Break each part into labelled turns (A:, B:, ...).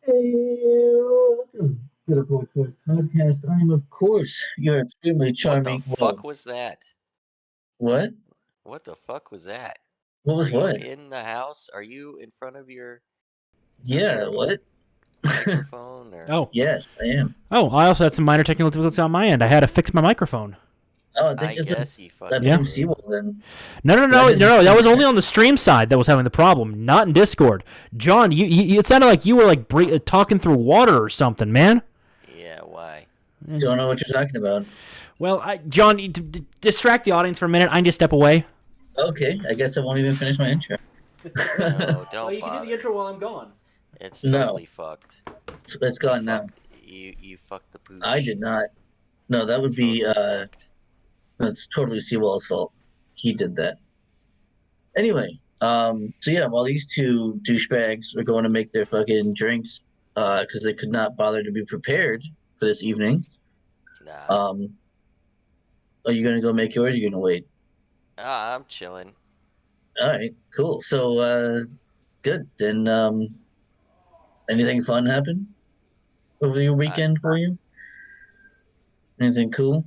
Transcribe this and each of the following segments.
A: Welcome to the Porch Bois podcast. I am, of course, your extremely
B: What the
A: charming. Well,
B: fuck was that?
A: what?
B: What the fuck was that?
A: What
B: Are
A: was
B: you
A: what?
B: in the house? Are you in front of your
A: Yeah, what?
B: microphone or
C: Oh,
A: Yes, I am.
C: I also had some minor technical difficulties on my end. I had to fix my microphone.
A: Oh, I
B: I
A: think
B: guess you
A: that
B: fucking
C: Yeah.
A: became
B: did.
A: Seawall then.
C: No.
A: I didn't-
C: That was only on the stream side that was having the problem, not in Discord. John, it sounded like you were like talking through water or something, man.
B: Yeah, why?
A: Don't know what you're talking about.
C: Well, John, distract the audience for a minute. I need to step away.
A: Okay, I guess I won't even finish my intro.
B: No, don't bother.
C: while I'm gone.
B: It's
A: No.
B: totally fucked.
A: It's gone now.
B: You fucked the pooch.
A: I did not. No, that would
B: It's
A: be
B: totally fucked.
A: that's totally Seawall's fault. He did that. Anyway, so yeah, while these two douchebags are going to make their fucking drinks, because they could not bother to be prepared for this evening,
B: Nah.
A: are you gonna go make yours? Or are you gonna wait?
B: I'm chilling.
A: All right, cool. So, good. Then, anything fun happen over your weekend for you? Anything cool?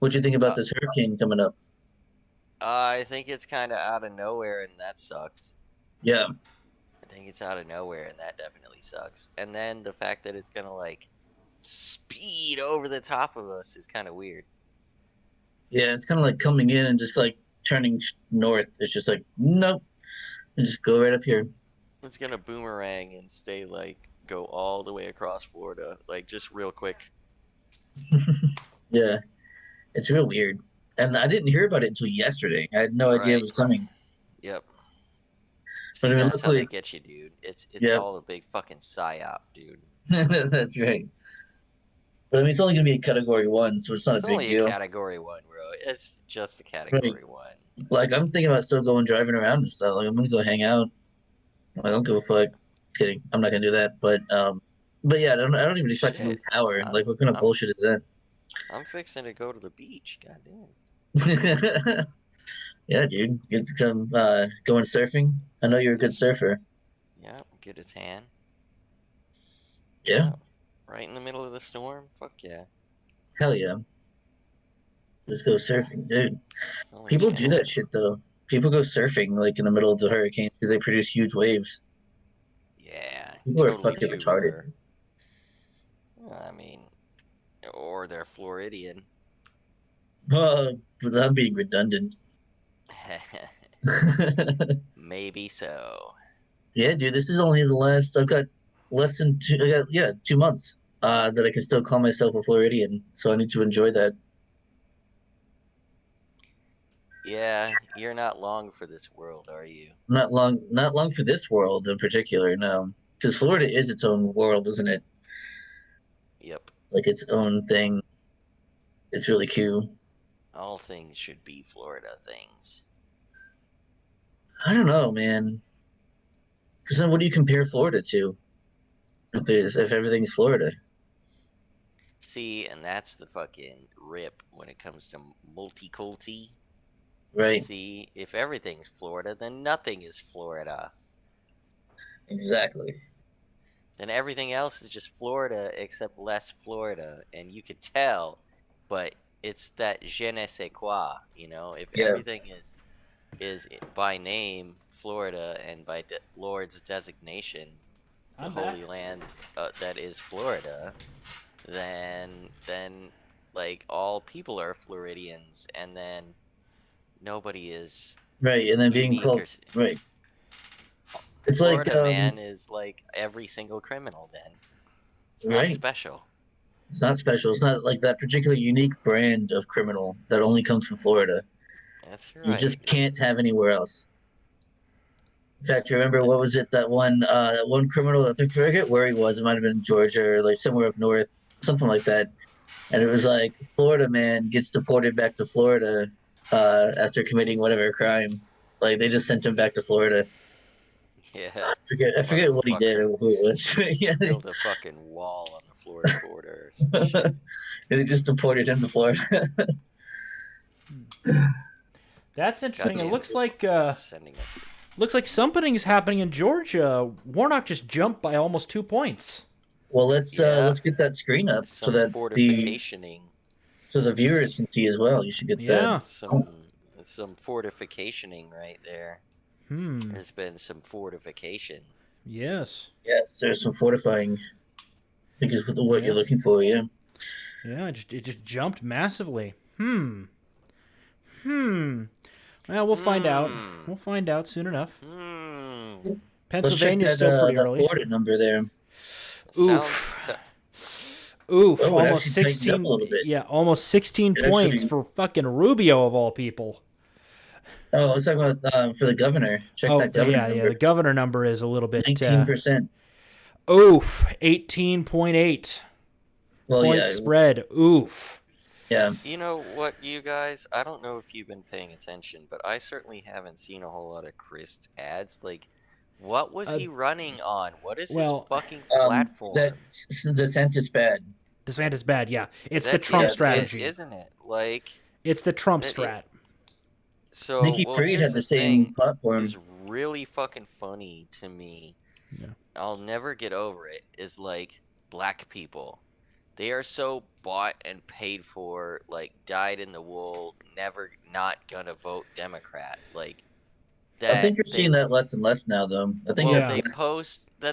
A: What'd you think about this hurricane coming up?
B: I think it's kind of out of nowhere, and that sucks.
A: Yeah,
B: I think it's out of nowhere, and that definitely sucks. And then the fact that it's gonna like speed over the top of us is kind of weird.
A: yeah. It's kind of like coming in and just like turning north. It's just like nope, and just go right up here.
B: It's gonna boomerang and stay like go all the way across Florida, like just real quick.
A: Yeah, it's real weird. And I didn't hear about it until yesterday. I had no idea it was coming.
B: Yep.
A: But
B: See,
A: I mean,
B: that's how
A: luckily-
B: they get you, dude. It's
A: Yep.
B: all a big fucking psyop, dude.
A: That's right. But I mean, it's only gonna be a category 1, so it's not
B: It's
A: a big
B: only
A: deal.
B: a category 1, bro. It's just a category 1.
A: Like I'm thinking about still going driving around and stuff. Like I'm gonna go hang out. I don't give a fuck. Kidding. I'm not gonna do that. But yeah, I don't even expect to lose
B: Shit.
A: power. Like what kind of bullshit is
B: I'm fixing to go to the beach. Goddamn.
A: that? Yeah, dude. Get to come going surfing. I know you're a good surfer.
B: Yeah, get a tan.
A: Yeah.
B: Right in the middle of the storm. Fuck yeah.
A: Hell yeah. Let's go surfing, dude.
B: It's only
A: People do
B: channel.
A: that shit though. People go surfing like in the middle of the hurricane because they produce huge waves.
B: Yeah.
A: People are
B: totally
A: fucking
B: tubular.
A: retarded.
B: I mean, or they're Floridian.
A: But I'm being redundant.
B: Maybe so.
A: Yeah, dude, this is only the last. I've got less than 2 months that I can still call myself a Floridian. So I need to enjoy that.
B: Yeah, you're not long for this world, are you?
A: Not long for this world in particular. No, because Florida is its own world, isn't it?
B: Yep.
A: Like its own thing. It's really cool.
B: All things should be Florida things.
A: I don't know, man. Because then, what do you compare Florida to? If everything's Florida,
B: See, and that's the fucking rip when it comes to multiculti.
A: right?
B: See, if everything's Florida, then nothing is Florida.
A: Exactly.
B: Then everything else is just Florida except less Florida, and you could tell, but it's that je ne sais quoi, you know? If
A: Yeah.
B: everything is by name Florida and by Lord's designation the holy land that is Florida, then like all people are Floridians, and then nobody is
A: Right, and then being
B: unique
A: called
B: or
A: right. It's
B: Florida
A: like
B: man is like every single criminal. Then it's not
A: Right.
B: special.
A: It's not special. It's not like that particular unique brand of criminal that only comes from Florida.
B: That's
A: You
B: right.
A: just can't have anywhere else. In fact, you remember what was it? That one criminal. I forget where he was. It might have been Georgia or like somewhere up north, something like that. And it was like Florida man gets deported back to Florida after committing whatever crime. Like they just sent him back to Florida.
B: Yeah,
A: I forget what he did or who it was. Yeah,
B: build a fucking wall on the Florida border or some shit.
A: they just deported him to Florida.
C: That's interesting.
B: Goddamn.
C: It looks like
B: Sending us
C: Looks like something is happening in Georgia. Warnock just jumped by almost 2 points.
A: Well, let's get that screen up so
B: Some
A: that
B: fortificationing.
A: the viewers can see as well. You should get
C: Yeah.
A: that.
B: Some fortificationing right there. There's been some fortification.
C: Yes.
A: Yes, there's some fortifying. I think is what you're looking for. Yeah.
C: Yeah, it just jumped massively. Well, we'll find out. We'll find out soon enough. Pennsylvania's still pretty early.
A: Florida number there.
C: Oof.
A: Oh,
C: Almost 16. Yeah, almost 16 points for fucking Rubio of all people.
A: Oh, I was talking about for the governor. Check that governor number.
C: Yeah. The governor number is a little bit
A: 19%.
C: 18.8 point spread. Oof.
A: Yeah.
B: You know what, you guys? I don't know if you've been paying attention, but I certainly haven't seen a whole lot of Chris ads. Like, what was he running on? What is his fucking platform?
A: That's DeSantis bad.
C: DeSantis bad, yeah. It's the Trump strategy,
B: isn't it? Like,
C: it's the Trump strat.
B: So
A: Nikki Fried had the same platform.
B: It's really fucking funny to me.
C: Yeah.
B: I'll never get over it. Is like black people. They are so bought and paid for, like dyed in the wool, never not gonna vote Democrat. Like that.
A: I think you're seeing that less and less now, though. I think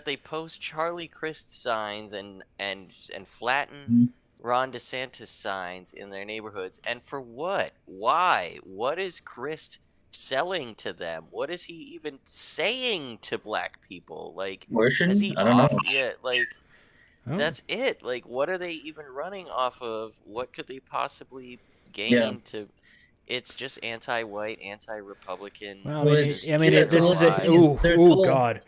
B: they post Charlie Crist signs and flatten Ron DeSantis signs in their neighborhoods, and for what? Why? What is Crist selling to them? What is he even saying to black people? Like, is he
A: I don't know.
B: Yeah, like. That's it. Like, what are they even running off of? What could they possibly gain to? It's just anti-white, anti-Republican.
C: Well, this is it. God.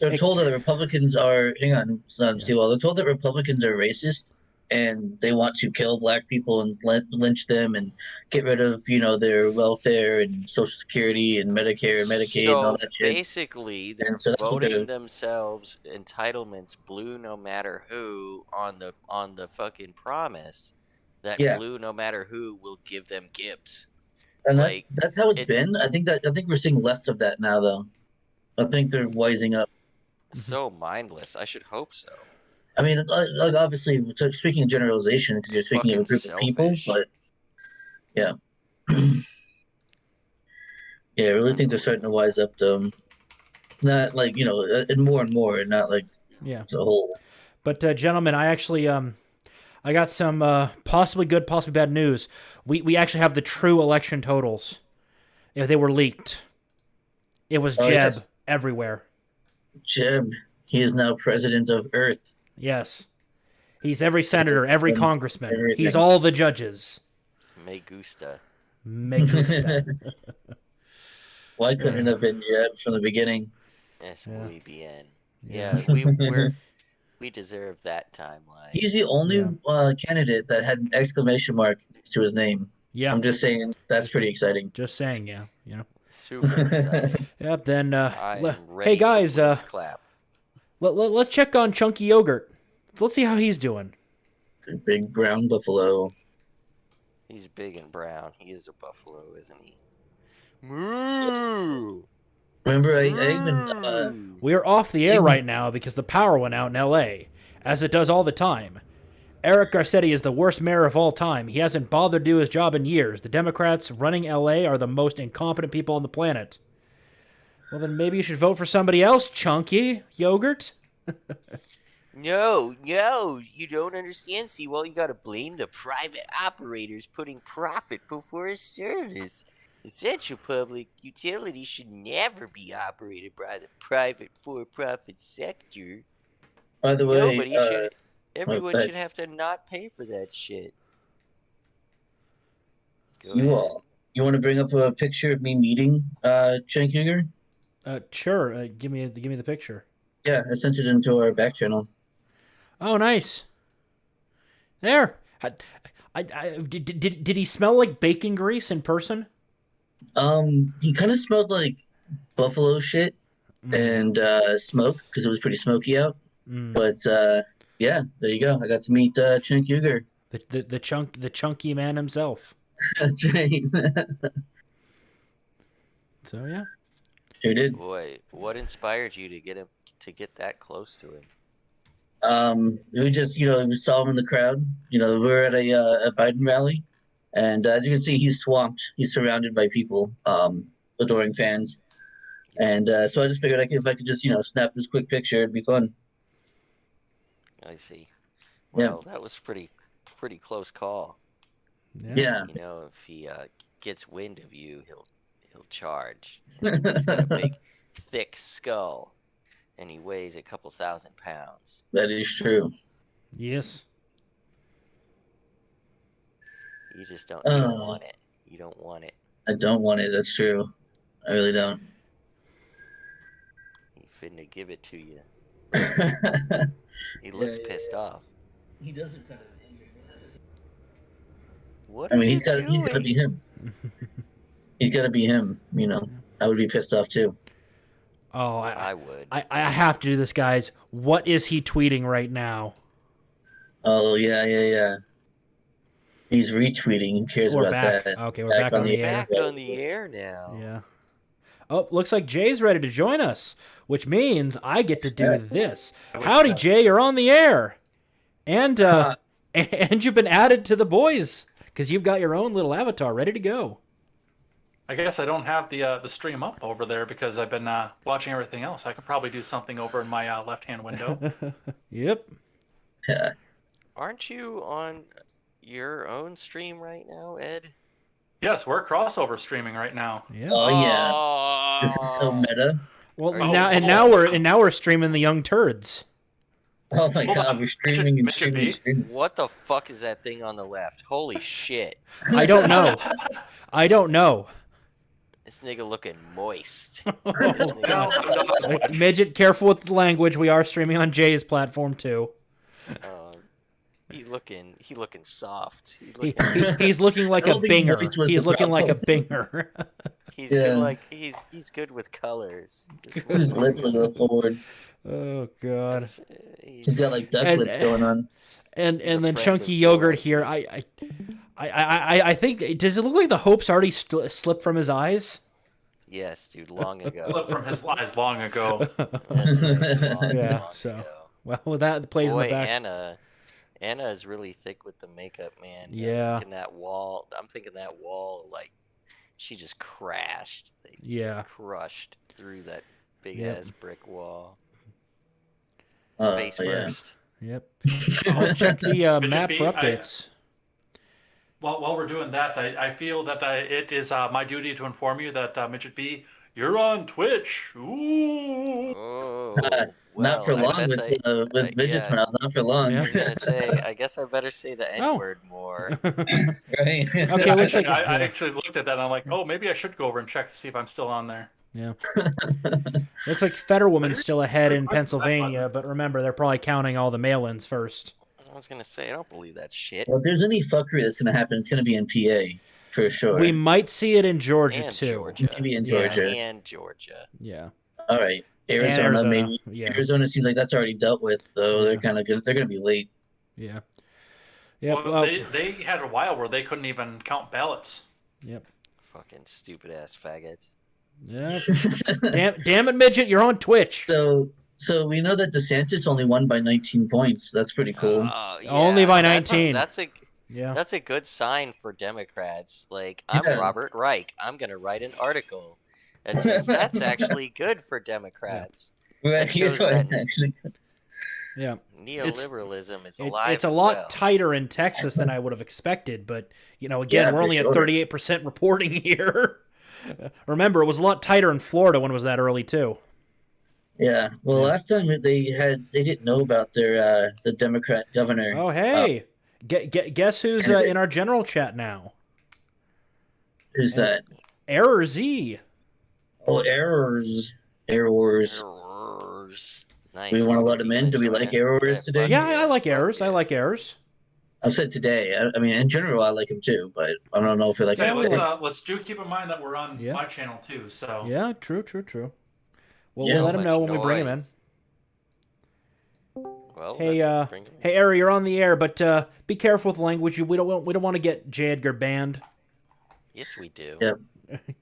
A: They're told that the Republicans are. Hang on, Seawall. They're told that Republicans are racist and they want to kill black people and lynch them and get rid of their welfare and Social Security and Medicare and Medicaid and all that shit.
B: Basically, they're voting themselves entitlements blue no matter who on the fucking promise that blue no matter who will give them Gibbs.
A: And that's how it's been. I think we're seeing less of that now, though. I think they're wising up.
B: So mindless. I should hope so.
A: I mean, like obviously, speaking of generalization, because you're speaking of a group of people, but yeah, yeah, I really think they're starting to wise up, though. Not like and more, and not like as a whole.
C: But gentlemen, I actually I got some possibly good, possibly bad news. We actually have the true election totals. If they were leaked, it was Jeb everywhere.
A: Jeb, he is now president of Earth.
C: Yes. He's every senator, every congressman. Everything. He's all the judges.
B: Me gusta.
A: Why couldn't it have been Jeb from the beginning?
B: Yes, muy bien. Yeah, we deserve that timeline.
A: He's the only candidate that had an exclamation mark next to his name.
C: Yeah.
A: I'm just saying, that's pretty exciting.
C: Just saying, yeah.
B: Super exciting.
C: Yep, then,
B: hey
C: guys,
B: clap.
C: Let's check on Chunky Yogurt. Let's see how he's doing.
A: The big brown buffalo.
B: He's big and brown. He is a buffalo, isn't he? Moo!
A: Remember, I even...
C: We're off the air right now because the power went out in L.A., as it does all the time. Eric Garcetti is the worst mayor of all time. He hasn't bothered to do his job in years. The Democrats running L.A. are the most incompetent people on the planet. Well, then maybe you should vote for somebody else, Chunky Yogurt.
B: No, you don't understand. See, well, you gotta blame the private operators putting profit before service. Essential public utilities should never be operated by the private for-profit sector.
A: By the way,
B: everyone should have to not pay for that shit.
A: You want to bring up a picture of me meeting Cenk Uygur?
C: Sure. Give me the picture.
A: Yeah, I sent it into our back channel.
C: Oh, nice. There. Did he smell like bacon grease in person?
A: He kind of smelled like buffalo shit and smoke because it was pretty smoky out. But yeah, there you go. I got to meet Cenk Uygur.
C: The chunky man himself.
A: That's right.
C: So yeah.
A: Who did?
B: Boy, what inspired you to get that close to him?
A: We just, we saw him in the crowd. We were at a Biden rally, and as you can see, he's swamped. He's surrounded by people, adoring fans. And so I just figured if I could just, snap this quick picture, it'd be fun.
B: I see.
A: Yeah.
B: Well, that was pretty close call.
A: Yeah.
B: If he gets wind of you, he'll charge. He's got a big, thick skull, and he weighs a couple 1,000 pounds.
A: That is true.
C: Yes.
B: You just don't. You don't want it. You don't want it.
A: I don't want it. That's true. I really don't.
B: He finna give it to you. He looks pissed off.
A: He doesn't kind of angry.
B: What?
A: I mean, he's got to be him. He's got to be him. I would be pissed off too.
C: Oh,
B: I would.
C: I have to do this, guys. What is he tweeting right now?
A: Oh yeah. He's retweeting. Who cares
C: We're
A: about
C: back.
A: that?
C: Okay, we're back on the air.
B: Back on the air now.
C: Yeah. Oh, looks like Jay's ready to join us, which means I get to do this. Howdy, Jay. You're on the air, and and you've been added to the boys because you've got your own little avatar ready to go.
D: I guess I don't have the stream up over there because I've been watching everything else. I could probably do something over in my left-hand window.
C: Yep.
A: Yeah.
B: Aren't you on your own stream right now, Ed?
D: Yes, we're crossover streaming right now.
C: Yeah.
A: Oh yeah. This is so meta.
C: Well,
B: Oh,
C: now we're streaming the Young Turds.
A: Oh my
D: Hold
A: god,
D: on.
A: we're streaming and
D: Mijjt
A: streaming
D: B?
A: and streaming.
B: What the fuck is that thing on the left? Holy shit!
C: I don't know. I don't know.
B: This nigga looking moist.
D: No,
C: Midget, careful with the language. We are streaming on Jay's platform too.
B: He looking soft.
C: He's looking like
A: I
C: a
A: don't think
C: binger.
A: voice was
C: He's
A: the
C: looking like a
A: problem.
C: binger.
B: He's
A: Yeah.
B: good. He's good with colors.
A: His lips are go forward.
C: Oh god.
A: He's got like duck lips going on.
C: And
B: a
C: then
B: friend
C: chunky
B: of
C: yogurt
B: yours.
C: here. I think, does it look like the hopes already slipped from his eyes?
B: Yes, dude. Long ago.
D: slipped from his eyes long ago.
B: That's right, long
C: Yeah, so
B: ago.
C: well, with that plays
B: Boy,
C: in the back.
B: Anna is really thick with the makeup, man.
C: Yeah.
B: I'm thinking that wall, like, she just crashed. They
C: Yeah.
B: crushed through that big
C: Yep.
B: ass brick wall.
A: Oh,
B: Face
A: yeah.
B: first.
C: Yep. I'll check the map
D: B,
C: for updates.
D: While we're doing that, I feel that it is my duty to inform you that Mijjt B, you're on Twitch. Ooh.
B: Oh,
A: Not for
B: well, I
A: long
B: guess
A: with midgets
B: yeah.
A: mouth. Not for long.
C: Yeah.
B: I was gonna say, I guess I better say the N word more.
A: Right.
C: Okay, looks like
D: I actually looked at that and I'm like, oh, maybe I should go over and check to see if I'm still on there.
C: yeah. Looks like Fetterwoman's still ahead in Pennsylvania, but remember they're probably counting all the mail-ins first.
B: I was gonna say, I don't believe that shit.
A: Well, if there's any fuckery that's going to happen, it's going to be in PA for sure.
C: We might see it in Georgia
B: And
C: too.
B: Georgia.
A: Maybe in
C: Yeah.
A: Georgia.
B: And Georgia.
C: Yeah.
A: All right.
C: And
A: Arizona, maybe.
C: Yeah.
A: Arizona seems like that's already dealt with, though.
C: Yeah.
A: They're kind of good. They're going to be late.
C: Yeah. Yep.
D: Well,
C: Well,
D: they had a while where they couldn't even count ballots.
C: yep.
B: Fucking stupid ass faggots.
C: Yeah. Damn it, Midget, you're on Twitch.
A: So we know that DeSantis only won by 19 points. That's pretty cool.
C: Only by
B: that's-
C: 19.
B: That's
C: Yeah.
B: a good sign for Democrats. Like, I'm
A: Yeah.
B: Robert Reich. I'm gonna write an article that says that's actually good for Democrats.
A: Right, here's
B: shows
A: why
B: that-
A: it's actually.
C: Yeah.
B: Neoliberalism is
C: It-
B: alive.
C: it's a
B: and
C: lot
B: well.
C: tighter in Texas than I would have expected, but again,
A: Yeah,
C: we're
A: for
C: only at
A: sure.
C: 38% reporting here. Remember, it was a lot tighter in Florida when it was that early too.
A: Yeah. Well, last time they didn't know about their the Democrat governor.
C: Oh, hey, guess who's in our general chat now?
A: Who's that?
C: Error Z.
A: Oh, errors. Errors.
B: Errors. Nice.
A: We wanna let
B: Is he
A: him in?
B: gonna
A: Do we
B: join
A: like
B: us?
A: errors today?
B: fuck
C: Yeah, I like
B: fuck
C: errors. I
B: yeah.
C: like errors.
A: I said today. I mean, in general, I like him too, but I don't know if we like
D: So
A: him.
D: let's do keep in mind that we're on
C: Yeah.
D: my channel too. So
C: Yeah, true. Well,
A: Yeah.
C: we'll let him know when we bring him in.
B: Noise. Well,
C: Hey,
B: let's bring him in.
C: Hey, Ari, you're on the air, but be careful with language. We don't want to get J. Edgar banned.
B: Yes, we do.
A: Yep.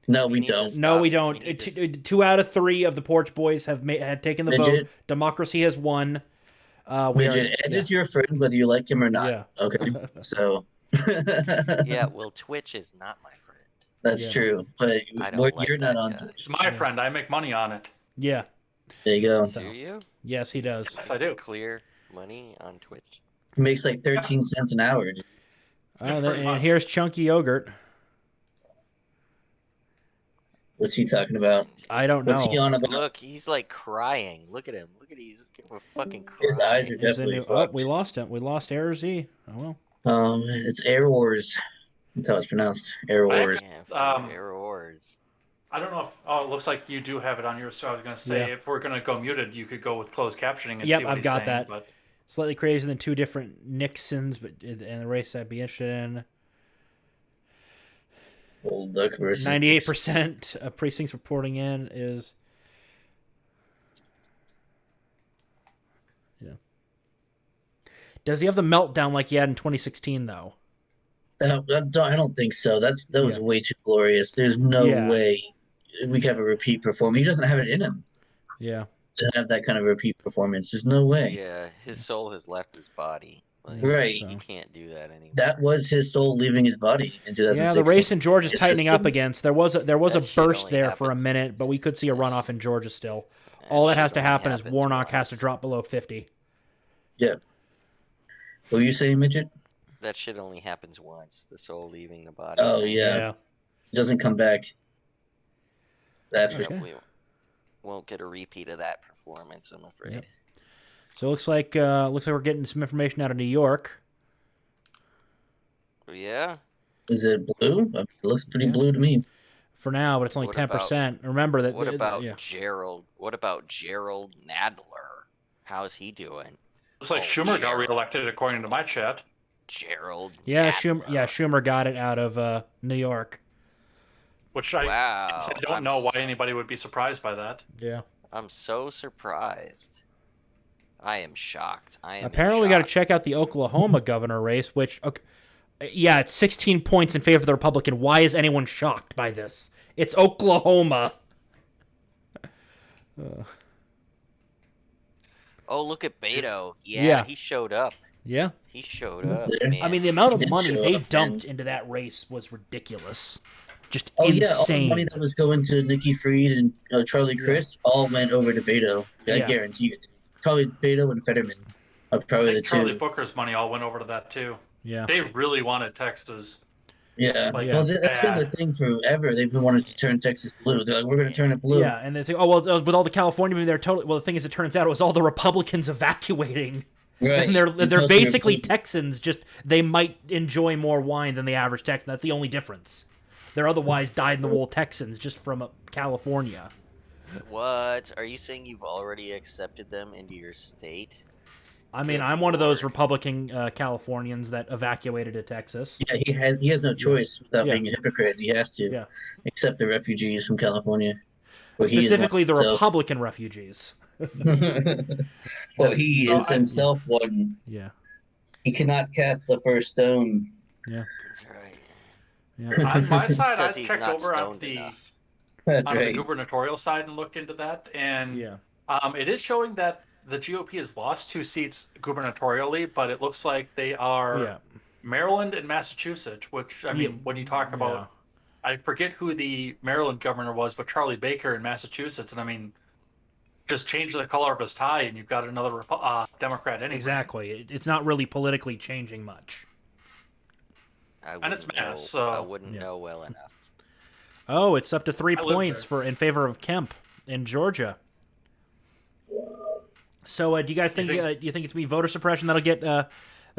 A: No, we
B: need to
A: don't.
B: stop.
C: No, we don't.
B: need to
C: 2 out of 3 of the Porch Boys have taken the vote.
A: Midget.
C: Democracy has won.
A: Midget, Ed is your friend, whether you like him or not.
C: Yeah.
A: Okay, so
B: Yeah, well, Twitch is not my friend.
A: that's
C: Yeah.
A: true. But
B: I don't like
A: you're
B: that
A: not on.
B: guy.
D: It's my friend. I make money on it.
C: Yeah.
A: There you go.
C: So,
B: Do you?
C: yes, he does.
D: Yes, I do.
B: Clear money on Twitch?
A: He makes like 13 cents an hour. Dude.
D: Yeah, pretty
C: And
D: much.
C: here's Chunky Yogurt.
A: What's he talking about?
C: I don't
A: What's he
C: know.
A: on about?
B: Look, he's like crying. Look at him. Look at he's fucking crying.
A: His eyes are
C: Here's the
A: definitely
C: new-
A: fucked.
C: we lost him. We lost Air Z. Oh well.
A: It's Air Wars. That's how it's pronounced. Air Wars.
B: Yeah, errors.
D: I don't know if. Oh, it looks like you do have it on yours. So I was going to say,
C: Yeah.
D: if we're going to go muted, you could go with closed captioning and
C: Yep,
D: see what
C: I've
D: he's
C: got
D: saying,
C: that.
D: But
C: Slightly crazier than 2 different Nixons, but in the race I'd be interested in.
A: Old Duck versus
C: 98% of precincts reporting in is. Yeah. Does he have the meltdown like he had in 2016 though?
A: I don't think so. That was
C: Yeah.
A: way too glorious. There's no
C: Yeah.
A: way we can have a repeat performance. He doesn't have it in him
C: Yeah.
A: to have that kind of repeat performance. There's no way.
B: Yeah, his soul has left his body. Like,
A: Right.
B: He
C: So.
B: can't do that anymore.
A: That was his soul leaving his body in 2016.
C: Yeah, the race in Georgia is
A: It's
C: tightening
A: just
C: up
A: the-
C: against. There was a
B: That shit
C: burst
B: only
C: there for a
B: happens-
C: minute, but we could see a
B: That's-
C: runoff in Georgia still. All that
B: shit
C: has to
B: only
C: happen is
B: happens
C: Warnock has to
B: once.
C: drop below 50.
A: Yeah. What were you saying, Midget?
B: That shit only happens once. The soul leaving the body.
A: Oh, yeah. It doesn't come back. That's for
C: Okay.
B: We won't get a repeat of that performance, I'm afraid.
C: Yep. So it looks like we're getting some information out of New York.
B: Yeah?
A: Is it blue? I mean, it looks pretty
C: Yeah.
A: blue to me.
C: For now, but it's only
B: What
C: 10%. Remember that.
B: What about
C: yeah.
B: Gerald? What about Gerald Nadler? How's he doing?
D: looks like
B: Oh,
D: Schumer got
B: Gerald.
D: reelected, according to my chat.
B: Gerald.
C: Yeah,
B: Nadler.
C: Schumer got it out of New York.
D: Which I
B: Wow.
D: don't know why anybody would be surprised by that.
C: Yeah.
B: I'm so surprised. I am shocked. I am.
C: Apparently, we got to check out the Oklahoma governor race, which, okay, yeah, it's 16 points in favor of the Republican. Why is anyone shocked by this? It's Oklahoma.
B: Oh, look at Beto.
C: Yeah.
B: Yeah, he showed up.
C: Yeah.
B: He showed up.
A: there.
B: Man.
C: I mean, the amount of
A: Did
C: money
A: show
C: they
A: up,
C: dumped
A: man.
C: into that race was ridiculous. Just
A: Oh, yeah. All the
C: insane.
A: money that was going to Nikki Fried and Charlie Crist all went over to Beto. I
C: Yeah.
A: guarantee it. Probably Beto and Fetterman are
D: I
A: probably the
D: think Charlie
A: two.
D: Booker's money all went over to that too.
C: Yeah.
D: They really wanted Texas.
A: Yeah.
D: Like,
A: Well, that's been the
D: bad.
A: thing forever. They've been wanting to turn Texas blue. They're like, we're going to turn it blue.
C: Yeah, and they think, oh well, with all the California moving, they're totally. Well, the thing is, it turns out it was all the Republicans evacuating,
A: Right.
C: and they're
A: It's supposed to be
C: basically
A: blue.
C: Texans. Just they might enjoy more wine than the average Texan. That's the only difference. They're otherwise dyed-in-the-wool Texans just from California.
B: What? Are you saying you've already accepted them into your state?
C: I mean,
B: Good
C: I'm one of those
B: Lord.
C: Republican Californians that evacuated to Texas.
A: Yeah, he has no choice without
C: Yeah.
A: being a hypocrite. He has to
C: Yeah.
A: accept the refugees from California. Well, he is
C: Specifically, the
A: one himself.
C: Republican refugees.
A: Well, he
D: No,
A: is
D: I-
A: himself one.
C: Yeah.
A: He cannot cast the first stone.
B: That's right.
C: Yeah.
D: On my side, I
B: Because he's
D: checked
B: not
D: over on
B: stoned
D: the
B: enough.
A: That's
D: on the
A: right.
D: gubernatorial side and looked into that, and
C: Yeah.
D: it is showing that the GOP has lost 2 seats gubernatorially, but it looks like they are
C: Yeah.
D: Maryland and Massachusetts. Which I mean, when you talk about, I forget who the Maryland governor was, but Charlie Baker in Massachusetts, and I mean, just change the color of his tie, and you've got another Democrat anyway.
C: Exactly. It's not really politically changing much.
D: And it's
B: wouldn't
D: Mass,
B: know-
D: so-
B: I wouldn't
C: Yeah.
B: know well enough.
C: Oh, it's up to 3
D: I live
C: points
D: there.
C: in favor of Kemp in Georgia. So, do you guys think?
D: think-
C: Do you think it's gonna be voter suppression that'll get that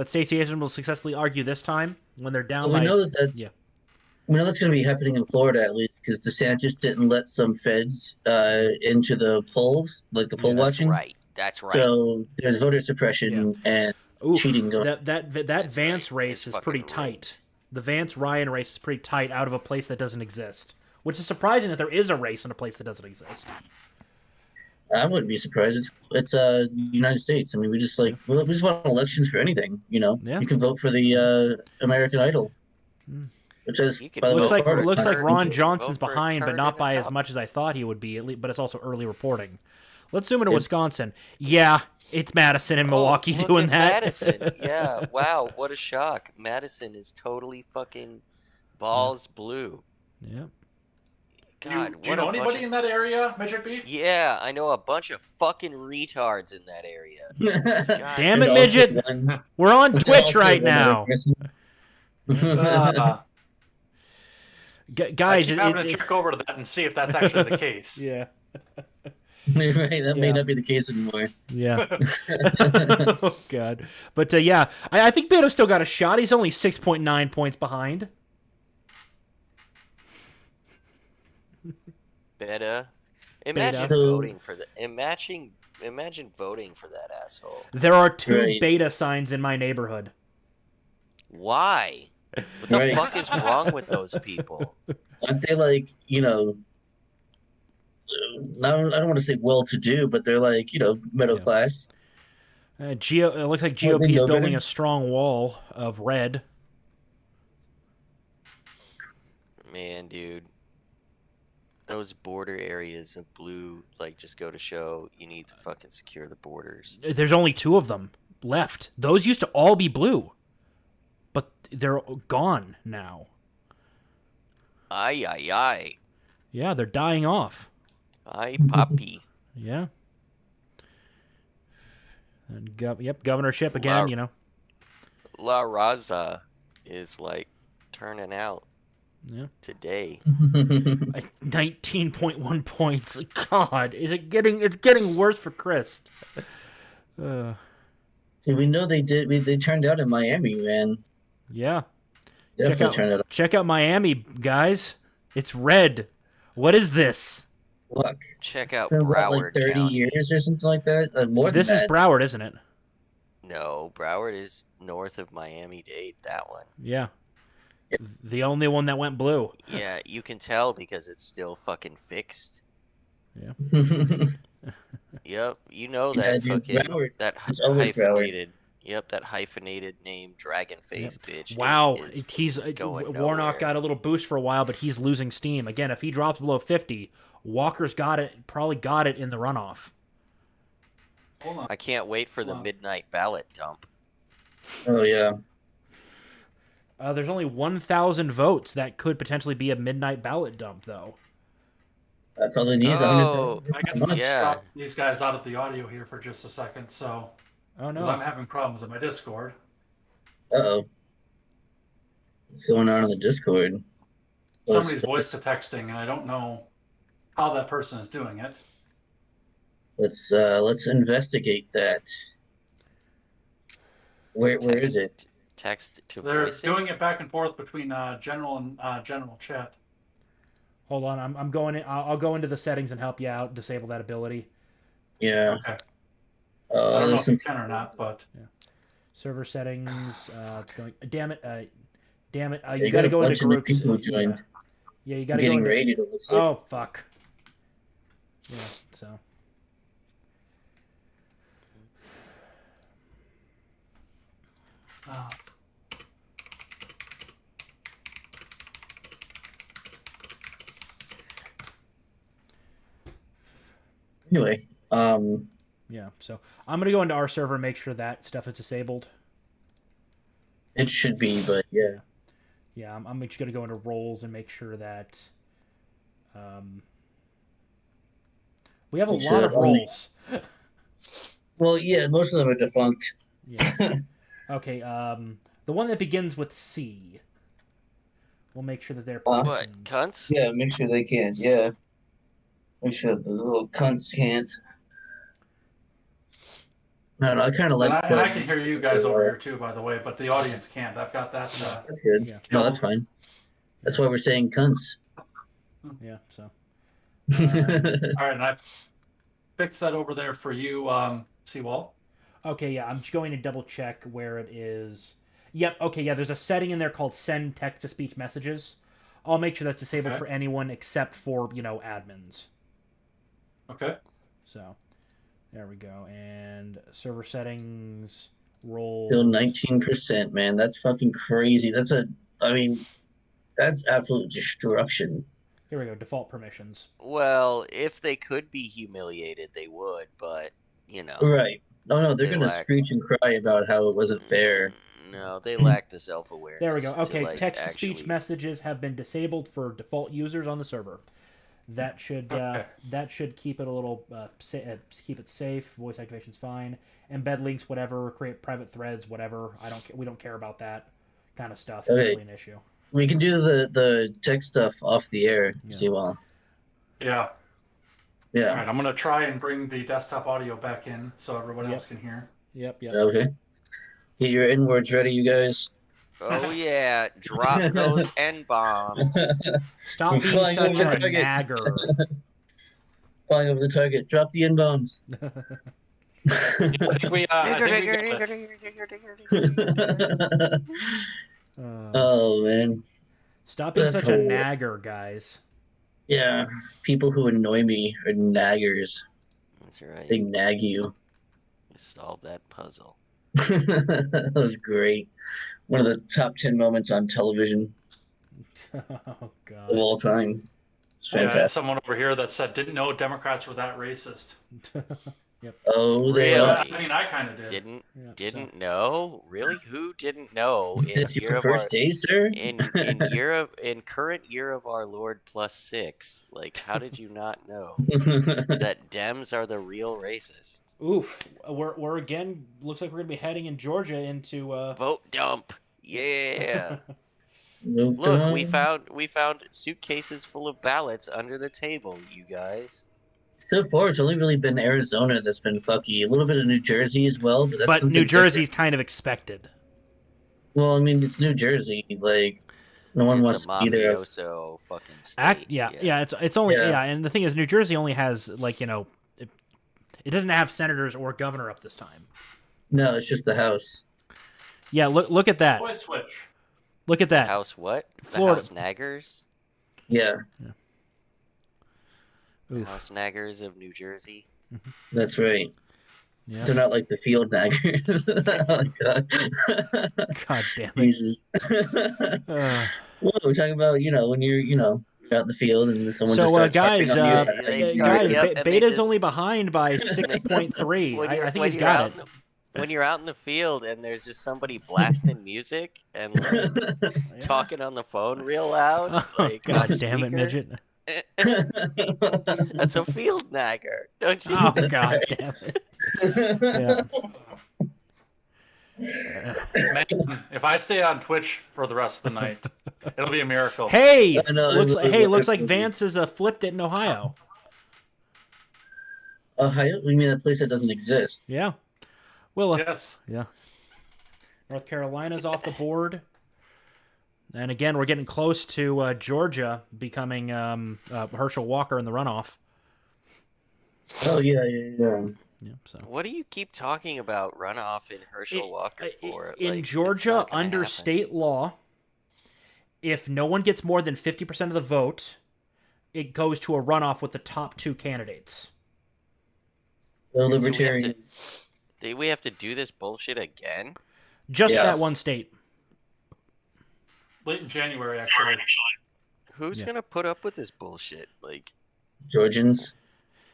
C: Stacey Abrams will successfully argue this time when they're down
A: Well,
C: by?
A: we know that that's
C: yeah.
A: we know that's going to be happening in Florida at least because DeSantis didn't let some feds into the polls, like the poll
C: Yeah,
B: That's
A: watching.
B: right. That's right.
A: So there's voter suppression and
C: Oof,
A: cheating going.
C: that
B: That's
C: Vance
B: right.
C: race
B: It's
C: is pretty
B: fucking
C: tight.
B: right.
C: The Vance Ryan race is pretty tight out of a place that doesn't exist, which is surprising that there is a race in a place that doesn't exist.
A: I wouldn't be surprised. It's the United States. I mean, we just we just want elections for anything. You know,
C: Yeah.
A: you can vote for the American Idol. which is
B: You can
A: by the way,
C: Looks like
A: part of
C: looks like
A: Turd.
C: Ron
B: Vote
C: Johnson's
B: for a
C: behind, but
B: turd
C: not
B: and a
C: by as
B: cup.
C: much as I thought he would be. But it's also early reporting. Let's zoom into
A: Yep.
C: Wisconsin. Yeah, it's Madison and Milwaukee
B: look
C: doing
B: at
C: that.
B: Madison. Yeah, wow, what a shock. Madison is totally fucking balls blue.
C: Yeah.
B: God,
D: Do you
B: what
D: know
B: a bunch
D: anybody
B: of...
D: in that area, Midget B?
B: Yeah, I know a bunch of fucking retards in that area. God
C: Damn it,
A: And also
C: Midget.
A: one-
C: We're on Twitch
A: also
C: right
A: one other
C: now.
A: person.
D: Uh, I
C: Guys,
D: keep having to check over to that and see if that's actually the case.
C: Yeah.
A: Right, that may
C: Yeah.
A: not be the case anymore.
C: Yeah. Oh, God. But, yeah, I think Beto's still got a shot. He's only 6.9 points behind.
B: Beta. Imagine
A: So-
B: voting for the imagine voting for that asshole.
C: There are 2
A: Right.
C: beta signs in my neighborhood.
B: Why? What the
A: Right.
B: fuck is wrong with those people?
A: Aren't they like, I don't want to say well-to-do, but they're like, middle
C: Yeah.
A: class.
C: It looks like
A: Well, they
C: GOP is
A: know
C: building
A: better.
C: a strong wall of red.
B: Man, dude. Those border areas of blue, like, just go to show you need to fucking secure the borders.
C: There's only 2 of them left. Those used to all be blue, but they're gone now.
B: Ay, ay, ay.
C: Yeah, they're dying off.
B: Ay, papi.
C: Yeah. And governorship again,
B: Wow. La Raza is, like, turning out
C: Yeah.
B: today.
C: 19.1 points. God, it's getting worse for Chris.
A: See, we know they did. They turned out in Miami, man.
C: Yeah.
A: Definitely turned out.
C: Check out Miami, guys. It's red. What is this?
A: Look,
B: Check out
A: been what,
B: Broward
A: like 30
B: County.
A: years or something like that. More
C: This
A: than
C: is
A: that.
C: Broward, isn't it?
B: No, Broward is north of Miami-Dade, that one.
C: Yeah. The only one that went blue.
B: Yeah, you can tell because it's still fucking fixed. Yep, you know
A: Yeah,
B: that
A: dude,
B: fucking
A: Broward.
B: that
A: It's always Broward.
B: hyphenated. Yep, that hyphenated name, Dragon Face bitch.
C: Wow,
B: is
C: he's
B: going
C: Warnock
B: nowhere.
C: got a little boost for a while, but he's losing steam again. If he drops below 50, Walker's probably got it in the runoff.
D: Hold on.
B: I can't wait for the
D: Wow.
B: midnight ballot dump.
A: Oh yeah.
C: There's only 1,000 votes. That could potentially be a midnight ballot dump, though.
A: That's all they need. is
B: Oh,
A: 100,000.
D: I got to
B: Yeah.
D: stop these guys out of the audio here for just a second, so
C: Oh
D: because
C: no!
D: I'm having problems in my Discord.
A: Uh-oh. What's going on in the Discord?
D: Somebody's voice to texting, and I don't know how that person is doing it.
A: Let's investigate that. Where is it?
B: Text to
D: They're
B: voice.
D: doing it back and forth between general and general chat.
C: Hold on, I'm going in. I'll go into the settings and help you out. Disable that ability.
A: Yeah.
D: Okay. I don't know
A: There's
D: if you
A: some.
D: can or not, but
C: Server settings. It's going. Damn it! Damn it!
A: They
C: You got to
A: got a
C: go into
A: bunch of new
C: groups.
A: people who joined.
C: Yeah, you got to go
A: Getting
C: into.
A: raided. It looks like.
C: Oh fuck. Yeah. So.
A: Anyway,
C: Yeah. So I'm gonna go into our server and make sure that stuff is disabled.
A: it should be, but yeah.
C: Yeah, I'm just gonna go into roles and make sure that. We have a
A: Make
C: lot
A: sure
C: of
A: only-
C: roles.
A: Well, yeah, most of them are defunct.
C: Yeah. Okay. The one that begins with C. We'll make sure that they're.
B: What, cunts?
A: Yeah, make sure they can't. Yeah. Make sure the little cunts can't. No, I kind of like.
D: and I can hear you guys over here too, by the way, but the audience can't. I've got that.
A: That's good.
C: Yeah.
A: No, that's fine. That's why we're saying cunts.
C: Yeah. So.
D: All right, and I fixed that over there for you, Seawall.
C: Okay. Yeah. I'm just going to double check where it is. Yep. Okay. Yeah. There's a setting in there called send text to speech messages. I'll make sure that's disabled
D: Okay.
C: for anyone except for admins.
D: Okay.
C: So. There we go. And server settings, roles.
A: Still 19%, man. That's fucking crazy. That's That's absolute destruction.
C: Here we go. Default permissions.
B: Well, if they could be humiliated, they would, but you know,
A: Right. Oh no, they're
B: they
A: gonna
B: lack.
A: screech and cry about how it wasn't fair.
B: No, they lack the self-awareness.
C: There we go.
B: To,
C: Okay,
B: like,
C: text-to-speech
B: actually...
C: messages have been disabled for default users on the server. That should keep it a little keep it safe. Voice activation's fine. Embed links, whatever. Create private threads, whatever. We don't care about that kind of stuff.
A: Okay.
C: It's really an issue.
A: We can do the tech stuff off the air.
C: Yeah.
A: See, well,
D: Yeah.
A: yeah.
D: All right, I'm gonna try and bring the desktop audio back in so everyone else can hear.
C: Yep.
A: Okay. Get your inwards ready, you guys.
B: Oh yeah, drop those N-bombs.
C: Stop
A: We're
C: being
A: flying
C: such
A: over the
C: a
A: target.
C: nagger.
A: Flying over the target. Drop the N-bombs.
D: I think we got it.
A: Oh man.
C: Stop being
A: That's
C: such a
A: horrible.
C: nagger, guys.
A: Yeah. People who annoy me are naggers.
B: That's right.
A: They nag you.
B: Solve that puzzle.
A: That was great. One of the top 10 moments on television
C: Oh god.
A: of all time. It's
D: Yeah, I had
A: fantastic.
D: someone over here that said didn't know Democrats were that racist.
A: Oh, they
B: Really?
A: are.
D: I mean, I kind of did.
B: Didn't know? Really? Who didn't know?
A: Is this your first day, sir?
B: In current year of our Lord +6, like, how did you not know that Dems are the real racists?
C: Oof. We're again. Looks like we're gonna be heading in Georgia into.
B: Vote dump. Yeah.
A: Look,
B: Look, we found suitcases full of ballots under the table, you guys.
A: so far, it's only really been Arizona that's been fucky. A little bit of New Jersey as well, but that's
C: But
A: something
C: New Jersey's
A: different.
C: kind of expected.
A: Well, I mean, it's New Jersey. Like, no one wants
B: It's a
A: to be there.
B: mafioso fucking state.
C: Yeah. It's only
A: Yeah.
C: And the thing is, New Jersey only has it doesn't have senators or governor up this time.
A: No, it's just the House.
C: Yeah. Look at that.
D: Voice switch.
C: Look at that.
B: House what?
C: Florida.
B: The House Naggers?
A: Yeah,
C: Oof.
B: House Naggers of New Jersey.
A: that's right.
C: Yeah.
A: They're not like the field naggers. Oh my god.
C: God damn it.
A: Jesus.
C: Uh,
A: Well, we're talking about, when you're, out in the field and someone just
C: so
A: starts
C: guys,
A: harping on you.
B: They start- yep, and they
C: Beta's
B: just-
C: only behind by 6.3. I think he's got it.
B: When you're out in the field and there's just somebody blasting music and like,
C: Yeah.
B: talking on the phone real loud,
C: Oh,
B: like
C: God
B: on
C: damn it,
B: speaker,
C: midget.
B: That's a field nagger, don't you?
C: Oh,
A: That's
C: God
A: right.
C: damn it. Yeah.
D: Man, if I stay on Twitch for the rest of the night, it'll be a miracle.
C: Hey,
A: I know,
C: looks like Vance has flipped it in Ohio.
A: Ohio? You mean a place that doesn't exist?
C: Yeah. Well,
D: Yes.
C: yeah. North Carolina's off the board. And again, we're getting close to Georgia becoming Herschel Walker in the runoff.
A: Oh, yeah.
C: Yeah, so.
B: What do you keep talking about runoff in Herschel Walker for?
C: In
B: Like, it's
C: Georgia,
B: not gonna
C: under
B: happen.
C: state law, if no one gets more than 50% of the vote, it goes to a runoff with the top two candidates.
A: The
B: So
A: libertarian.
B: we have to do this bullshit again?
C: Just
A: Yes.
C: that one state.
D: Late in January, actually.
B: Who's
C: Yeah.
B: gonna put up with this bullshit? Like,
A: Georgians.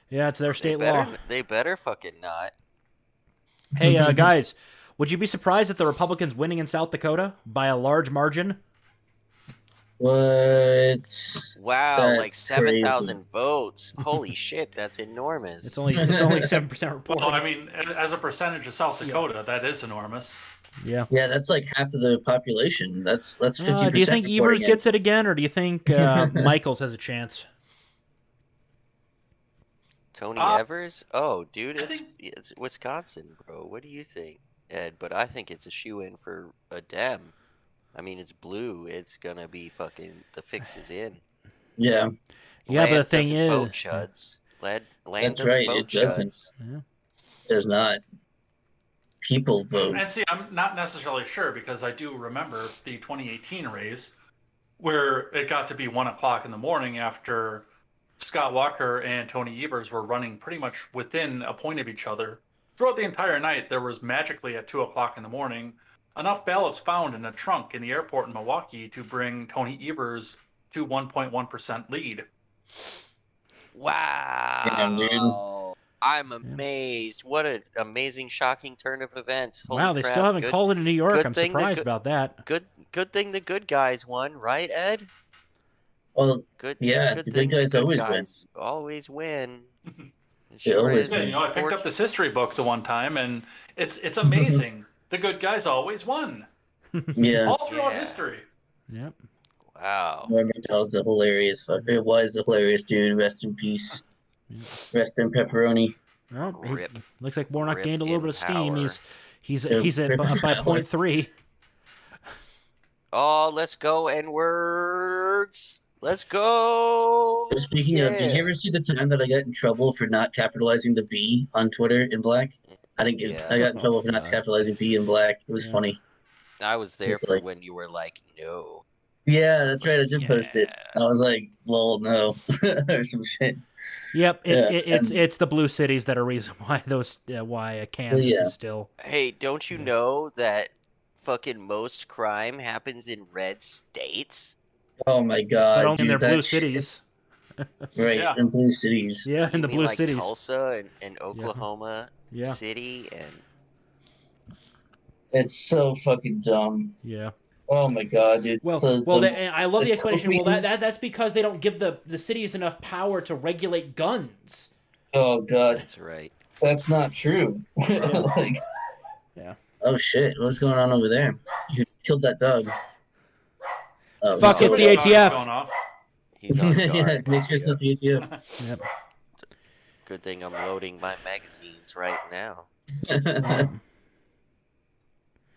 C: Yeah, it's their
B: they
C: state
B: better,
C: law.
B: they better fucking not.
C: Hey, guys, would you be surprised at the Republicans winning in South Dakota by a large margin?
A: What?
B: Wow,
A: That's
B: like 7,000 votes. Holy shit, that's enormous.
C: It's only 7% reported.
D: Well, I mean, as a percentage of South Dakota, that is enormous.
C: Yeah.
A: Yeah, that's like half of the population. That's 50%.
C: Do you think Evers
A: reporting it.
C: gets it again, or do you think Michaels has a chance?
B: Tony
D: Uh,
B: Evers? Oh, dude,
D: I
B: it's Wisconsin, bro. What do you think, Ed? But I think it's a shoe-in for a Dem. I mean, it's blue. It's gonna be fucking. The fix is in.
A: Yeah,
C: Yeah, but the
B: Land
C: thing
B: doesn't vote
C: is,
B: chuds. Land
A: That's
B: doesn't
A: right,
B: vote
A: it doesn't.
B: chuds.
A: there's not. People vote.
D: And see, I'm not necessarily sure because I do remember the 2018 race where it got to be 1 o'clock in the morning after Scott Walker and Tony Evers were running pretty much within a point of each other. Throughout the entire night, there was magically at 2 o'clock in the morning enough ballots found in a trunk in the airport in Milwaukee to bring Tony Evers to 1.1% lead.
A: Damn, dude.
B: Wow. I'm amazed. What an amazing, shocking turn of events. Holy
C: Wow, they
B: crap.
C: still haven't called it in New York.
B: good
C: I'm
B: thing the
C: surprised
B: good-
C: about that.
B: Good thing the good guys won, right, Ed?
A: Well,
B: Good
A: yeah,
B: good
A: the
B: thing
A: good
B: the
A: guys
B: good
A: always win.
B: guys always win. It
A: They
B: sure
A: always
B: is.
D: Yeah,
A: win.
D: I picked up this history book the one time, and it's amazing. The good guys always won.
A: Yeah.
D: All throughout
B: Yeah.
D: history.
C: Yep.
B: Wow.
A: Norm Macdonald's a hilarious fuck. It was a hilarious dude. Rest in peace. Rest in pepperoni.
C: Well,
B: Rip.
C: looks like Warnock
B: Rip
C: gained a little
B: in
C: bit of steam.
B: power.
C: He's
A: Yeah,
C: at
A: rip in
C: by
A: power.
C: 0.3.
B: Oh, let's go N-words. Let's go.
A: Speaking of, did you ever see the time that I got in trouble for not capitalizing the B on Twitter in black? I didn't get.
B: Yeah.
A: I got in trouble for not
C: God.
A: capitalizing B in black. It was
C: Yeah.
A: funny.
B: I was there
A: Just
B: for
A: like-
B: when you were like, no.
A: Yeah, that's right. I did post it.
B: Yeah.
A: I was like, "Lol, no," or some shit.
C: Yep,
A: Yeah,
C: it's the blue cities that are reason why Kansas
A: yeah.
C: is still.
B: Hey, don't you know that fucking most crime happens in red states?
A: Oh my god,
C: But only
A: dude,
C: in their
A: that
C: blue
A: shit-
C: cities.
A: Right,
D: Yeah.
A: in blue cities.
C: Yeah,
B: You
C: in the
B: mean
C: blue
B: like
C: cities.
B: Tulsa and Oklahoma
C: Yeah.
B: City and
A: It's so fucking dumb.
C: Yeah.
A: Oh my god, dude.
C: Well,
A: The-
C: and I love the
A: the
C: explanation. Well,
A: cocaine-
C: that's because they don't give the cities enough power to regulate guns.
A: oh god,
B: that's right.
A: that's not true. Like,
C: Yeah.
A: oh shit, what's going on over there? You killed that dog. Oh,
C: Fuck,
A: he's
C: it's
A: still
C: the
D: Somebody's
C: ATF.
D: going off.
B: He's on
A: yeah,
B: guard.
A: make sure it's not the ATF.
C: Yep.
B: Good thing I'm loading my magazines right now.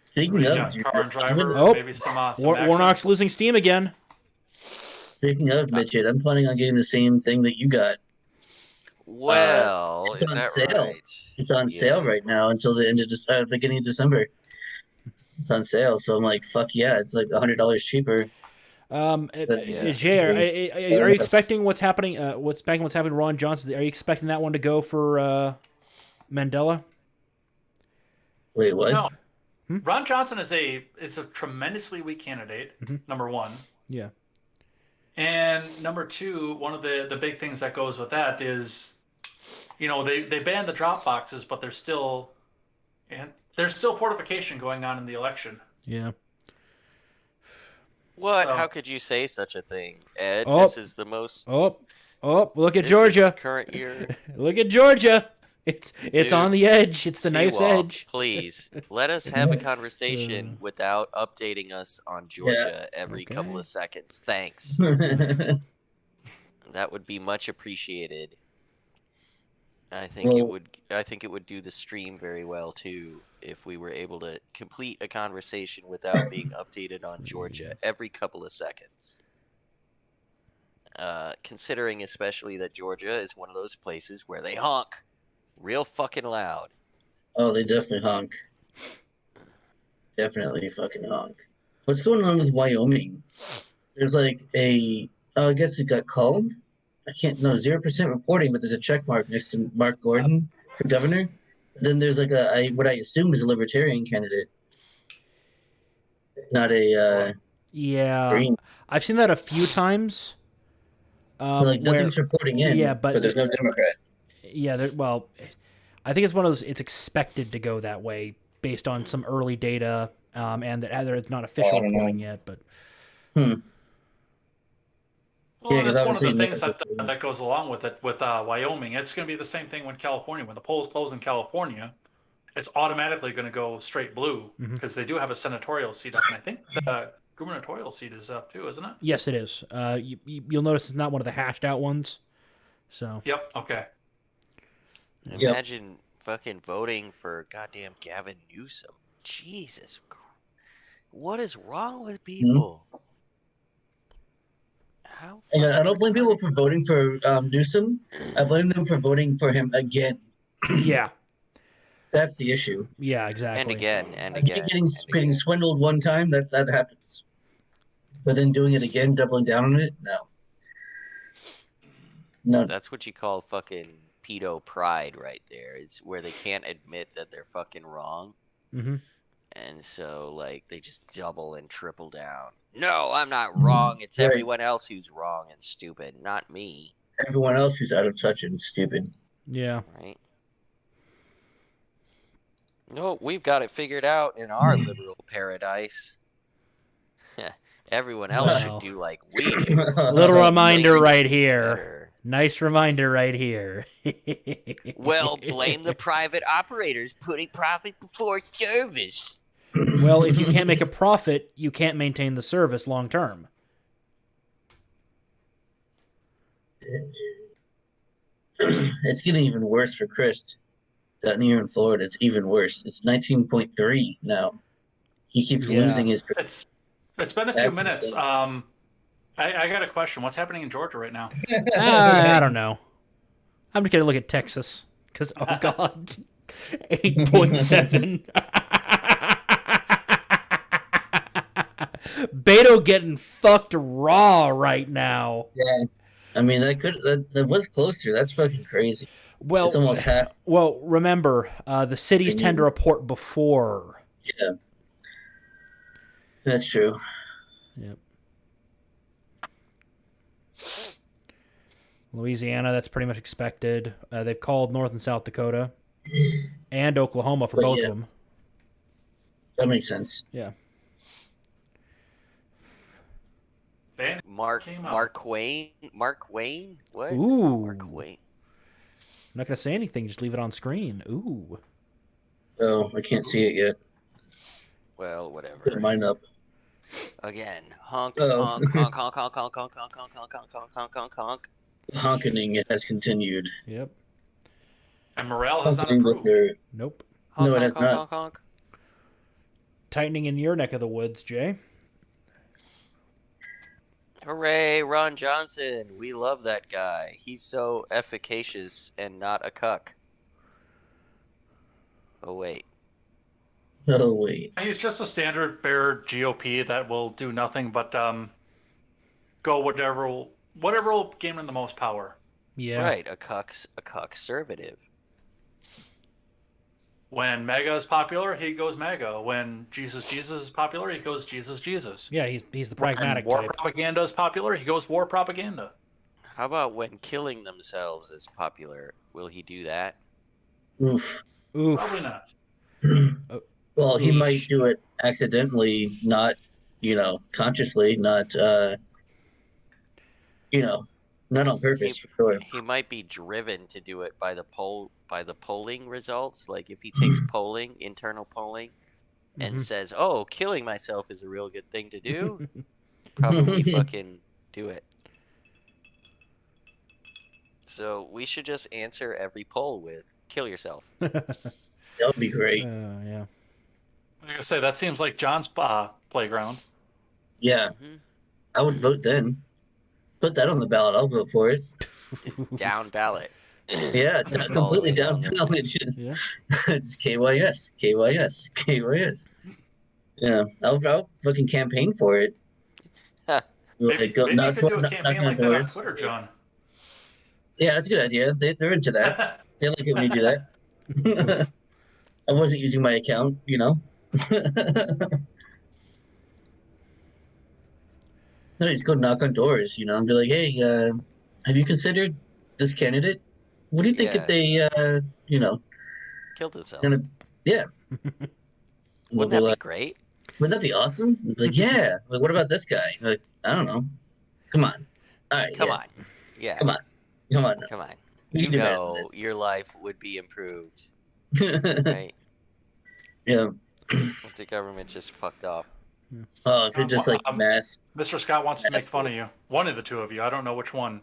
A: Speaking
D: Yeah,
A: of, dude,
D: car and driver,
C: Oh.
D: maybe some action.
C: Warnock's losing steam again.
A: speaking of Mijjt, I'm planning on getting the same thing that you got.
B: Well,
A: it's
B: is
A: on
B: that
A: sale.
B: right?
A: It's on
B: Yeah.
A: sale right now until the end of beginning of December. It's on sale, so I'm like, fuck yeah! It's like $100 cheaper.
B: Yeah.
C: Jay, are you expecting what's happening? What's happening to Ron Johnson? Are you expecting that one to go for Mandela?
A: Wait, what?
D: No. Ron Johnson is a tremendously weak candidate, number one.
C: Yeah.
D: And number two, one of the big things that goes with that is, they banned the drop boxes, but there's still fortification going on in the election.
C: Yeah.
B: What?
D: So-
B: How could you say such a thing, Ed?
C: Oh.
B: This is the most.
C: Oh, look at
B: this
C: Georgia.
B: is current year.
C: Look at Georgia. It's
B: Dude,
C: on the edge. It's the knife's
B: Seawall,
C: edge.
B: Please let us have a conversation without updating us on Georgia every couple
C: Okay.
B: of seconds. Thanks. That would be much appreciated. I think it
A: Well-
B: would do the stream very well too if we were able to complete a conversation without being updated on Georgia every couple of seconds. Considering especially that Georgia is one of those places where they honk real fucking loud.
A: Oh, they definitely honk. Definitely fucking honk. What's going on with Wyoming? There's like I guess it got called. I can't know 0% reporting, but there's a check mark next to Mark Gordon for governor. Then there's like what I assume is a libertarian candidate, not a
C: Yeah.
A: green.
C: I've seen that a few times.
A: Like
C: where-
A: nothing's reporting in.
C: yeah, but
A: there's no Democrat.
C: Yeah, well, I think it's one of those. It's expected to go that way based on some early data, and that it's not official
A: I don't know.
C: reporting yet. But
D: Well,
A: Yeah,
D: and
A: 'cause
D: that's one of the
A: obviously
D: things that goes along with it with Wyoming. It's going to be the same thing with California. When the polls close in California, it's automatically going to go straight blue because they do have a senatorial seat up, and I think the gubernatorial seat is up too, isn't it?
C: yes, it is. You'll notice it's not one of the hashed out ones. So
D: Yep. Okay.
A: Yep.
B: Imagine fucking voting for goddamn Gavin Newsom. Jesus Christ. What is wrong with people? How
A: And I
B: fucking
A: don't blame people
B: retarded-
A: for voting for Newsom. I blame them for voting for him again.
C: yeah,
A: That's the issue.
C: yeah, exactly.
B: and again and
A: I keep
B: again.
A: getting
B: and
A: getting
B: again.
A: swindled one time. That happens. But then doing it again, doubling down on it, no.
B: That's what you call fucking pedo pride right there. It's where they can't admit that they're fucking wrong.
C: Mm-hmm.
B: And so, like, they just double and triple down. No, I'm not wrong. It's
A: Right.
B: everyone else who's wrong and stupid, not me.
A: Everyone else who's out of touch and stupid.
C: Yeah.
B: Right? No, we've got it figured out in our liberal paradise. Everyone else
C: Wow.
B: should do like we do.
C: Little reminder
B: Maybe
C: right here.
B: better.
C: Nice reminder right here.
B: Well, blame the private operators putting profit before service.
C: Well, if you can't make a profit, you can't maintain the service long term.
A: It's getting even worse for Chris. Down here in Florida, it's even worse. It's 19.3 now. He keeps
C: Yeah.
A: losing his.
D: It's been a few
A: That's
D: minutes.
A: insane.
D: I got a question. What's happening in Georgia right now?
C: I don't know. I'm just going to look at Texas. Because, oh, God. 8.7. Beto getting fucked raw right now.
A: Yeah, I mean that was closer. That's fucking crazy.
C: Well,
A: It's almost half.
C: Well, remember, the cities tend to report before.
A: Yeah, that's true.
C: Yep. Louisiana, that's pretty much expected. They've called North and South Dakota and Oklahoma for
A: But
C: both
A: yeah.
C: of them.
A: That makes sense.
C: Yeah.
D: Ban
B: Mark
D: came out.
B: Mark Wayne? What?
C: Ooh.
B: Mark Wayne.
C: I'm not going to say anything. Just leave it on screen. Ooh.
A: Oh, I can't see it yet.
B: Well,
A: Put
B: whatever.
A: mine up.
B: Again, honk,
A: Oh.
B: honk, honk, honk, honk, honk, honk, honk, honk, honk, honk, honk, honk, honk, honk.
A: Honking it has continued.
C: Yep.
D: And morale has not
A: Honking with
D: improved.
A: their
C: Nope.
B: Honk,
A: No, it
B: honk,
A: has
B: honk,
A: not.
B: honk, honk.
C: Tightening in your neck of the woods, Jay.
B: Hooray, Ron Johnson. We love that guy. He's so efficacious and not a cuck. Oh, wait.
A: Oh wait.
D: He's just a standard bear GOP that will do nothing but go whatever will gain him the most power.
C: Yeah.
B: Right, a cuck-servative.
D: When MAGA is popular, he goes MAGA. When Jesus is popular, he goes Jesus.
C: Yeah, he's the
D: When
C: pragmatic
D: war
C: type.
D: propaganda is popular, he goes war propaganda.
B: How about when killing themselves is popular? Will he do that?
A: Oof.
C: Oof.
D: Probably not.
A: Well, he
B: Oof.
A: might do it accidentally, not consciously, not not on purpose for sure.
B: He might be driven to do it by the polling results. Like if he takes polling, internal polling, and
C: Mhm.
B: says, "Oh, killing myself is a real good thing to do," probably fucking do it. So we should just answer every poll with "kill yourself."
A: That would be great.
C: Yeah.
D: I was gonna say that seems like John's playground.
A: Yeah,
B: Mhm.
A: I would vote then. Put that on the ballot. I'll vote for it.
B: Down ballot.
A: Yeah,
B: All the
A: completely
B: way
A: down
B: down
A: ballot.
C: Yeah.
A: Just KYS. Yeah, I'll fucking campaign for it.
D: Maybe
A: Go
D: you
A: knock
D: could do a
A: knock
D: campaign
A: on
D: like that on
A: doors.
D: Twitter, John.
A: Yeah, that's a good idea. They're into that. They like it when you do that. I wasn't using my account. No, just go knock on doors, and be like, "Hey, have you considered this candidate? What do you think if
B: Yeah.
A: they,
B: Killed themselves.
A: gonna, yeah?" They'll
B: Wouldn't
A: be
B: that be
A: like,
B: great?
A: "Wouldn't that be awesome?" They'll be like, "Yeah." Like, what about this guy? Like, I don't know. Come on. All right.
B: Come
A: yeah.
B: on. Yeah.
A: Come on. Come on.
B: Come on.
A: You
B: You
A: demand
B: know
A: this.
B: your life would be improved,
A: Yeah.
B: right? If the government just fucked off.
A: Oh, if it's just like mass.
D: Mr. Scott wants to make
A: That's
D: fun
A: cool.
D: of you. One of the two of you. I don't know which one.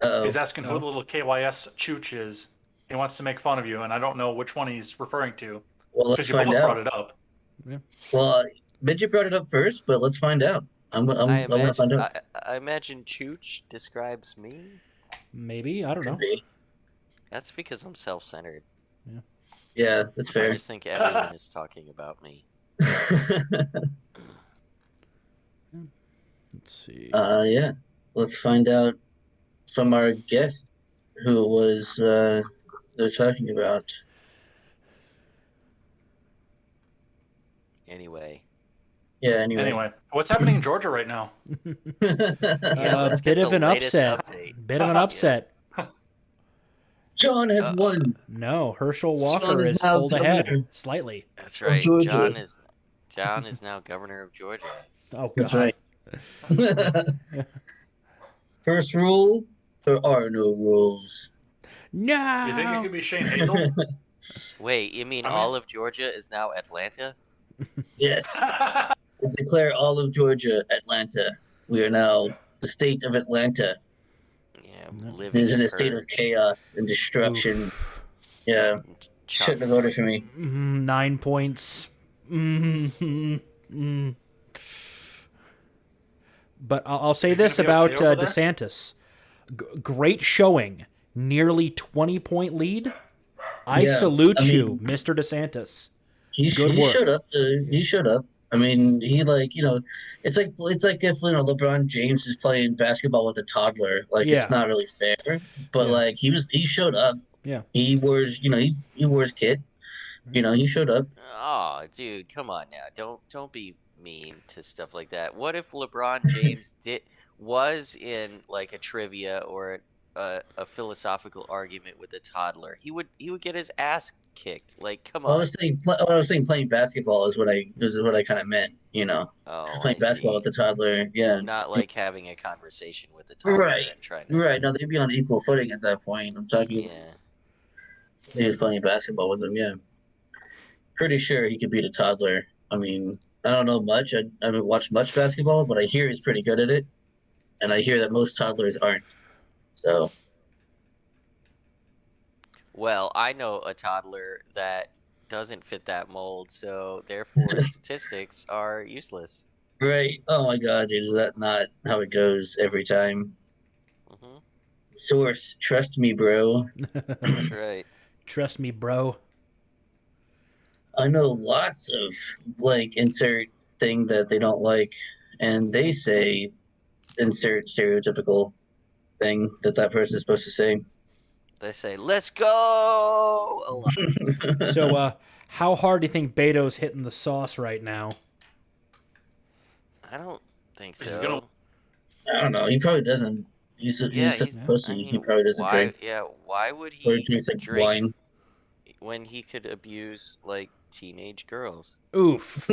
A: Uh-oh.
D: He's asking who
C: Oh.
D: the little KYS chooch is. He wants to make fun of you, and I don't know which one he's referring to
A: Well, let's
D: because you both
A: find
D: brought
A: out.
D: it up.
A: Well, Midget brought it up first, but let's find out. I want to find out.
B: I imagine Chooch describes me.
C: Maybe. I don't know.
A: Could be.
B: That's because I'm self-centered.
A: Yeah, that's
B: I
A: fair.
B: just think everyone is talking about me.
C: Let's see.
A: Yeah. Let's find out from our guest who it was they're talking about.
B: Anyway.
A: Yeah. Anyway.
D: What's happening in Georgia right now?
B: Yeah, let's
C: bit
B: get
C: of
B: the
C: an
B: latest
C: upset.
B: update.
C: Bit of an upset.
A: John has won.
C: No, Herschel
A: John
C: Walker
A: is
C: is
A: now
C: pulled ahead
A: governor
C: slightly.
B: That's
A: of
B: right.
A: Georgia.
B: John is now governor of Georgia.
C: Oh God.
A: That's right. First rule: there are no rules.
C: No.
D: You think it could be Shane Hazel?
B: Wait, you mean
D: I mean-
B: all of Georgia is now Atlanta?
A: Yes. We declare all of Georgia Atlanta. We are now the state of Atlanta.
B: Yeah,
C: Yep.
A: It
B: living
A: is in
B: a
A: a state of
B: purge.
A: chaos and destruction.
C: Oof.
A: Yeah.
B: Chop-
A: Shouldn't have voted for me.
C: 9 points. But I'll say
D: You
C: this
D: gonna be
C: about
D: okay over there?
C: DeSantis. Great showing. Nearly 20-point lead. I
A: Yeah,
C: salute
A: I
C: you,
A: mean-
C: Mr. DeSantis.
A: He
C: Good work.
A: showed up. He showed up. I mean, he it's like if LeBron James is playing basketball with a toddler. Like
C: Yeah.
A: it's not really fair. But
C: Yeah.
A: like he showed up.
C: Yeah.
A: He wears he wears kid. He showed up.
B: Oh, dude, come on now. Don't be mean to stuff like that. What if LeBron James was in like a trivia or a philosophical argument with a toddler? He would get his ass kicked. Like, come
A: I
B: on.
A: was saying playing basketball is what I kind of meant.
B: Oh,
A: Playing
B: I
A: basketball
B: see.
A: with the toddler. Yeah.
B: Not like having a conversation with a toddler
A: Right.
B: and trying to.
A: Right. No, they'd be on equal footing at that point. I'm talking.
B: Yeah.
A: He was playing basketball with him. Yeah. Pretty sure he could beat a toddler. I mean, I don't know much. I haven't watched much basketball, but I hear he's pretty good at it, and I hear that most toddlers aren't. So
B: Well, I know a toddler that doesn't fit that mold, so therefore statistics are useless.
A: right. Oh my God, dude, is that not how it goes every time?
B: Hmm.
A: Source, trust me, bro.
B: That's right.
C: Trust me, bro.
A: I know lots of insert thing that they don't like, and they say insert stereotypical thing that person is supposed to say.
B: They say, "Let's go!" a lot.
C: So, how hard do you think Beto's hitting the sauce right now?
B: I don't think
D: He's
B: so.
D: gonna-
A: I don't know. He probably doesn't. He's such a pussy.
B: I mean,
A: he probably doesn't
B: why?
A: drink.
B: Yeah, why would
A: Or
B: he
A: he drinks like
B: drink
A: wine.
B: when he could abuse like teenage girls?
C: Oof.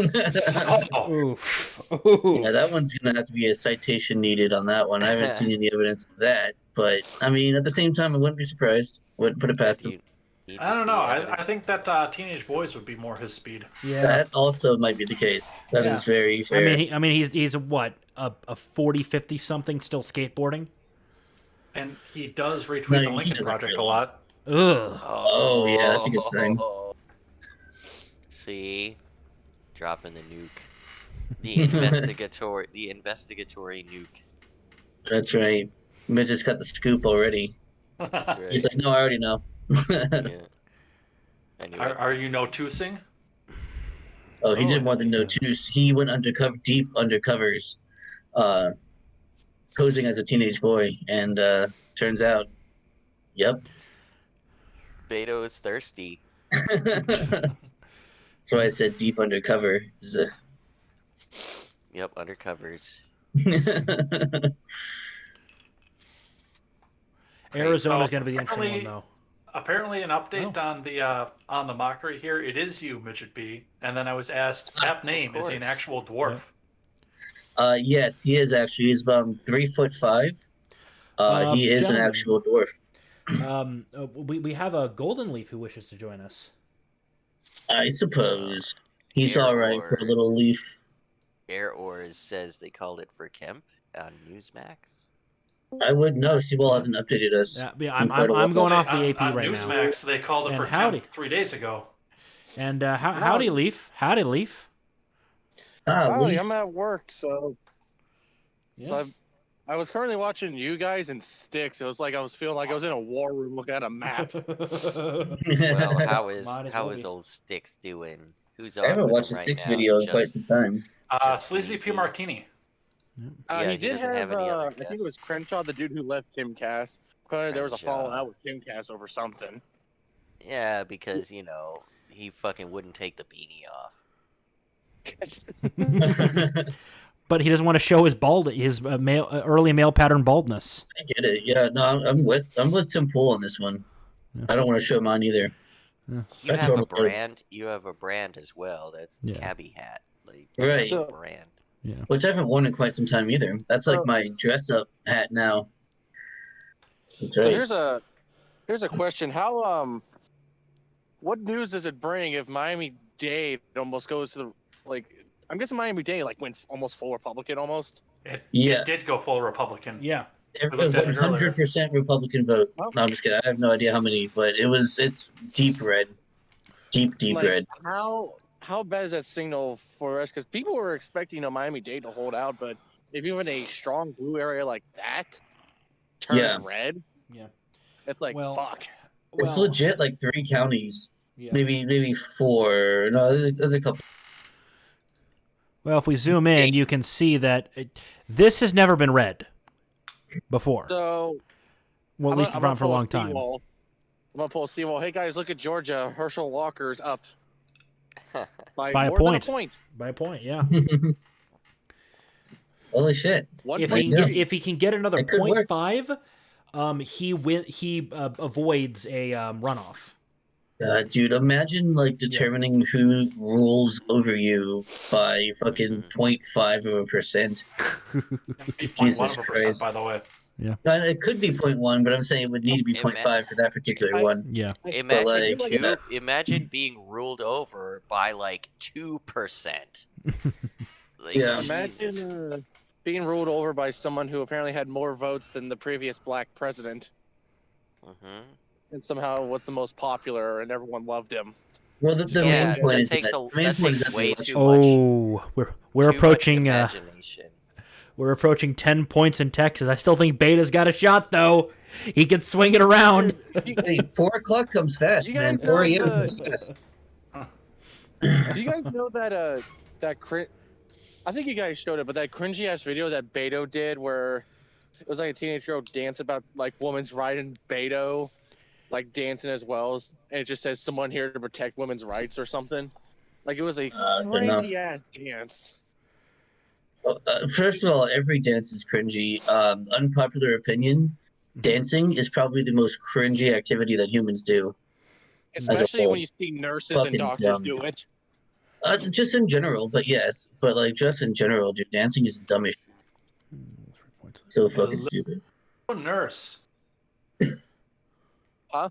D: Oh,
C: Oof. Oof.
A: Yeah, that one's gonna have to be a citation needed on that one. I haven't seen any evidence of that, but I mean, at the same time, I wouldn't be surprised. Wouldn't put it past him.
B: Need to
D: I don't
B: see
D: know. I
B: evidence?
D: think that teenage boys would be more his speed.
C: Yeah.
A: That also might be the case. That is
C: Yeah.
A: very fair.
C: He's what, a 40, 50 something still skateboarding?
D: And he does retweet
A: No,
D: the
A: he
D: Lincoln
A: doesn't
D: Project
A: really.
D: a lot.
C: Ugh.
A: Oh, yeah, that's a good sign.
B: See, dropping the nuke, the investigatory nuke.
A: That's right. Midget's got the scoop already.
B: That's right.
A: He's like, no, I already know.
B: Yeah. Anyway,
D: Are you no tusing?
A: Oh, he
B: Oh,
A: did more than no twos. He went undercover, deep undercovers, posing as a teenage boy, and turns out, yep.
B: Beto is thirsty.
A: That's why I said deep undercover.
B: Yep, undercovers.
C: Arizona's
D: Oh,
C: going to be the interesting one,
D: apparently-
C: though.
D: Apparently, an update on the mockery here. It is you, Mijjt B. And then I was asked, app name, is he an
B: course.
D: actual dwarf?
A: Yes, he is actually. He's about 3'5". He is an
C: Gentlemen.
A: actual dwarf.
C: We have a Golden Leaf who wishes to join us.
A: I suppose he's
B: Air
A: all right for a
B: or-
A: little leaf.
B: Air Ors says they called it for Kemp on Newsmax.
A: I wouldn't know. Seawall hasn't updated us.
C: Yeah,
A: in quite a
C: I'm
A: while.
C: going off the
D: On-
C: AP
D: on
C: right now.
D: Newsmax, they called it
C: And
D: for
C: howdy.
D: Kemp 3 days ago.
C: And howdy, Leaf. Howdy, Leaf.
E: Howdy,
A: Leaf.
E: I'm at work, so
C: Yeah.
E: I was currently watching you guys in Sticks. It was like I was feeling like I was in a war room looking at a map.
B: Well, how is
C: Might as well be.
B: old Sticks doing? Who's
A: I
B: on
A: haven't
B: with
A: watched
B: him
A: a
B: right
A: Sticks
B: now?
A: video in quite
B: Just-
A: some time.
B: Just
D: Sleazy
B: sleazy.
D: P Martini.
B: Yeah,
E: he
B: he
E: did
B: doesn't have
E: have,
B: any other
E: I think it was
B: guests.
E: Crenshaw, the dude who left Timcast. Clearly, there was a
B: Crenshaw.
E: falling out with Timcast over something.
B: Yeah, because he fucking wouldn't take the beanie off.
C: But he doesn't want to show his early male pattern baldness.
A: I get it. Yeah, no, I'm with Tim Pool on this one.
C: Yeah.
A: I don't want to show mine either.
B: You
A: That's
B: have a
A: totally good.
B: brand. You have a brand as well. That's the
C: Yeah.
B: cabbie hat. Like
A: Right.
B: that's a
E: So-
B: brand.
C: Yeah.
A: Which I haven't worn in quite some time either. That's like
E: So-
A: my dress up hat now. That's
E: So
A: right.
E: here's a question. How what news does it bring if Miami-Dade almost goes to the I'm guessing Miami-Dade went almost full Republican almost.
A: Yeah.
D: It did go full Republican.
C: Yeah.
A: Every
D: looked at it earlier.
A: 100% Republican vote.
E: Oh.
A: No, I'm just kidding. I have no idea how many, but it's deep red. Deep red.
E: How bad is that signal for us? Because people were expecting Miami-Dade to hold out, but if even a strong blue area like that turns
A: Yeah.
E: red,
C: Yeah.
E: it's like
C: Well,
E: fuck.
A: It's legit like 3 counties.
C: Yeah.
A: Maybe 4. No, there's a couple.
C: Well, if we zoom in, you can see that this has never been red before.
E: So
C: Well, at least
E: I'm gonna
C: for a
E: pull
C: long time.
E: seawall. I'm gonna pull a seawall. Hey guys, look at Georgia. Herschel Walker's up by
C: By a
E: more than
C: point.
E: a point.
C: By a point, yeah.
A: Holy shit.
C: If
A: Like,
C: he can get another
A: It could work.
C: 0.5, he avoids a runoff.
A: Dude, imagine determining who rules over you by fucking 0.5%.
D: Be
A: Jesus
D: 0.1%,
A: Christ.
D: by the way.
A: It could be 0.1, but I'm saying it would need to be 0.5 for that particular one.
C: Yeah.
B: Imagine
A: like-
B: imagine being ruled over by 2%.
A: Yeah.
E: Imagine
B: Jesus.
E: being ruled over by someone who apparently had more votes than the previous black president,
B: Mhm.
E: and somehow was the most popular, and everyone loved him.
A: Well, the
B: Yeah,
A: main point
B: that
A: is
B: takes
A: that,
B: a-
A: the main
B: that
A: point is
B: takes
A: that
B: way
A: the
B: too
A: election-
B: much.
C: Oh, we're
B: Too
C: approaching
B: much imagination.
C: we're approaching 10 points in Texas. I still think Beta's got a shot though. He can swing it around.
A: Hey, 4 o'clock comes fast,
E: You
A: man.
E: guys
A: 4
E: know
A: a.m.
E: the-
A: comes fast.
E: Do you guys know I think you guys showed it, but that cringy ass video that Beto did, where it was like a teenage girl dance about women's right, and Beto dancing as well as, and it just says someone here to protect women's rights or something. It was a
A: don't know.
E: crazy ass dance.
A: First of all, every dance is cringy. Unpopular opinion, dancing is probably the most cringy activity that humans do.
E: Especially
A: whole.
E: when you see nurses
A: Fucking
E: and doctors
A: dumb.
E: do it.
A: Just in general, but yes. But just in general, dude, dancing is dumb as shit. So fucking stupid.
D: Oh, nurse.
E: Huh?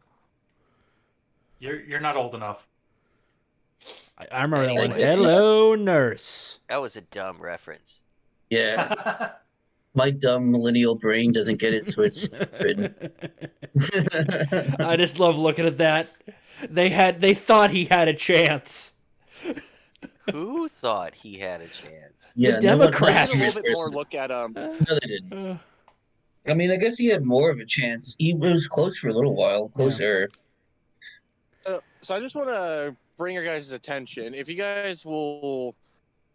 D: You're not old enough.
C: I remember that one.
B: Anyways,
C: Hello, nurse.
B: That was a dumb reference.
A: Yeah, my dumb millennial brain doesn't get it, so it's stupid.
C: I just love looking at that. They thought he had a chance.
B: Who thought he had a chance?
A: Yeah,
C: Democrats.
E: Just a little bit more look at
A: No, they didn't. I mean, I guess he had more of a chance. He was close for a little while, closer.
E: So I just want to bring your guys' attention. If you guys will,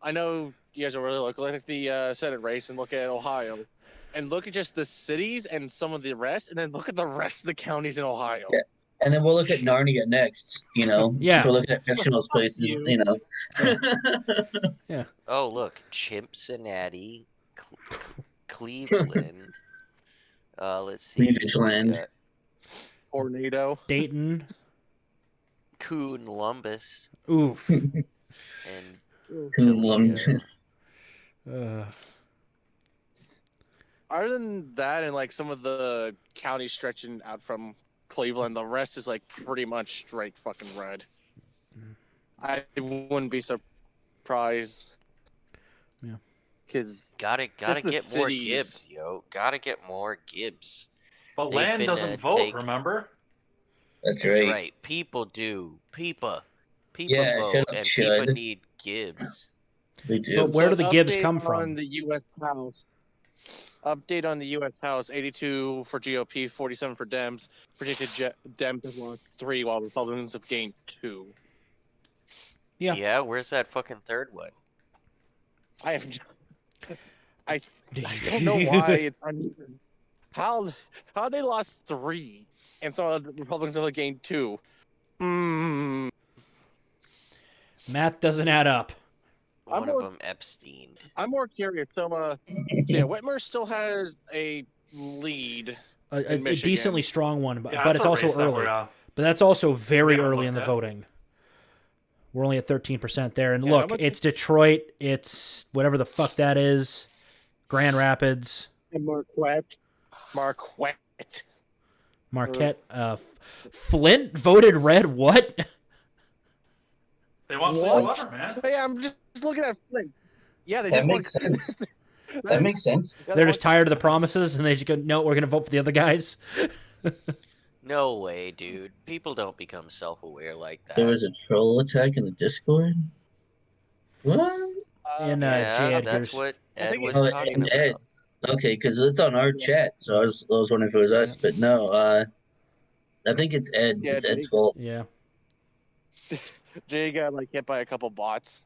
E: I know you guys are really look at the Senate race and look at Ohio, and look at just the cities and some of the rest, and then look at the rest of the counties in Ohio.
A: Yeah. And then we'll look at Narnia next.
C: Yeah.
A: We're looking at fictional places.
E: you.
B: Oh, look, Cincinnati, Cleveland. Let's see.
A: Cleveland.
E: Tornado.
C: Dayton.
B: Columbus
C: Oof.
B: and
A: Columbus.
E: Other than that, and some of the counties stretching out from Cleveland, the rest is pretty much straight fucking red. I wouldn't be surprised.
C: Yeah.
E: Because
B: gotta
E: Just the
B: get more
E: cities.
B: Gibbs, yo. Gotta get more Gibbs.
D: But
B: They
D: land
B: finna
D: doesn't vote,
B: take-
D: remember?
A: That's
B: That's
A: right.
B: right. People do. People
A: Yeah,
B: vote,
A: shut up,
B: and
A: Chud.
B: people need Gibbs.
A: We do.
C: But where do the Gibbs
E: update
C: come
E: On
C: from?
E: the U.S. House. Update on the U.S. House: 82 for GOP, 47 for Dems. Predicted Dems have lost 3, while Republicans have gained 2.
C: Yeah.
B: Yeah, where's that fucking third one?
E: I have. I don't know why it's uneven. How they lost 3 and some of the Republicans only gained 2.
C: Math doesn't add up.
B: one of them Epstein.
E: I'm more curious. So yeah, Whitmer still has a lead.
C: A
E: Michigan.
C: decently strong one, but,
D: Yeah,
C: but
D: that's
C: it's
D: a
C: also
D: race that
C: early.
D: we're,
C: But that's also very
D: haven't
C: early in the
D: looked at.
C: voting. We're only at 13% there. And
E: Yeah,
C: look, it's Detroit. It's whatever the fuck that is. Grand Rapids.
E: And Marquette.
C: Marquette. Flint voted red. What?
D: They want
E: What?
D: clean water, man.
E: Hey, I'm just looking at Flint. Yeah, they
A: That
E: just
A: makes
E: want...
A: sense. That makes sense.
E: Yeah,
C: They're
E: they
C: just tired of the promises, and they just go, no, we're going to vote for the other guys.
B: No way, dude. People don't become self-aware like that.
A: There was a troll attack in the Discord. What?
C: In
B: yeah,
C: J.
B: that's
C: Edgar's.
B: what
E: I
B: Ed
E: think
B: was
A: Oh,
B: talking
A: and
B: about.
A: Ed's. Okay, because it's on our chat, so I was wondering if it was us, but no. I think it's Ed.
E: Yeah,
A: it's Ed's
E: Jake.
A: fault.
C: Yeah.
E: Jay got like hit by a couple bots.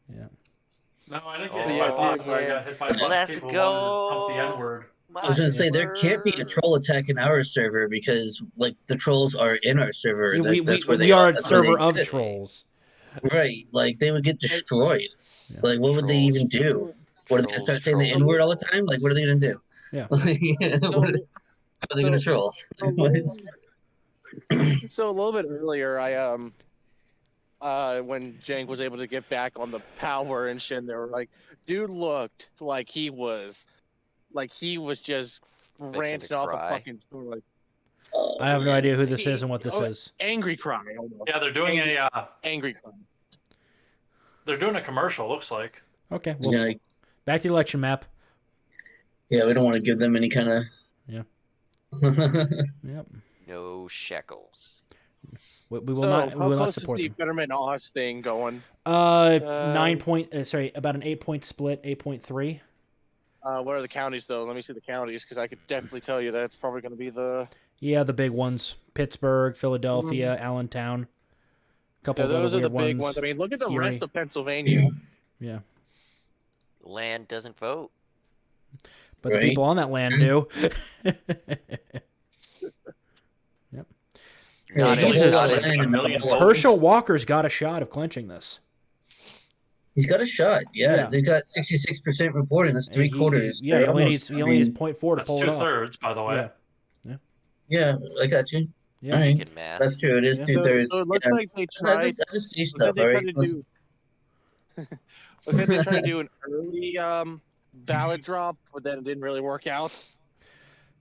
C: Yeah.
D: No, I didn't
B: Oh,
D: get hit
E: yeah,
D: by bots. I
E: yeah.
D: got hit by a bunch of
B: Let's
D: people who
B: go.
D: wanted to pump the N-word.
A: I was gonna say there can't be a troll attack in our server because like the trolls are in our server. That's where they
C: we are a
A: that's where they
C: server of
A: exist.
C: trolls.
A: Right, like they would get destroyed.
C: Yeah.
A: Like what would they even
B: Trolls.
A: do? What are they gonna
B: Trolls,
A: start saying the
B: trolls.
A: N word all the time? Like what are they gonna do?
C: Yeah.
A: What are they gonna troll?
E: So a little bit earlier, when Jank was able to get back on the power and shit, they were like, dude looked like he was just ranting off a
B: cry.
E: fucking like
C: I have no idea who this is and what this
E: Oh,
C: is.
E: angry cry almost.
D: Yeah, they're doing
E: Angry cry.
D: they're doing a commercial. Looks like.
C: Okay, well,
A: Yeah, like,
C: back to the election map.
A: yeah, we don't want to give them any kind of.
C: Yeah. Yep.
B: No shekels.
C: We will
E: So
C: not. We
E: how
C: will not
E: close is
C: support
E: the
C: them.
E: Fetterman Oz thing going?
C: 9 point. Sorry, about an 8-point split. 8.3.
E: What are the counties though? Let me see the counties because I could definitely tell you that's probably going to be the.
C: Yeah, the big ones: Pittsburgh, Philadelphia, Allentown. Couple
E: Yeah,
C: of
E: those are
C: other
E: the
C: weird
E: big ones. I mean, look at the
C: Erie.
E: rest of Pennsylvania.
C: Yeah,
B: Land doesn't vote.
C: but the
A: Right.
C: people on that land do. Yep.
B: Not
A: Yeah,
B: in-
C: Jesus.
B: not in-
D: Like a million votes.
C: Herschel Walker's got a shot of clinching this.
A: He's got a shot. Yeah,
C: Yeah.
A: they got 66% reporting. That's three quarters.
C: Yeah,
A: They're
C: he only
A: almost-
C: needs
A: I mean,
C: 0.4 to
D: That's
C: pull it off.
D: 2/3, by the way.
C: Yeah.
A: Yeah, I got you.
C: Yeah.
A: All right.
B: Making math.
A: That's true. It is
C: Yeah.
A: 2/3.
E: So it looks
A: Yeah.
E: like they
A: I
E: tried.
A: just see
E: Looks like
A: stuff.
E: they
A: All
E: tried
A: right.
E: to do. Looks like they tried to do an early ballot drop, but then it didn't really work out.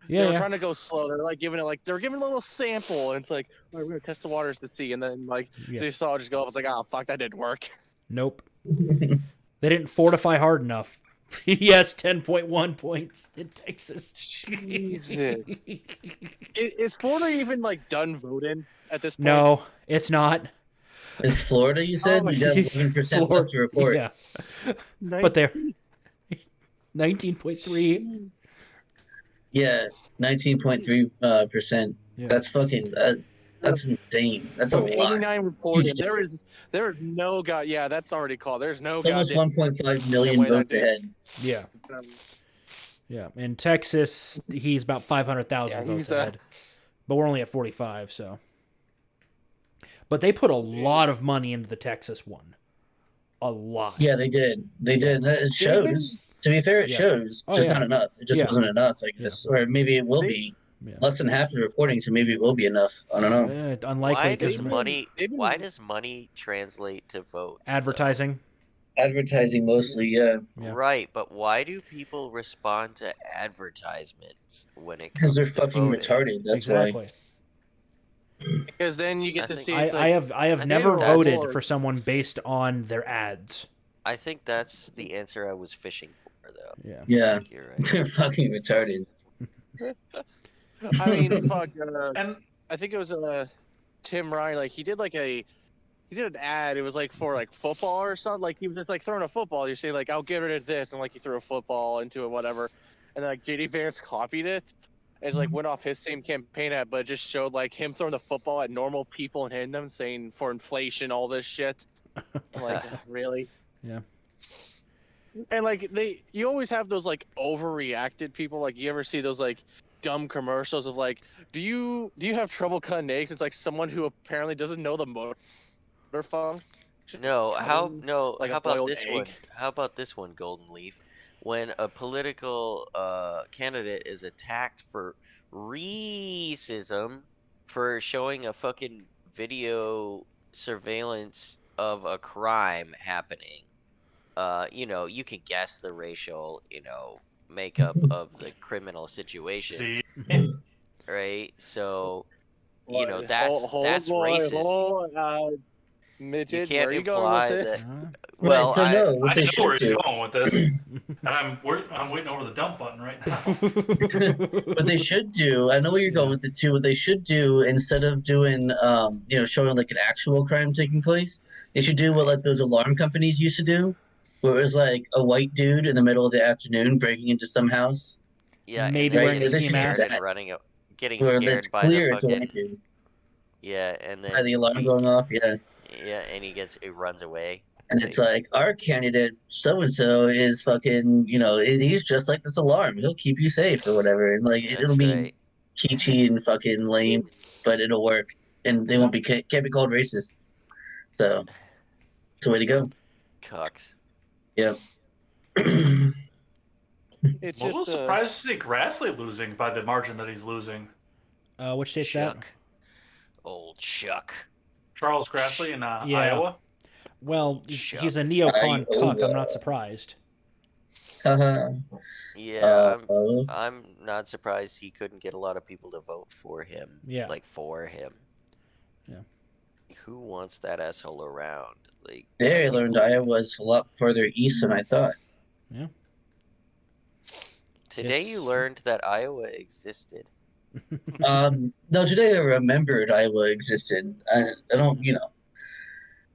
E: They
C: Yeah,
E: were
C: yeah.
E: trying to go slow. They're like giving it like they're giving a little sample, and it's like, all right, we're gonna test the waters to see, and then like
C: Yeah.
E: they saw it just go up. It's like, oh fuck, that didn't work.
C: Nope. They didn't fortify hard enough. Yes, 10.1 points in Texas.
E: Jesus. Is Florida even like done voting at this point?
C: No, it's not.
A: It's Florida, you said?
E: Oh,
A: You got 11% left to report.
C: Yeah, but they're 19.3.
A: Yeah, 19.3%.
C: Yeah.
A: That's fucking that's insane. That's a lot.
E: 89 reported.
A: Huge
E: There is no god. Yeah, that's already called. There's no
A: It's almost
E: goddamn.
A: 1.5 million
E: way that
A: votes
E: did.
A: ahead.
C: Yeah, yeah. In Texas, he's about 500,000
E: Yeah,
C: votes
E: he's,
C: ahead, but we're only at 45. So, but they put a lot of money into the Texas one. A lot.
A: Yeah, they did. They did. It shows. To be fair, it
C: Yeah.
A: shows.
C: Oh,
A: Just
C: yeah.
A: not enough. It just
C: Yeah.
A: wasn't enough, I guess. Or maybe it will be.
C: Yeah.
A: Less than half the reporting, so maybe it will be enough. I don't know.
C: Unlikely
B: Why
C: because
B: does
E: they-
B: money?
E: even-
B: Why does money translate to votes? though?
C: advertising.
A: Advertising mostly, yeah.
C: Yeah.
B: Right, but why do people respond to advertisements when it
A: Because
B: comes
A: they're
B: to
A: fucking
B: voting?
A: retarded. That's why.
C: Exactly.
E: Because then you get
B: I
E: to
B: think-
E: see.
C: I
E: It's like,
C: have
B: I think
C: never
B: that's-
C: voted for someone based on their ads.
B: I think that's the answer I was fishing for, though.
C: Yeah.
A: Yeah.
B: I think you're right.
A: They're fucking retarded.
E: I mean, fuck.
D: And
E: I think it was Tim Ryan. Like he did an ad. It was like for like football or something. Like he was just like throwing a football. You say like, I'll get rid of this, and like he threw a football into it, whatever. And then like JD Vance copied it. And it's like went off his same campaign ad, but it just showed like him throwing the football at normal people and hitting them, saying for inflation, all this shit. I'm like, really?
C: Yeah.
E: And like you always have those like overreacted people. Like you ever see those like dumb commercials of like, do you have trouble cutting eggs? It's like someone who apparently doesn't know the motor function
B: No, how
E: coming
B: no,
E: like
B: how
E: a
B: about
E: boiled
B: this
E: egg.
B: one? How about this one, Golden Leaf? When a political candidate is attacked for racism for showing a fucking video surveillance of a crime happening. You can guess the racial, makeup of the criminal situation,
D: See,
B: right? So,
E: Boy,
B: that's
E: boy,
B: racist. You
E: Midget, where
B: can't
E: are you going with
B: imply
E: this?
B: that.
A: Right.
B: Well,
A: So no, what
D: I
A: they
D: know where
A: should
D: he's
A: do,
D: going with this, and I'm waiting over the dump button right now.
A: what they should do. I know where you're going with it too. What they should do instead of doing, showing like an actual crime taking place, they should do what
B: Right.
A: like those alarm companies used to do, where it was like a white dude in the middle of the afternoon breaking into some house,
B: Yeah, and
C: Maybe
B: then
A: right?
C: wearing a
B: getting
A: They
C: ski
A: should do
B: scared
C: mask.
B: and
A: that,
B: getting
A: where it's
B: scared by the
A: clear it's a white
B: fucking
A: dude
B: yeah, and
A: by
B: then
A: the alarm going off. Yeah.
B: and it runs away.
A: And it's like our candidate so and so is fucking, he's just like this alarm. He'll keep you safe or whatever. And like it'll
B: That's
A: be
B: right.
A: kitschy and fucking lame, but it'll work. And they won't be can't be called racist. So it's a way to go.
B: Cucks.
A: Yep.
E: It's
D: I'm a little
E: just
D: surprised to see Grassley losing by the margin that he's losing.
C: Which state's that?
B: Chuck. Old Chuck.
D: Charles Grassley in
C: Yeah.
D: Iowa.
C: Well,
B: Chuck.
C: he's a neocon cuck. I'm
A: Iowa.
C: not surprised.
B: Yeah,
A: Uh,
B: I'm not surprised he couldn't get a lot of people to vote for him.
C: Yeah.
B: Like for him.
C: Yeah.
B: Who wants that asshole around? Like
A: there I
B: can't
A: learned
B: believe it.
A: Iowa's a lot further east than I thought.
C: Yeah.
B: Today
C: It's-
B: you learned that Iowa existed.
A: No, today I remembered Iowa existed. I don't,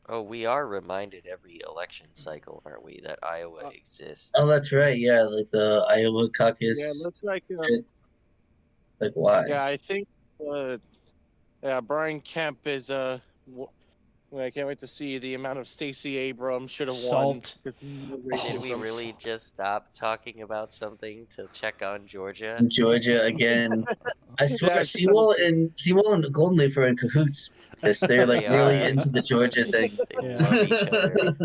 B: Oh, we are reminded every election cycle, aren't we, that Iowa exists?
A: Oh, that's right. Yeah, like the Iowa
E: yeah, it
A: caucus.
E: looks like
A: Shit. Like why?
E: yeah, I think Brian Kemp is I can't wait to see the amount of Stacey Abrams should have won.
C: Salt.
B: Did we really just stop talking about something to check on Georgia?
A: Georgia again. I swear,
E: Yeah,
A: Sewell and Golden Leaf are in cahoots. They're like
B: They
A: really
B: are.
A: into the Georgia thing.
B: They
C: Yeah.
B: love each other.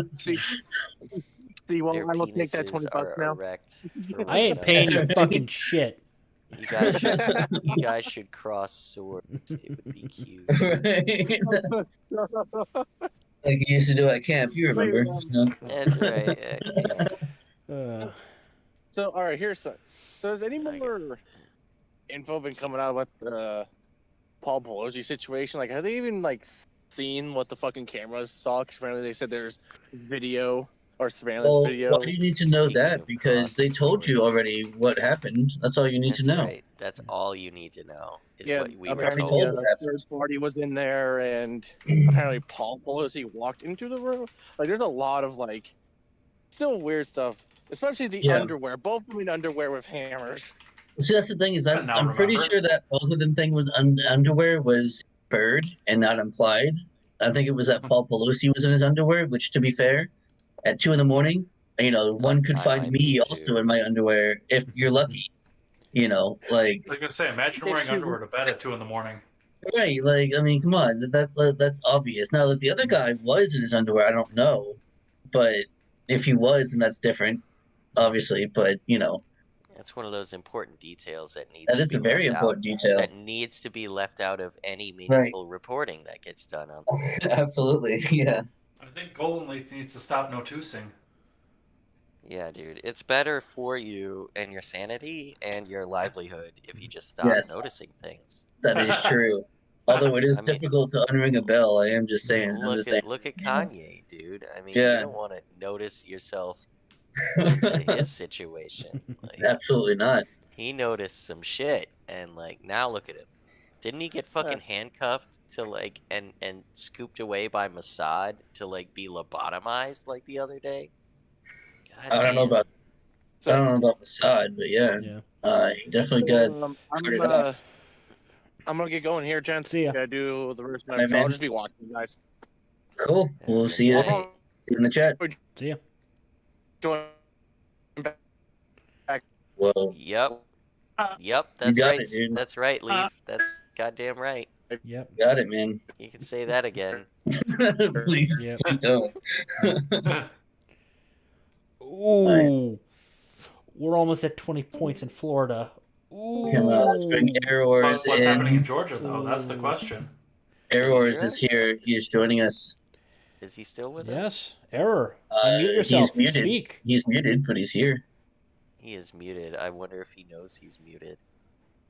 E: See, well,
B: Their
E: I'm looking at that
B: penises
E: 20 bucks
B: are
E: now.
B: erect. For
C: I ain't
B: one
C: paying
B: another.
C: your fucking shit.
B: You guys should cross swords. It would be cute.
A: Right? Like you used to do at camp, you remember?
B: That's right. Yeah.
E: So, all right, here's some. So, has any more info been coming out about the Paul Pelosi situation? Like, have they even seen what the fucking cameras saw? Because apparently they said there's video or surveillance
A: Well,
E: video.
A: why do you need to know
B: Speaking
A: that?
B: of
A: Because they
B: crossed
A: told you
B: swords.
A: already what happened. That's all you need
B: That's
A: to know.
B: right. That's all you need to know. Is
E: Yeah,
B: what we were
A: apparently
E: apparently
B: told.
A: told.
E: a third party was in there, and apparently Paul Pelosi walked into the room. Like, there's a lot of still weird stuff, especially the
A: Yeah.
E: underwear. Both of them in underwear with hammers.
A: See, that's the thing is,
D: I now
A: I'm pretty
D: remember.
A: sure that both of them thing with underwear was inferred and not implied. I think it was that Paul Pelosi was in his underwear, which, to be fair, at 2 a.m, one could
B: I
A: find
B: might
A: me
B: be
A: also
B: too.
A: in my underwear if you're lucky. Like
D: I was gonna say, imagine wearing
E: Issue.
D: underwear to bed at 2 a.m.
A: right, like I mean, come on, that's obvious. Now, like the other guy was in his underwear, I don't know, but if he was, then that's different, obviously. But
B: That's one of those important details that needs
A: that
B: to
A: is
B: be
A: a very
B: left out.
A: important detail.
B: That needs to be left out of any meaningful reporting that gets done on.
A: Absolutely, yeah.
D: I think Golden Leaf needs to stop notusing.
B: Yeah, dude. It's better for you and your sanity and your livelihood if you just stop
A: Yes.
B: noticing things.
A: That is true. Although it is
B: I mean,
A: difficult to unring a bell, I am just saying.
B: look at Kanye, dude. I mean,
A: Yeah.
B: you don't want to notice yourself into his situation. Like,
A: Absolutely not.
B: he noticed some shit, and now look at him. Didn't he get fucking handcuffed to and scooped away by Mossad to be lobotomized the other day? God
A: I don't know
B: damn.
A: about Mossad, but yeah,
C: Yeah.
A: he definitely got.
E: I'm gonna get going here, gents.
C: See ya.
E: Gotta do the rest of
A: Hey,
E: my. So I'll
A: man.
E: just be watching you guys.
A: Cool. We'll
B: Good
A: see you.
B: night.
A: See you in the chat.
C: See ya.
E: Join back.
A: Whoa.
B: Yep.
D: Uh,
B: Yep.
A: You
B: That's
A: got
B: right.
A: it, dude.
B: That's right, Leaf. That's goddamn right.
C: Yep.
A: Got it, man.
B: You can say that again.
A: Please,
C: Yep.
A: please don't.
C: Ooh. We're almost at 20 points in Florida. Ooh.
A: Come on, let's bring Errors
D: What's happening in
A: in.
D: Georgia, though? That's the question.
A: Errors is here. He's joining us.
B: Is he still with us?
C: Yes. Error. Unmute yourself.
A: He's muted.
C: Speak.
A: He's muted, but he's here.
B: He is muted. I wonder if he knows he's muted.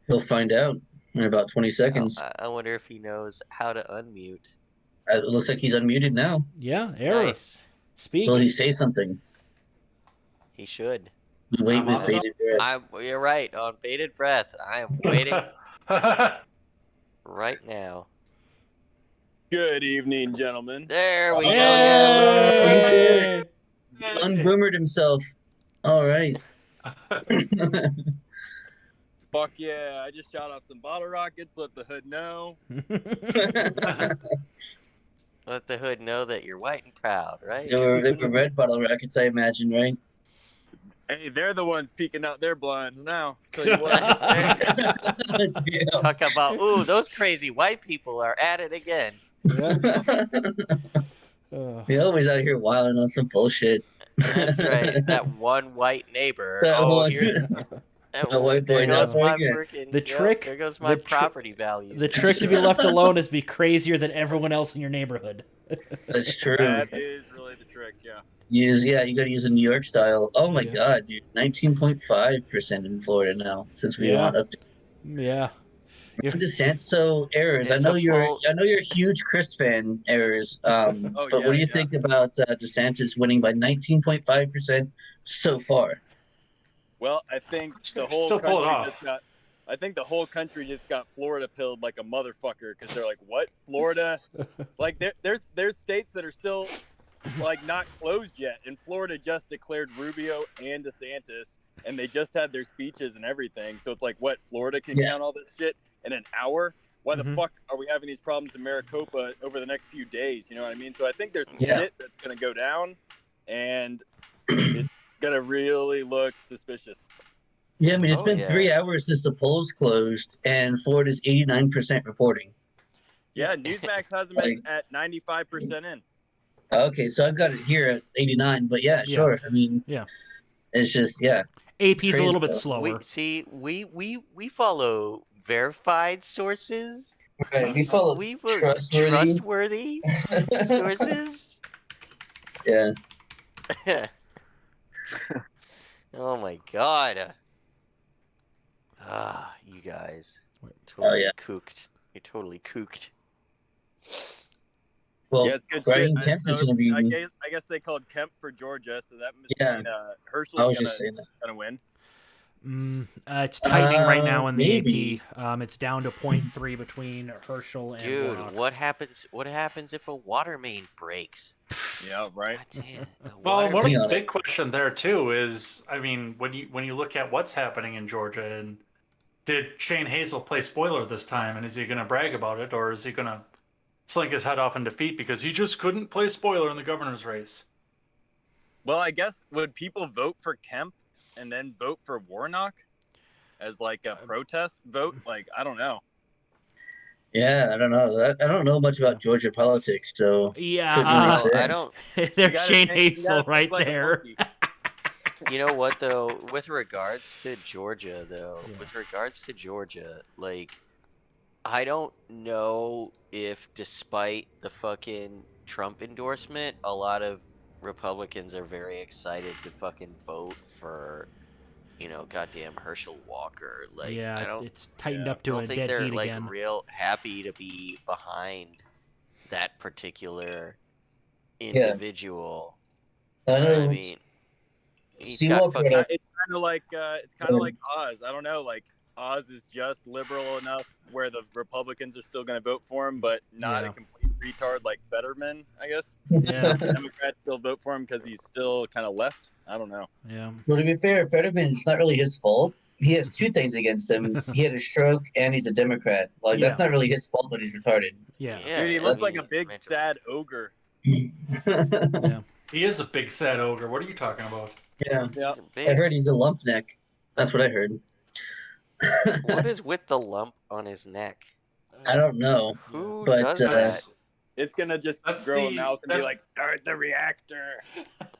A: He'll find out in about 20 seconds.
B: I wonder if he knows how to unmute.
A: It looks like he's unmuted now.
C: Yeah. Error.
B: Nice.
C: Speak.
A: Will he say something?
B: He should.
A: We wait
D: I'm
A: with
D: on it.
A: bated breath.
B: You're right. On bated breath. I am waiting right now.
F: Good evening, gentlemen.
B: There we go.
C: Yay!
A: Unboomered himself. All right.
F: Fuck yeah, I just shot off some bottle rockets, let the hood know.
B: Let the hood know that you're white and proud, right?
A: They were red bottle rockets, I imagine, right?
F: Hey, they're the ones peeking out their blinds now. Tell you what.
B: That's right.
A: Damn.
B: Talk about, ooh, those crazy white people are at it again.
A: He always out here wilding on some bullshit.
B: That's right. That one white neighbor.
A: That
B: Oh,
A: one-
B: here.
A: A white boy
B: There goes
A: now
B: my
A: again.
B: freaking.
C: The trick-
B: There goes my
C: the
B: property values.
C: The trick to be left alone is be crazier than everyone else in your neighborhood.
A: That's true.
F: That is really the trick, yeah.
A: You gotta use a New York style. Oh my
C: Yeah.
A: god, dude. 19.5% in Florida now since we
C: Yeah.
A: went up to
C: Yeah.
A: DeSantis. So Errors,
B: It's
A: I know
B: a
A: you're
B: full-
A: a huge Chris fan, Errors.
F: Oh,
A: but
F: yeah,
A: what do you
F: yeah.
A: think about DeSantis winning by 19.5% so far?
F: Well, I think the whole
D: Still pull it
F: country
D: off.
F: just got. I think the whole country just got Florida pilled like a motherfucker because they're like, "What, Florida?" Like there's states that are still like not closed yet, and Florida just declared Rubio and DeSantis, and they just had their speeches and everything. So it's like, what? Florida can
A: Yeah.
F: count all this shit in an hour? Why
C: Mhm.
F: the fuck are we having these problems in Maricopa over the next few days? You know what I mean? So I think there's some
A: Yeah.
F: shit that's gonna go down, and it's gonna really look suspicious.
A: Yeah, I mean it's
B: Oh,
A: been
B: yeah.
A: 3 hours since the polls closed, and Florida's 89% reporting.
F: Yeah, Newsmax has them
A: Like-
F: at 95% in.
A: Okay, so I've got it here at 89, but yeah,
C: Yeah.
A: sure. I mean,
C: Yeah.
A: it's just
C: AP's a little bit
A: Crazy.
C: slower.
B: We follow verified sources.
A: right. We follow
B: We follow
A: trustworthy.
B: trustworthy sources.
A: Yeah.
B: Oh my god. Ah, you guys. Totally
A: yeah.
B: cooked. You're totally cooked.
A: Well,
F: Yeah, it's good
A: Brian
F: shit.
A: Kemp is
F: So
A: going to be.
F: I guess they called Kemp for Georgia, so that must
A: Yeah.
F: mean
A: I
F: Herschel's
A: was just saying that.
F: gonna win.
C: It's tightening right now in the
A: Maybe.
C: AP. It's down to 0.3 between Herschel and
B: Dude,
C: Warnock.
B: what happens if a water main breaks?
F: Yeah, right.
B: God damn. a
D: Well,
B: water
D: one
B: main-
A: on it.
D: big question there too is, I mean, when you look at what's happening in Georgia, and did Shane Hazel play spoiler this time, and is he going to brag about it, or is he going to slink his head off in defeat because he just couldn't play spoiler in the governor's race?
F: Well, I guess would people vote for Kemp and then vote for Warnock as like a protest vote? Like, I don't know.
A: Yeah, I don't know. I don't know much about Georgia politics, so
C: Yeah,
A: couldn't really
B: No,
A: say.
B: I don't.
F: You
C: there's
F: gotta
C: Shane
F: think- you gotta
C: Hazel
F: think
C: right
F: like a
C: there.
F: monkey.
B: You know what though? With regards to Georgia, though,
C: Yeah.
B: with regards to Georgia, like, I don't know if, despite the fucking Trump endorsement, a lot of Republicans are very excited to fucking vote for, goddamn Herschel Walker. Like,
C: Yeah,
B: I don't.
C: it's tightened
F: yeah,
C: up
B: I
C: to
B: don't
C: a
B: think
C: dead
B: they're
C: heat
B: like
C: again.
B: real happy to be behind that particular
A: Yeah.
B: individual.
A: I know.
B: I mean, he's
A: Steve
B: got
A: Walker
B: fucking.
A: had
F: It's kind of like Oz. I don't know. Like Oz is just liberal enough where the Republicans are still going to vote for him, but not
C: Yeah.
F: a complete retard like Fetterman. I guess
C: Yeah,
F: Democrats still vote for him because he's still kind of left. I don't know.
C: yeah.
A: Well, to be fair, Fetterman, it's not really his fault. He has two things against him. He had a stroke, and he's a Democrat. Like, that's
C: Yeah.
A: not really his fault that he's retarded.
C: Yeah.
F: Dude, he
B: I
F: looks like
B: mean,
F: a big
B: mentally.
F: sad ogre.
C: Yeah.
D: He is a big sad ogre. What are you talking about?
A: Yeah,
F: Yeah.
B: He's a
A: I
B: big.
A: heard he's a lump neck. That's what I heard.
B: What is with the lump on his neck?
A: I don't know,
B: Who
A: but
B: does that?
F: It's gonna just
D: That's
F: grow a
D: the-
F: mouth and be
D: that's-
F: like, start the reactor.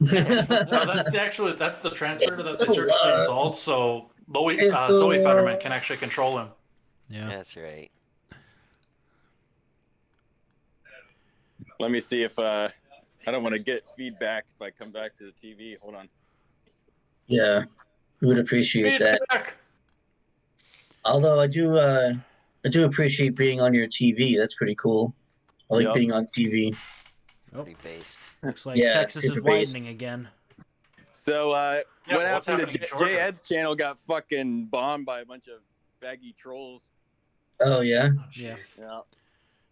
D: No, that's the transmitter that they
A: It's
D: search
A: so
D: for
A: loud.
D: results, so
A: It's so
D: Zoe Fetterman
A: loud.
D: can actually control him.
C: Yeah.
B: That's right.
F: Let me see if I don't want to get feedback if I come back to the TV. Hold on.
A: Yeah, we would appreciate that.
D: Feedback!
A: Although I do appreciate being on your TV. That's pretty cool. I like
F: Yep.
A: being on TV.
C: Oh,
B: Pretty based.
C: looks like
A: Yeah,
C: Texas is
A: super based.
C: widening again.
F: So
D: Yeah,
F: what
D: but what's
F: happened
D: happening
F: to
D: in Georgia?
F: Jay Ed's channel? Got fucking bombed by a bunch of baggy trolls.
A: Oh yeah,
D: Oh,
C: Yeah.
D: jeez.
F: Yeah.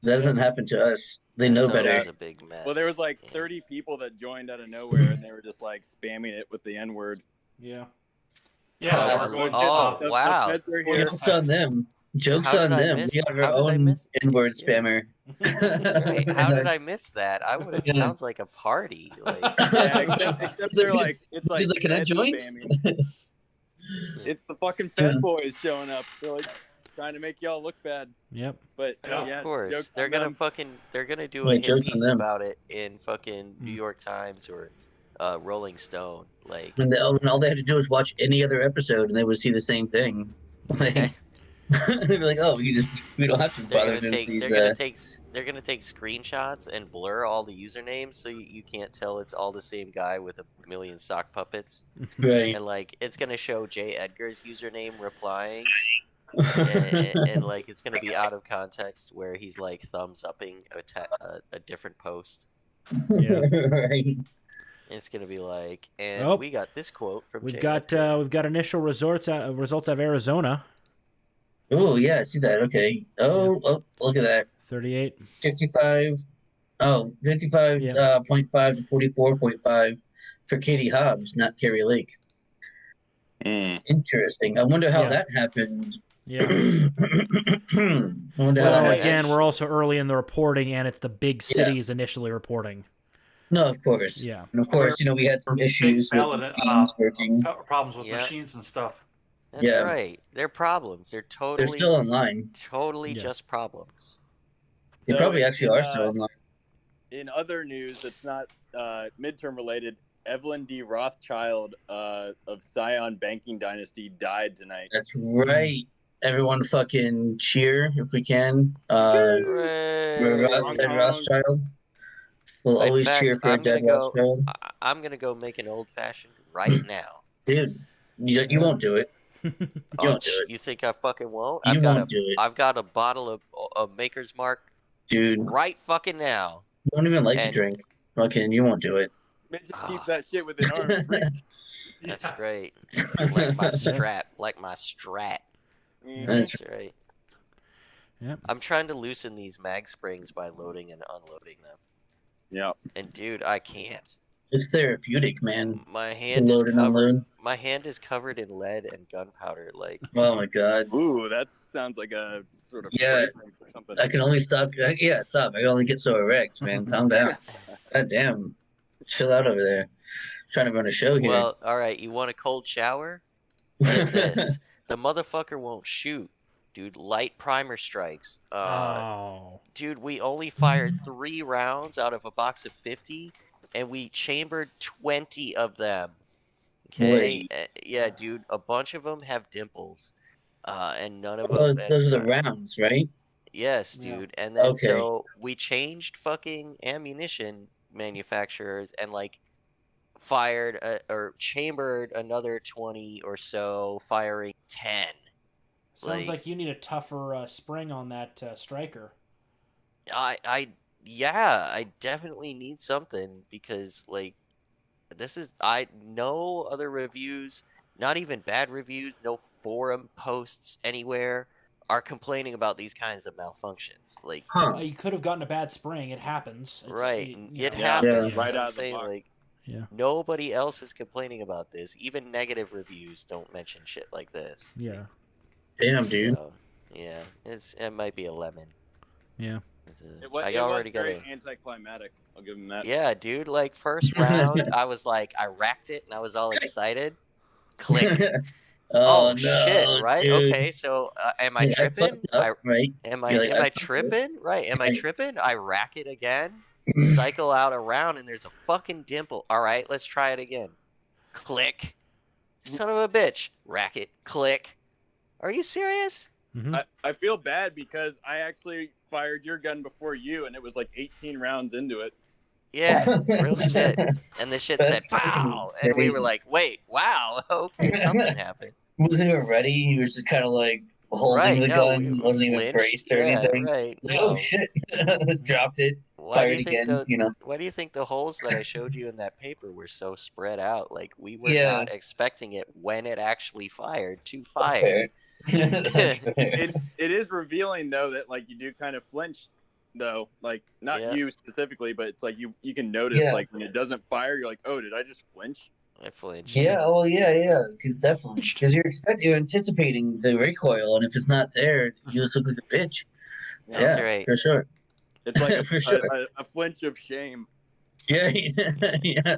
A: that doesn't happen to us. They
B: That's
A: know
B: always
A: better.
B: a big mess.
F: Well, there was like
B: Yeah.
F: 30 people that joined out of nowhere, and they were just like spamming it with the N word.
C: Yeah.
D: Yeah,
A: Oh,
D: we're going
B: oh,
D: to,
B: wow.
F: Feds are here.
A: Jokes on them. Jokes
B: How did
A: on
B: I
A: them.
B: miss-
A: We have
B: how
A: our
B: did I
A: own
B: miss-
A: N-word
B: Yeah.
A: spammer.
B: That's right. How did I miss that? I would have.
A: Yeah.
B: Sounds like a party. Like,
F: Yeah, except they're like, it's like,
A: She's like, "Can I
F: Fed
A: join?"
F: spamming. It's the fucking Fed boys showing up. They're like trying to make y'all look bad.
C: Yep.
F: But
D: Yeah,
F: yeah,
B: of course,
F: jokes
B: they're
F: on
B: gonna
F: them.
B: do
A: Yeah,
B: a hit
A: jokes on
B: piece
A: them.
B: about it in fucking New
C: Mm.
B: York Times or Rolling Stone. Like,
A: And all they had to do was watch any other episode, and they would see the same thing. Like, they'd be like, "Oh, we don't have to
B: they're
A: bother
B: gonna
A: doing
B: take
A: these."
B: they're gonna take screenshots and blur all the usernames so you can't tell it's all the same guy with a million sock puppets.
A: Right.
B: And like it's gonna show J. Edgar's username replying, and like it's gonna be out of context where he's like thumbs upping a different post.
C: Yeah.
A: Right.
B: It's gonna be like, and
C: Oh.
B: we got this quote from
C: We've
B: J.
C: got
B: Edgar.
C: initial results out of Arizona.
A: Oh yeah, I see that. Okay. Oh, look at that.
C: 38.
A: 55. Oh, 55.5 to 44.5 for Katie Hobbs, not Carrie Lake. Interesting. I wonder how
C: Yeah.
A: that happened.
C: Yeah.
A: I wonder how
C: Well,
A: that
C: again,
A: happened.
C: we're also early in the reporting, and it's the big cities initially reporting.
A: No, of course.
C: Yeah.
A: And of course, we had some
D: big
A: issues with
D: ballot,
A: the machines working.
D: problems with
B: Yeah.
D: machines and stuff.
B: That's
A: Yeah.
B: right. They're problems. They're
A: They're
B: totally,
A: still online.
B: totally
C: Yeah.
B: just problems.
A: They
F: So
A: probably
F: in-
A: actually
F: in,
A: are still online.
F: In other news that's not midterm related, Evelyn D. Rothschild of Scion Banking Dynasty died tonight.
A: That's right. Everyone fucking cheer if we can.
B: Hooray.
A: Dead Rothschild. We'll
B: In
A: always
B: fact,
A: cheer for
B: I'm
A: Dead
B: gonna go.
A: Rothschild.
B: I'm gonna go make an old fashioned right now.
A: Dude, you won't do it.
B: Oh,
A: don't do it.
B: You think I fucking won't?
A: You won't do it.
B: I've got a bottle of Maker's Mark
A: Dude,
B: right fucking now.
A: you don't even like to
B: And-
A: drink. Fucking, you won't do it.
F: Midget
B: Ah.
F: keeps that shit within arm's reach.
B: That's
D: Yeah.
B: great. Like my strap. Like my strat.
F: Mhm.
A: That's
B: That's right.
C: Yep.
B: I'm trying to loosen these mag springs by loading and unloading them.
F: Yeah.
B: And dude, I can't.
A: It's therapeutic, man.
B: My
A: To
B: hand is
A: load and
B: covered.
A: unload.
B: My hand is covered in lead and gunpowder. Like,
A: Oh my god.
F: Ooh, that sounds like a sort of
A: Yeah.
F: fragrance or something.
A: I can only stop. Yeah, stop. I can only get so erect, man. Calm down. God damn. Chill out over there. Trying to run a show here.
B: well, all right. You want a cold shower? Get this. The motherfucker won't shoot, dude. Light primer strikes.
C: Oh.
B: Dude, we only fired 3 rounds out of a box of 50, and we chambered 20 of them. Okay,
A: Wait.
B: yeah, dude. A bunch of them have dimples, and none of
A: Those,
B: them.
A: those are the rounds, right?
B: Yes,
C: Yeah.
B: dude. And then
A: Okay.
B: so we changed fucking ammunition manufacturers and like fired or chambered another 20 or so, firing 10.
C: Sounds
B: Like-
C: like you need a tougher spring on that striker.
B: I definitely need something because like this is no other reviews, not even bad reviews, no forum posts anywhere are complaining about these kinds of malfunctions. Like
A: Huh.
C: You could have gotten a bad spring. It happens.
B: right, it
C: know.
F: Yeah,
B: happens.
F: right
B: I'm
F: out of the
B: saying,
F: box.
B: like
C: Yeah.
B: nobody else is complaining about this. Even negative reviews don't mention shit like this.
C: Yeah.
A: Damn, dude.
B: So, yeah, it might be a lemon.
C: Yeah.
F: It was,
B: I
F: it
B: already
F: was
B: got
F: very
B: a
F: anticlimactic. I'll give him that.
B: yeah, dude. Like first round, I was like, I racked it and I was all excited. Click.
A: Oh,
B: shit!
A: no,
B: Right?
A: dude.
B: Okay, so am I
A: Like, I
B: tripping?
A: fucked up, right?
B: Am
A: You're like,
B: am
A: I
B: I
A: fucked up.
B: tripping? Right? Am I
A: Right.
B: tripping? I rack it again, cycle out a round, and there's a fucking dimple. All right, let's try it again. Click. Son of a bitch. Rack it. Click. Are you serious?
F: I feel bad because I actually fired your gun before you, and it was like 18 rounds into it.
B: Yeah, real shit. And the shit said
A: That's fucking
B: pow, and we were
A: crazy.
B: like, wait, wow, okay, something happened.
A: Wasn't even ready. He was just kind of like holding
B: Right?
A: the
B: No, we
A: gun. Wasn't even
B: flinched.
A: braced or
B: Yeah,
A: anything.
B: right.
A: Like, oh
B: No.
A: shit! Dropped it.
B: Why do
A: Fired
B: you think
A: again.
B: the Why do you think the holes that I showed you in that paper were so spread out? Like we were
A: Yeah.
B: not expecting it when it actually fired to
A: That's
B: fire.
A: fair. That's fair.
F: It is revealing though that like you do kind of flinch though, like not
B: Yeah.
F: you specifically, but it's like you can notice
A: Yeah.
F: like when it doesn't fire, you're like, oh, did I just flinch?
B: I flinched.
A: Yeah, oh yeah, because definitely, because you're anticipating the recoil, and if it's not there, you just look like a bitch.
B: That's
A: Yeah,
B: right.
A: for sure.
F: It's like
A: For sure.
F: a flinch of shame.
A: Yeah, yeah.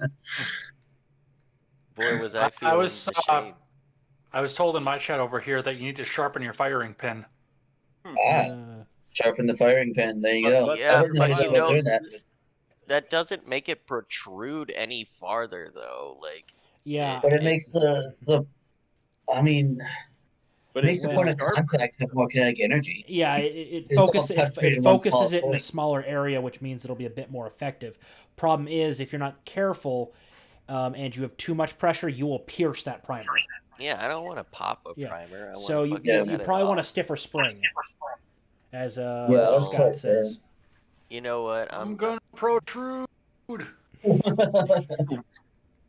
B: Boy, was I
D: I
B: feeling
D: was
B: the shame.
D: I was told in my chat over here that you need to sharpen your firing pin.
A: Ah, sharpen the firing pin. There you go.
F: But-
B: Yeah,
A: I wouldn't
B: but
A: know
B: you
A: anything about
B: know-
A: doing that.
B: That doesn't make it protrude any farther, though. Like,
C: Yeah.
A: But it makes I mean,
F: But
A: makes
F: it's
A: the point of
F: sharper.
A: contact have more kinetic energy.
C: Yeah,
A: It's all concentrated in one small
C: focuses it in a
A: point.
C: smaller area, which means it'll be a bit more effective. Problem is, if you're not careful and you have too much pressure, you will pierce that primer.
B: yeah, I don't want to pop a
C: Yeah.
B: primer. I
C: So
B: want
C: you
B: to
C: probably want a stiffer spring, as
A: Yeah,
B: that's
C: Scott
A: quite
C: says.
B: You know what?
D: I'm gonna protrude.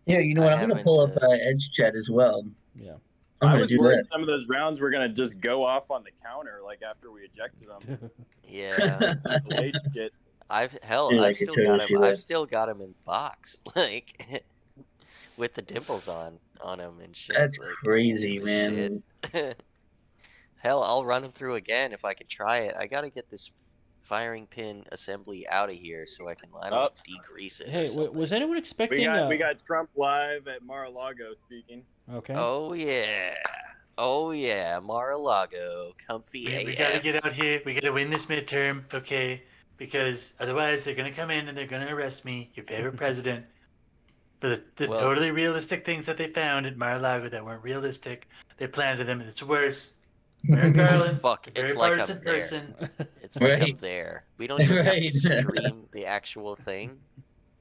A: Yeah, you know what?
B: I
A: I'm gonna
B: haven't,
A: pull up Edge Chat as well.
C: Yeah.
A: I'm
F: I
A: gonna
F: was
A: do
F: worried
A: that.
F: some of those rounds were gonna just go off on the counter, like after we ejected them.
B: Yeah,
F: Delayed shit.
B: I've
A: Dude, I
B: I've
A: could
B: still
A: totally
B: got
A: see
B: him.
A: that.
B: I've still got him in the box, like with the dimples on him and shit.
A: That's
B: like,
A: crazy,
B: the
A: man.
B: shit. Hell, I'll run him through again if I can try it. I gotta get this firing pin assembly out of here so I can, I don't know, degrease it.
C: Hey,
B: or something.
C: was anyone expecting?
F: We got Trump live at Mar-a-Lago speaking.
C: Okay.
B: Oh yeah, Mar-a-Lago, comfy
D: We
B: AF.
D: gotta get out here. We gotta win this midterm, okay? Because otherwise they're gonna come in and they're gonna arrest me, your favorite president, for the
B: Well-
D: totally realistic things that they found at Mar-a-Lago that weren't realistic. They planted them, and it's worse. Merrick Garland,
B: Fuck,
D: a very
B: it's like I'm
D: partisan
B: there.
D: person.
B: It's like I'm
A: Right.
B: there. We don't even have
A: Right.
B: to stream the actual thing.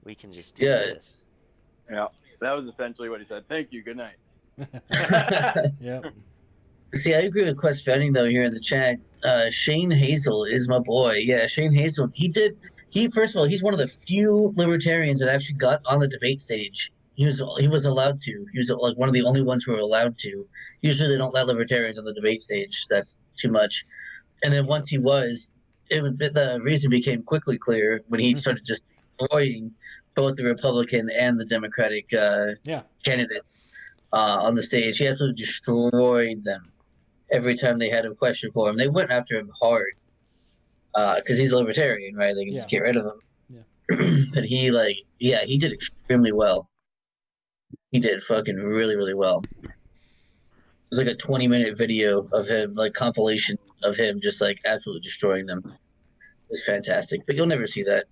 B: We can just do
A: Yeah.
B: this.
F: Yeah, that was essentially what he said. Thank you. Good night.
C: Yep.
A: See, I agree with Quest Fanning though here in the chat. Shane Hazel is my boy. Yeah, Shane Hazel. First of all, he's one of the few libertarians that actually got on the debate stage. He was allowed to. He was like one of the only ones who were allowed to. Usually they don't let libertarians on the debate stage. That's too much. And then once he was, the reason became quickly clear when he started just destroying both the Republican and the Democratic candidate on the stage. He absolutely destroyed them every time they had a question for him. They went after him hard because he's a libertarian, right? They can just get rid of him.
C: Yeah.
A: But he did extremely well. He did fucking really, really well. It was like a 20-minute video of him, like compilation of him just like absolutely destroying them. It was fantastic. But you'll never see that.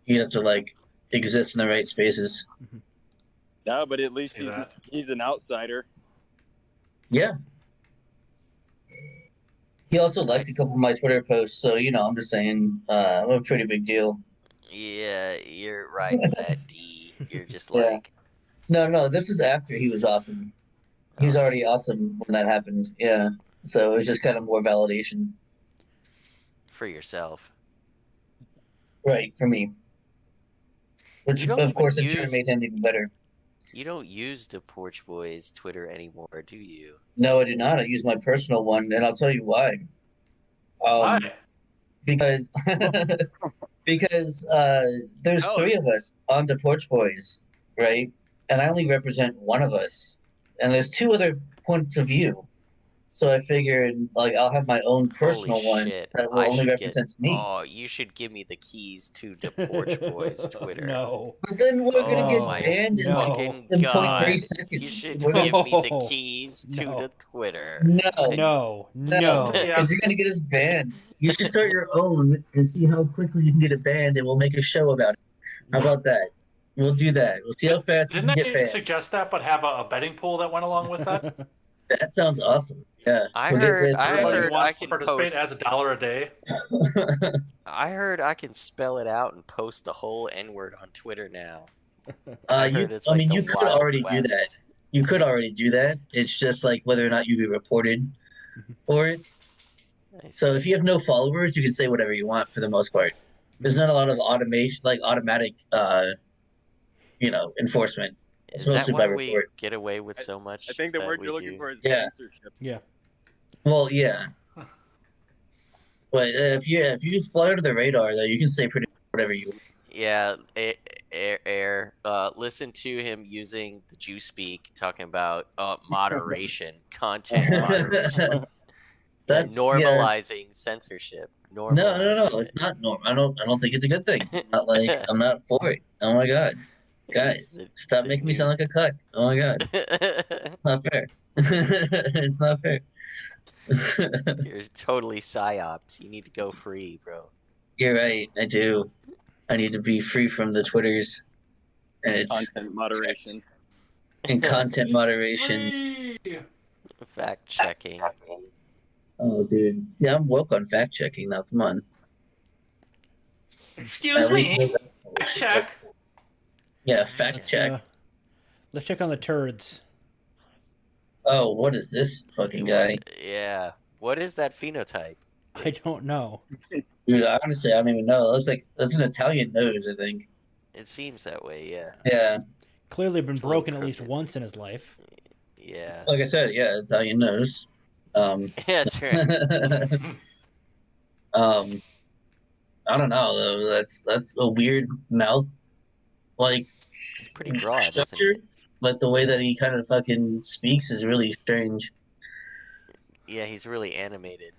A: You have to like exist in the right spaces.
F: No, but at least
D: See that.
F: he's an outsider.
A: Yeah. He also liked a couple of my Twitter posts, so I'm just saying, I'm a pretty big deal.
B: Yeah, you're right with that D. You're just
A: Yeah.
B: like,
A: No, this was after he was awesome. He was already awesome when that happened. Yeah. So it was just kind of more validation.
B: for yourself.
A: Right, for me. Which,
B: You don't
A: of course, in
B: even
A: turn
B: use-
A: made him even better.
B: You don't use the Porch Boys Twitter anymore, do you?
A: No, I do not. I use my personal one, and I'll tell you why.
D: Why?
A: Because because there's
F: Oh.
A: 3 of us on the Porch Boys, right? And I only represent one of us. And there's 2 other points of view. So I figured, like, I'll have my own personal
B: Holy
A: one
B: shit!
A: that will
B: I
A: only
B: should
A: represents me.
B: Oh, you should give me the keys to the Porch Boys Twitter.
C: No.
A: But then we're gonna
B: Oh
A: get
B: my
A: banned in like
B: fucking
A: in
B: god!
A: 0.3
B: You
A: seconds.
B: should
A: We're gonna,
B: give me the
C: No.
B: keys to
C: No.
B: the Twitter.
A: no,
C: No.
A: no,
C: No.
D: Yeah.
A: because you're gonna get us banned. You should start your own and see how quickly you can get it banned, and we'll make a show about it. How about that? We'll do that. We'll see how fast you
D: Didn't
A: can get
D: they
A: banned.
D: suggest that, but have a betting pool that went along with that?
A: That sounds awesome. Yeah.
B: I
A: We'll get
B: heard-
A: with,
B: I
D: Everybody
B: heard
D: who wants to
B: can
D: participate
B: post-
D: adds $1 a day.
B: I heard I can spell it out and post the whole N word on Twitter now.
A: you,
B: heard it's
A: I
B: like
A: mean,
B: the
A: you could
B: Wild
A: already do that.
B: West.
A: You could already do that. It's just like whether or not you be reported for it.
B: I
A: So
B: see.
A: if you have no followers, you can say whatever you want for the most part. There's not a lot of automation, like automatic, enforcement. It's
B: Is that
A: mostly
B: why
A: by
B: we
A: report.
B: get away with so much?
F: I think the
B: that
F: word
B: we
F: you're looking
B: do?
F: for is
A: Yeah.
F: censorship.
A: Well, yeah. But if you fly under the radar, though, you can say pretty much whatever you want.
B: Yeah, listen to him using the Jew speak, talking about moderation, content moderation,
A: That's
B: normalizing censorship.
A: No,
B: Normalizing
A: it's not normal. I don't think it's a good thing. Not like I'm not for it. Oh my god, guys, stop making me sound like a cuck. Oh my god,
B: it.
A: not fair. It's not fair.
B: You're totally psyops. You need to go free, bro.
A: You're right. I do. I need to be free from the Twitters, and it's
F: Content moderation.
A: and content moderation.
D: Free!
B: Fact checking.
A: Oh, dude. Yeah, I'm woke on fact checking now. Come on.
D: Excuse
A: At least
D: me.
A: that's bullshit.
D: Check.
A: Yeah, fact
C: Let's,
A: check.
C: let's check on the turds.
A: Oh, what is this fucking guy?
B: Yeah. What is that phenotype?
C: I don't know.
A: Dude, honestly, I don't even know. It looks like that's an Italian nose, I think.
B: It seems that way, yeah.
A: Yeah.
C: Clearly been
B: It's a little
C: broken at least
B: crooked.
C: once in his life.
B: Yeah.
A: Like I said, yeah, Italian nose.
B: Yeah, that's right.
A: I don't know though. That's a weird mouth, like
B: It's pretty broad, isn't
A: structure.
B: it?
A: Like the way that he kind of fucking speaks is really strange.
B: Yeah, he's really animated.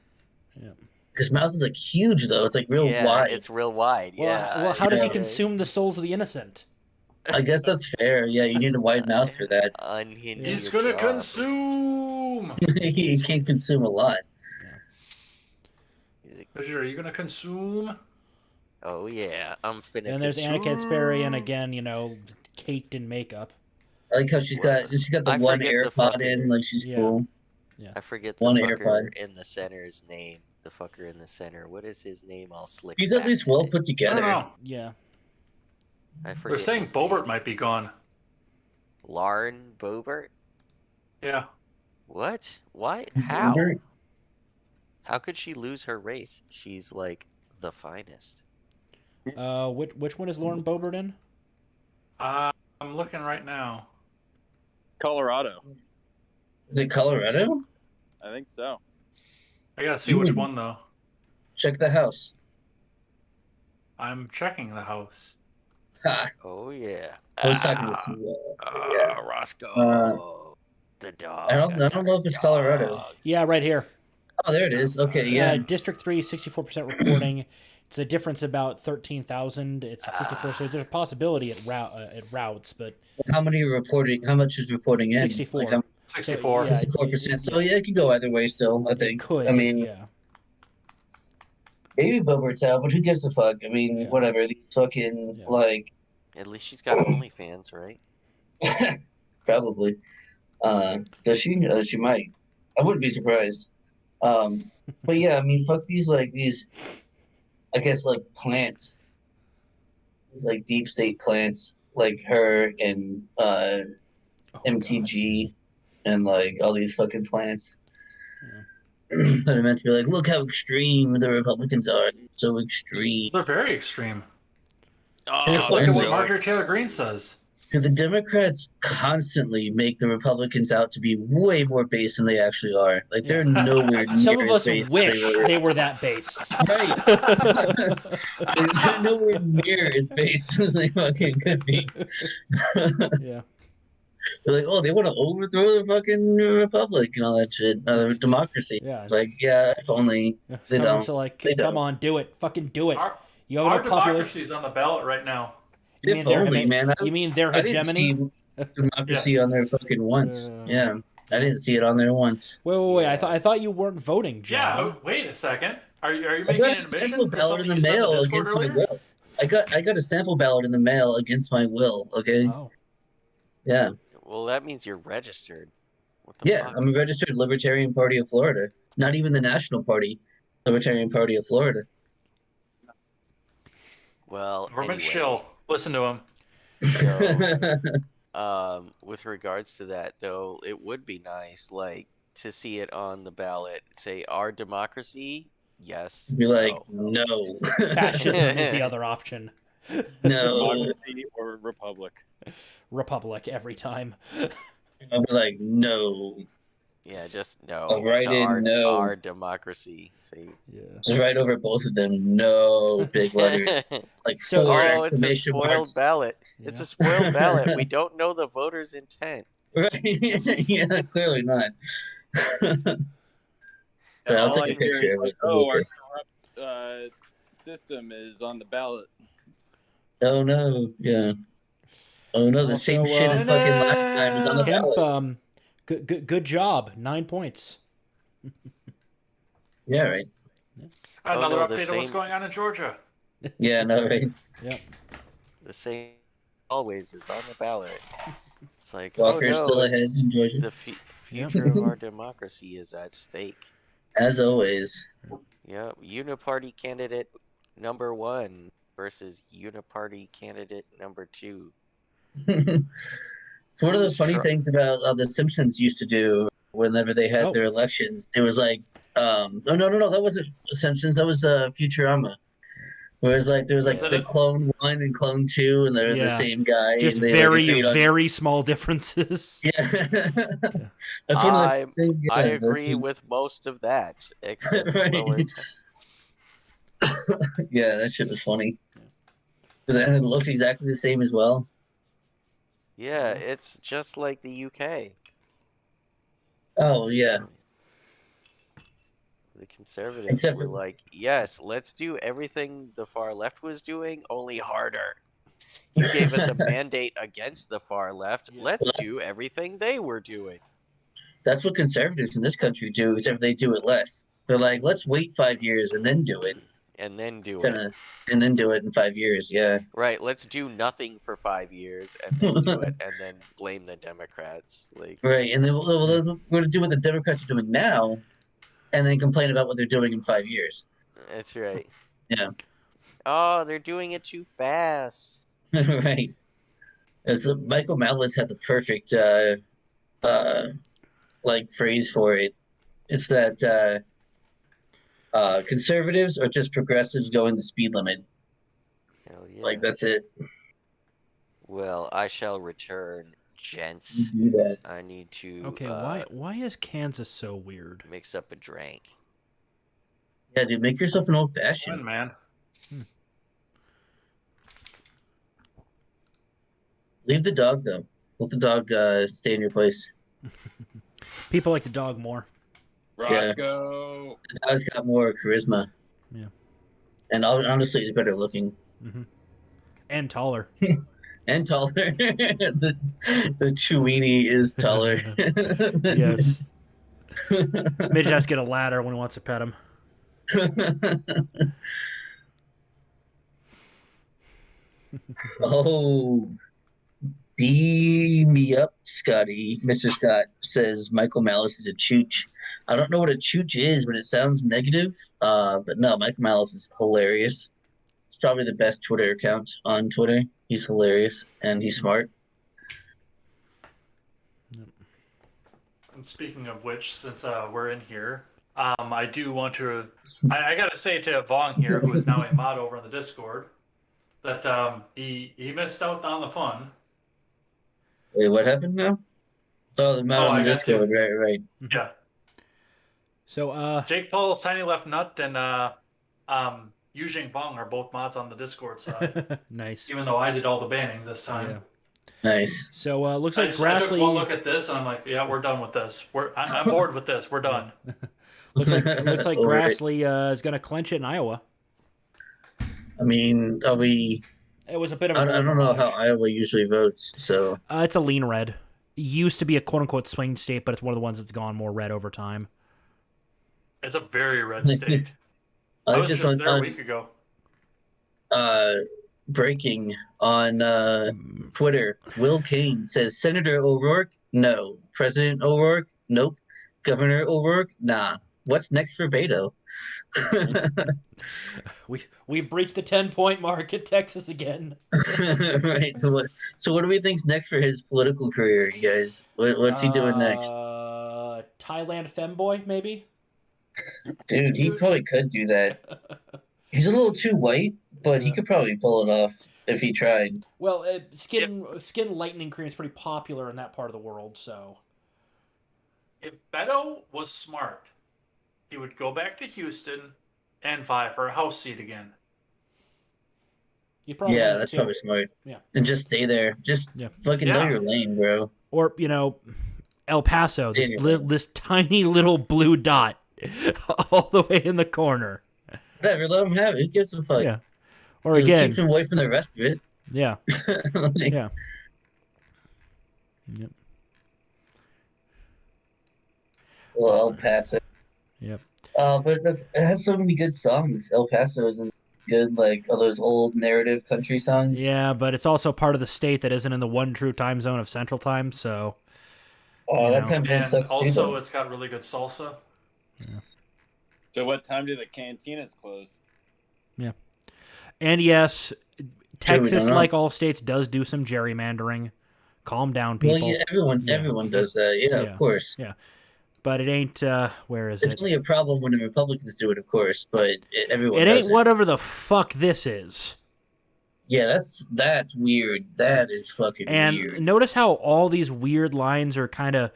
A: His mouth is like huge though. It's like real
B: yeah,
A: wide.
B: it's real wide.
C: Well,
B: Yeah.
C: well, how does he
A: yeah.
C: consume the souls of the innocent?
A: I guess that's fair. Yeah, you need a wide mouth for that.
B: Unhinge
D: He's
B: your
D: gonna
B: jaw.
D: consume.
A: He can't consume a lot.
B: He's like,
D: Visual, are you gonna consume?
B: oh yeah, I'm finna.
C: And there's Anna Kasparian again, caked in makeup.
A: I like how she's got the
B: I
A: one
B: forget the
A: AirPod
B: fucker.
A: in, like she's
C: Yeah.
A: cool.
B: I forget the
A: One
B: fucker
A: AirPod.
B: in the center's name. The fucker in the center. What is his name? I'll slick.
A: He's at
B: back
A: least well
B: today.
A: put
D: I don't
A: together.
D: know.
C: Yeah.
B: I forget.
D: They're saying
B: his
D: Bobert
B: name.
D: might be gone.
B: Lauren Bobert.
D: Yeah.
B: What? Why? How?
A: Remember?
B: How could she lose her race? She's like the finest.
C: Which one is Lauren Boebert in?
D: I'm looking right now.
F: Colorado.
A: Is it Colorado?
F: I think so.
D: I gotta see which one though.
A: Check the house.
D: I'm checking the house.
A: Ha!
B: Oh yeah.
A: I was talking to Sewell. Yeah.
B: Roscoe. The dog.
A: I don't know if it's Colorado.
C: Yeah, right here.
A: Oh, there it is. Okay, yeah.
C: District 3, 64% reporting. It's a difference about 13,000. It's at 64, so there's a possibility it routes, but
A: How many are reporting? How much is reporting in?
C: 64.
A: Like,
D: 64.
C: Yeah,
A: 64%. So yeah, it could go either way. Still, I
C: it
A: think.
C: could.
A: I mean,
C: yeah.
A: maybe Bobert's out, but who gives a fuck? I mean,
C: Yeah.
A: whatever. These fucking
C: Yeah.
A: like
B: At least she's got OnlyFans, right?
A: probably. Does she? She might. I wouldn't be surprised. But yeah, I mean, fuck these I guess like plants. These like deep state plants, like her and
C: Oh,
A: MTG, and like all these fucking plants. That are meant to be like, look how extreme the Republicans are. So extreme.
D: They're very extreme.
B: Oh,
A: Just
D: Just
A: like
D: look at
A: so-
D: what Marjorie Taylor Greene says.
A: The Democrats constantly make the Republicans out to be way more base than they actually are. Like they're
C: Yeah.
A: nowhere near
C: Some of
A: as
C: us
A: base as
C: wish
A: they were.
C: they were that based.
A: Right. They're nowhere near as base as they fucking could be.
C: Yeah.
A: They're like, oh, they want to overthrow the fucking republic and all that shit, democracy.
C: Yeah.
A: It's like, yeah, if only they
C: Someone's
A: don't.
C: like,
A: They
C: come
A: don't.
C: on, do it. Fucking do it. You have
D: Our
C: enough population.
D: democracy is on the ballot right now.
C: You
A: If only, man.
C: You mean their
A: I didn't
C: hegemony?
A: see democracy
D: Yes.
A: on there fucking once. Yeah, I didn't see it on there once.
C: Wait.
B: Yeah.
C: I thought you weren't voting,
D: Yeah.
C: John.
D: Wait a second. Are you
A: I
D: making
A: got
D: an
A: a
D: admission
A: sample
D: for
A: ballot in
D: something
A: the
D: you said in the
A: mail
D: Discord
A: against my
D: earlier?
A: will. I got a sample ballot in the mail against my will. Okay.
C: Oh.
A: Yeah.
B: Well, that means you're registered. What the
A: Yeah.
B: fuck?
A: I'm a registered Libertarian Party of Florida. Not even the National Party. Libertarian Party of Florida.
B: Well,
D: Government
B: anyway,
D: shill. Listen to him.
B: So, with regards to that, though, it would be nice, like, to see it on the ballot. Say, our democracy? Yes.
A: Be like,
B: no.
A: no.
C: Fascism is the other option.
A: No.
F: Democracy or republic.
C: Republic every time.
A: I'll be like, no.
B: Yeah, just no.
A: I'll write
B: to
A: in no.
B: our democracy. See.
C: Yeah.
A: Just right over both of them. No big letters. Like
C: So-
A: four
B: Oh, it's a
A: exclamation
B: spoiled
A: marks.
B: ballot. It's a spoiled ballot. We don't know the voters' intent.
A: Right? Yeah, clearly not. So I'll
F: All
A: take a
F: I hear
A: picture
F: is
A: of
F: like,
A: it.
F: oh, our corrupt system is on the ballot.
A: Oh no, yeah. Oh no, the same
C: Also,
A: shit as fucking last time is on the
C: Kemp,
A: ballot.
C: good job. 9 points.
A: Yeah, right.
D: Another
B: no, the
D: update of what's
B: same-
D: going on in Georgia.
A: Yeah, no, right.
C: Yep.
B: The same always is on the ballot. It's like,
A: Walker's
B: oh no,
A: still
B: it's-
A: ahead in Georgia.
B: the future of our democracy is at stake.
A: As always.
B: Yeah, uniparty candidate number 1 versus uniparty candidate number 2.
A: It's one of the
B: Who's
A: funny
B: Trump?
A: things about the Simpsons used to do whenever they had their elections. It was like, oh no, that wasn't Simpsons. That was Futurama. Whereas like there was like
B: Yeah.
A: the clone 1 and clone 2, and they're the
C: Yeah.
A: same guy.
C: Just
A: and they,
C: very,
A: agreed on-
C: very small differences.
A: Yeah. That's one of the things, yeah,
B: I
A: that's
B: agree
A: one-
B: with most of that, except
A: Right.
B: lower.
A: Yeah, that shit was funny. But then it looked exactly the same as well.
B: Yeah, it's just like the UK.
A: Oh yeah.
B: The conservatives
A: Except
B: were
A: for-
B: like, yes, let's do everything the far left was doing, only harder. You gave us a mandate against the far left. Let's do everything they were doing.
A: That's what conservatives in this country do, except they do it less. They're like, let's wait 5 years and then do it.
B: And then do it.
A: Kinda, and then do it in 5 years. Yeah.
B: Right, let's do nothing for 5 years and then do it and then blame the Democrats. Like,
A: Right. And then we're going to do what the Democrats are doing now, and then complain about what they're doing in 5 years.
B: that's right.
A: Yeah.
B: Oh, they're doing it too fast.
A: Right. As Michael Malice had the perfect like phrase for it. It's that conservatives are just progressives going the speed limit.
B: Hell yeah.
A: Like that's it.
B: Well, I shall return, gents.
A: Do that.
B: I need to
C: Okay, why is Kansas so weird?
B: mix up a drink.
A: Yeah, dude, make yourself an old
D: Fun,
A: fashioned.
D: man.
A: Leave the dog though. Let the dog stay in your place.
C: People like the dog more.
F: Roscoe.
A: The dog's got more charisma.
C: Yeah.
A: And honestly, he's better looking
C: And taller.
A: and taller. the Chewini is taller.
C: Yes. Midge has to get a ladder when he wants to pet him.
A: Oh, beam me up, Scotty. Mr. Scott says Michael Malice is a chooch. I don't know what a chooch is, but it sounds negative. But no, Michael Malice is hilarious. He's probably the best Twitter account on Twitter. He's hilarious and he's smart.
D: And speaking of which, since we're in here, I do want to. I gotta say to Vong here, who is now a mod over on the Discord, that he missed out on the fun.
A: Wait, what happened now? Oh, the mod on
D: I
A: the
D: got
A: Discord, right.
D: Yeah,
C: So,
D: Jake Paul's Tiny Left Nut and Yu Jing Vong are both mods on the Discord side.
C: nice.
D: Even though I did all the banning this time.
C: Yeah.
A: Nice.
C: So looks
D: I
C: like
D: took one
C: Grassley.
D: look at this and I'm like, yeah, we're done with this. I'm bored with this. We're done.
C: Looks like
A: Over it.
C: Grassley is going to clench it in Iowa.
A: I mean, are we?
C: It was a bit of
A: I
C: a
A: don't know how Iowa usually votes, so
C: it's a lean red. Used to be a quote-unquote swing state, but it's one of the ones that's gone more red over time.
D: It's a very red state. I was just there a week ago.
A: Breaking on Twitter. Will Kane says Senator O'Rourke, no. President O'Rourke, nope. Governor O'Rourke, nah. What's next for Beto?
C: We've breached the 10-point mark at Texas again.
A: Right. So what do we think's next for his political career, you guys? What's he doing next?
C: Thailand femboy, maybe?
A: Dude, he probably could do that. He's a little too white, but he could probably pull it off if he tried.
C: Well, skin lightening cream is pretty popular in that part of the world, so.
D: If Beto was smart, he would go back to Houston and vie for a House seat again.
A: Yeah, that's probably smart.
C: Yeah.
A: And just stay there. Just fucking know your lane, bro.
C: Or, El Paso, this tiny little blue dot all the way in the corner.
A: Whatever, let him have it. Who gives a fuck?
C: Yeah. Or again,
A: keeps him away from the rest of it.
C: Yeah. Yeah. Yep.
A: Well, El Paso.
C: Yep.
A: But it has so many good songs. El Paso isn't good, like all those old narrative country songs.
C: Yeah, but it's also part of the state that isn't in the one true time zone of Central Time, so.
A: Oh, that time zone sucks too.
D: Also, it's got really good salsa.
C: Yeah.
F: So what time do the cantinas close?
C: Yeah. And yes, Texas, like all states, does do some gerrymandering. Calm down, people.
A: Well, yeah, everyone does that. Yeah, of course.
C: Yeah. But it ain't, where is
A: it's only a problem when the Republicans do it, of course, but everyone
C: it
A: does
C: ain't whatever the fuck this is.
A: Yeah, that's weird. That is fucking weird.
C: And notice how all these weird lines are kind of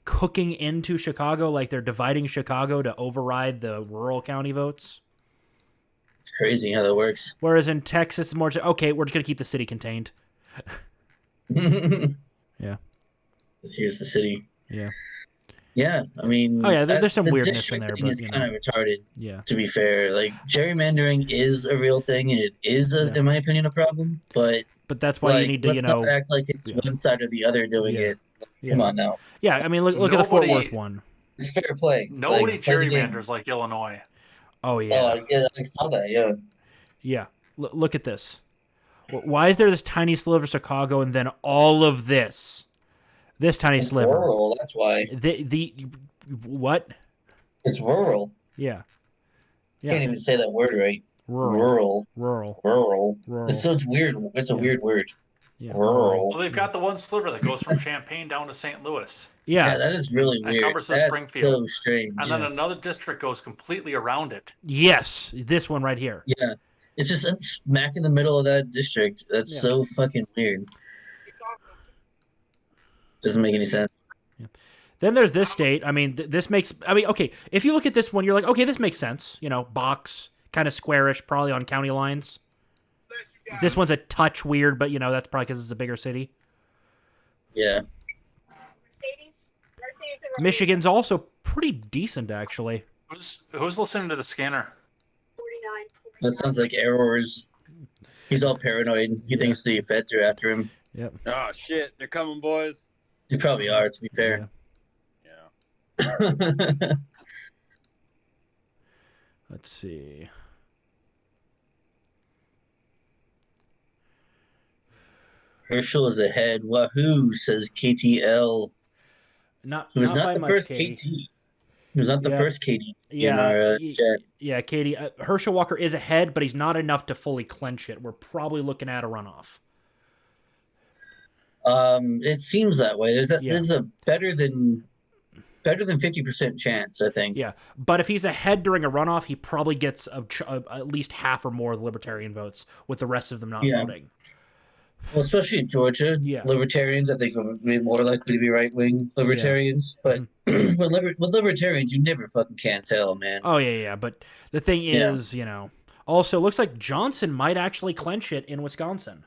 C: cooking into Chicago, like they're dividing Chicago to override the rural county votes.
A: It's crazy how that works.
C: Whereas in Texas, it's more okay, we're just going to keep the city contained. Yeah.
A: Here's the city.
C: Yeah.
A: Yeah, I mean...
C: Oh, yeah, there's some weirdness in there, but,
A: it's kind of retarded,
C: yeah.
A: To be fair. Like, gerrymandering is a real thing, and it is, in my opinion, a problem, but...
C: But that's why you need to,
A: let's not act like it's one side or the other doing it. Come on now.
C: Yeah, I mean, look at the Fort Worth one.
A: It's fair play.
D: Nobody gerrymanders like Illinois.
C: Oh, yeah.
A: Oh, yeah, I saw that, yeah.
C: Yeah, look at this. Why is there this tiny sliver of Chicago and then all of this? This tiny sliver.
A: Rural, that's why.
C: The what?
A: It's rural.
C: Yeah.
A: Can't even say that word right.
C: Rural.
A: It's so weird. It's a weird word.
C: Yeah.
A: Rural.
D: Well, they've got the one sliver that goes from Champaign down to St. Louis.
C: Yeah,
A: that is really weird.
D: That covers
A: That's
D: Springfield.
A: So strange.
D: And then another district goes completely around it.
C: Yes, this one right here.
A: Yeah. It's just smack in the middle of that district. That's so fucking weird. Doesn't make any sense.
C: Yeah. Then there's this state. I mean, this makes... I mean, okay, if you look at this one, you're like, okay, this makes sense. Box, kind of squarish, probably on county lines. This one's a touch weird, but, that's probably because it's a bigger city.
A: Yeah.
C: Michigan's also pretty decent, actually.
D: Who's listening to the scanner?
G: 49.
A: That sounds like errors. He's all paranoid. He thinks the feds are after him.
C: Yep.
F: Oh, shit. They're coming, boys.
A: They probably are, to be fair.
F: Yeah.
C: Let's see.
A: Herschel is ahead. Wahoo, says KTL.
C: Not
A: He was not
C: by
A: the
C: much,
A: first
C: Katie.
A: KT. He was not the first KD in
C: Yeah,
A: our chat.
C: yeah, Katie. Herschel Walker is ahead, but he's not enough to fully clench it. We're probably looking at a runoff.
A: It seems that way. There's a better than 50% chance, I think.
C: Yeah, but if he's ahead during a runoff, he probably gets at least half or more of the Libertarian votes, with the rest of them not voting.
A: Well, especially in Georgia, Libertarians, I think, would be more likely to be right-wing Libertarians. But with Libertarians, you never fucking can tell, man.
C: Oh, yeah. But the thing is, also looks like Johnson might actually clench it in Wisconsin.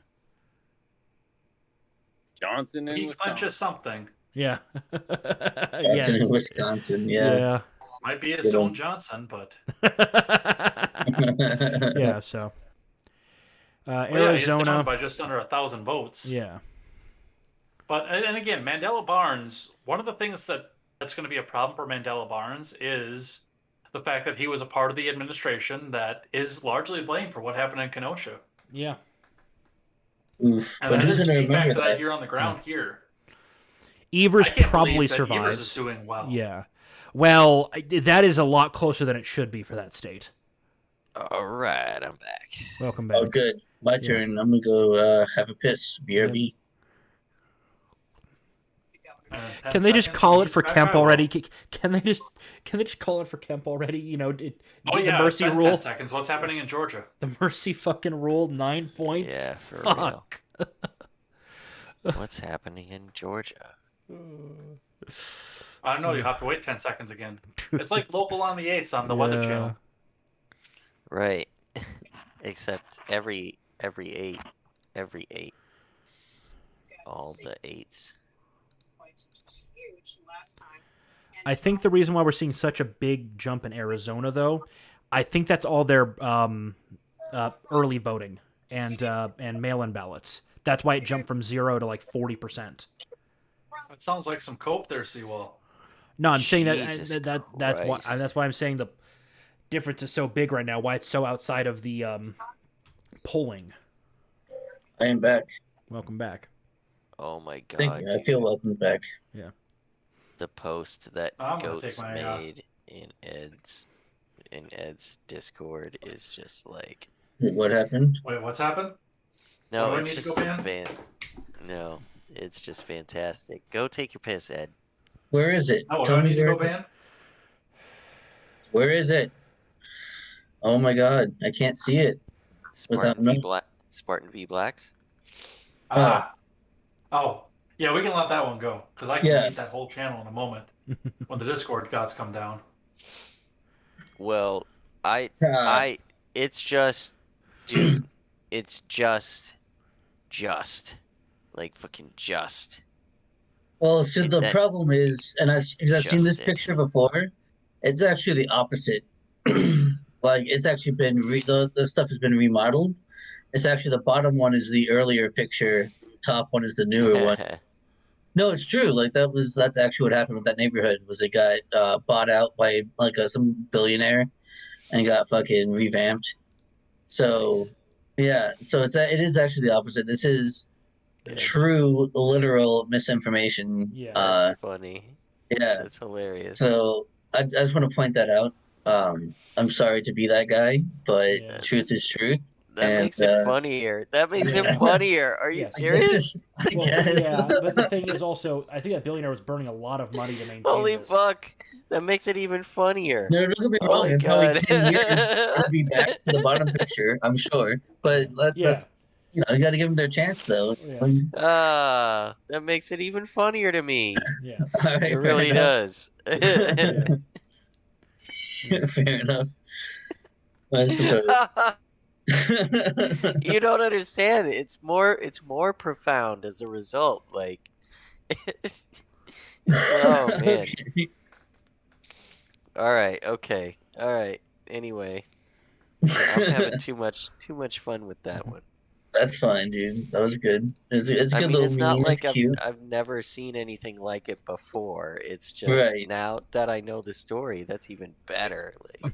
F: Johnson in
D: He
F: Wisconsin.
D: clenches something.
C: Yeah.
A: Johnson in Wisconsin. Yeah.
D: Might be a
A: Good
D: Stone
A: one.
D: Johnson, but
C: Yeah. So
D: well, yeah, he's down
C: Arizona.
D: by just under 1,000 votes.
C: Yeah.
D: But and again, Mandela Barnes. One of the things that's going to be a problem for Mandela Barnes is the fact that he was a part of the administration that is largely blamed for what happened in Kenosha.
C: Yeah.
A: Oof.
D: And
A: But
D: that
A: who's
D: is
A: gonna
D: feedback
A: remember
D: that I
A: that?
D: hear on the ground here.
C: Evers
D: I can't
C: probably
D: believe that
C: survives.
D: Evers is doing well.
C: Yeah. Well, that is a lot closer than it should be for that state.
B: All right, I'm back.
C: Welcome back.
A: Oh, good. My
C: Yeah.
A: turn. I'm gonna go have a piss. BRB.
C: Can they just call it for Kemp
D: I will.
C: already? Can they just call it for Kemp already? You know,
D: Oh
C: the
D: yeah,
C: mercy
D: it's been
C: rule.
D: 10 seconds. What's happening in Georgia?
C: The mercy fucking rule. 9 points.
B: Yeah, for
C: Fuck.
B: real. What's happening in Georgia?
D: I don't know. You have to wait 10 seconds again. It's like local on the 8s on the Weather
C: Yeah.
D: Channel.
B: Right. Except every 8, all the 8s.
C: I think the reason why we're seeing such a big jump in Arizona, though, I think that's all their early voting and mail-in ballots. That's why it jumped from 0 to like 40%.
D: It sounds like some cope there, Seawall.
C: No, I'm saying
B: Jesus
C: that's why
B: Christ.
C: that's why I'm saying the difference is so big right now. Why it's so outside of the polling.
A: I am back.
C: Welcome back.
B: Oh my god.
A: Thank you. I
B: dude.
A: feel welcome back.
B: The post that
D: I'm gonna
B: Goats
D: take my,
B: made in Ed's Discord is just like
A: What happened?
D: Wait, what's happened?
B: no,
D: do I
B: it's
D: need to
B: just
D: go
B: a
D: ban?
B: no, it's just fantastic. Go take your piss, Ed.
A: Where is it?
D: Oh, do
A: Tell
D: I
A: me
D: need to
A: where
D: go
A: it is.
D: ban?
A: Where is it? Oh my god, I can't see it. Without
B: Spartan v
A: no-
B: Black. Spartan v Blacks.
D: Ah. Oh. Yeah, we can let that one go. Because I can
A: Yeah.
D: eat that whole channel in a moment. When the Discord gods come down.
B: Well,
A: Ah,
B: it's just, dude, it's just, like fucking just.
A: well, so the
B: that-
A: problem is, and because I've seen this
B: Justin.
A: picture before, it's actually the opposite. Like it's actually been the stuff has been remodeled. It's actually the bottom one is the earlier picture, top one is the newer one. No, it's true. Like that's actually what happened with that neighborhood. Was it got bought out by like some billionaire, and got fucking revamped. So, yeah. So it is actually the opposite. This is
B: Yeah.
A: true, literal misinformation.
C: Yeah.
B: That's funny.
A: Yeah.
B: That's hilarious.
A: So I just want to point that out. I'm sorry to be that guy, but
C: Yeah.
A: truth is truth.
B: That
A: and,
B: makes it funnier. That makes
A: yeah.
B: it funnier. Are you
C: Yeah.
B: serious?
A: I
C: Well,
A: guess.
C: yeah, but the thing is also, I think that billionaire was burning a lot of money to maintain
B: Holy
C: this.
B: fuck! That makes it even funnier.
A: No, don't get me
B: Oh
A: wrong.
B: my
A: In probably
B: God.
A: 10 years, it'll be back to the bottom picture, I'm sure. But
C: Yeah.
A: that's, you
C: Oh,
A: got to give them their chance, though.
C: Yeah.
B: That makes it even funnier to me.
C: Yeah.
A: All right,
B: It
A: fair
B: really
A: enough.
B: does.
A: Fair enough. I suppose.
B: You don't understand. It's more profound as a result. Like, oh man.
A: Okay.
B: All right. Okay. All right. Anyway, yeah, I'm having too much fun with that one.
A: That's fine, dude. That was good. It's a good
B: I mean,
A: little
B: it's not
A: meme.
B: like
A: It's cute.
B: I've never seen anything like it before. It's just
A: Right.
B: now that I know the story, that's even better. Like,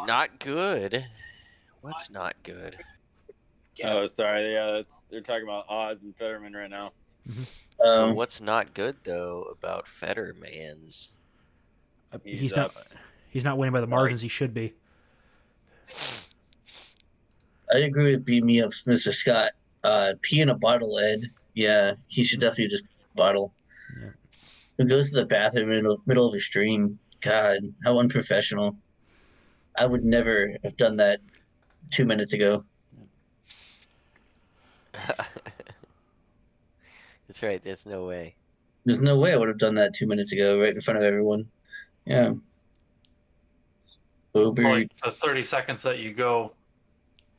B: not good. What's not good?
F: Oh, sorry. Yeah, they're talking about Oz and Fetterman right now.
B: So what's not good though about Fetterman's?
C: He's not winning by the margins he should be.
A: I agree with beat me up, Mr. Scott. Pee in a bottle, Ed. Yeah, he should definitely just bottle.
C: Yeah.
A: Who goes to the bathroom in the middle of a stream? God, how unprofessional. I would never have done that 2 minutes ago.
B: That's right. There's no way.
A: There's no way I would have done that 2 minutes ago, right in front of everyone. Yeah. Uber.
D: Like the 30 seconds that you go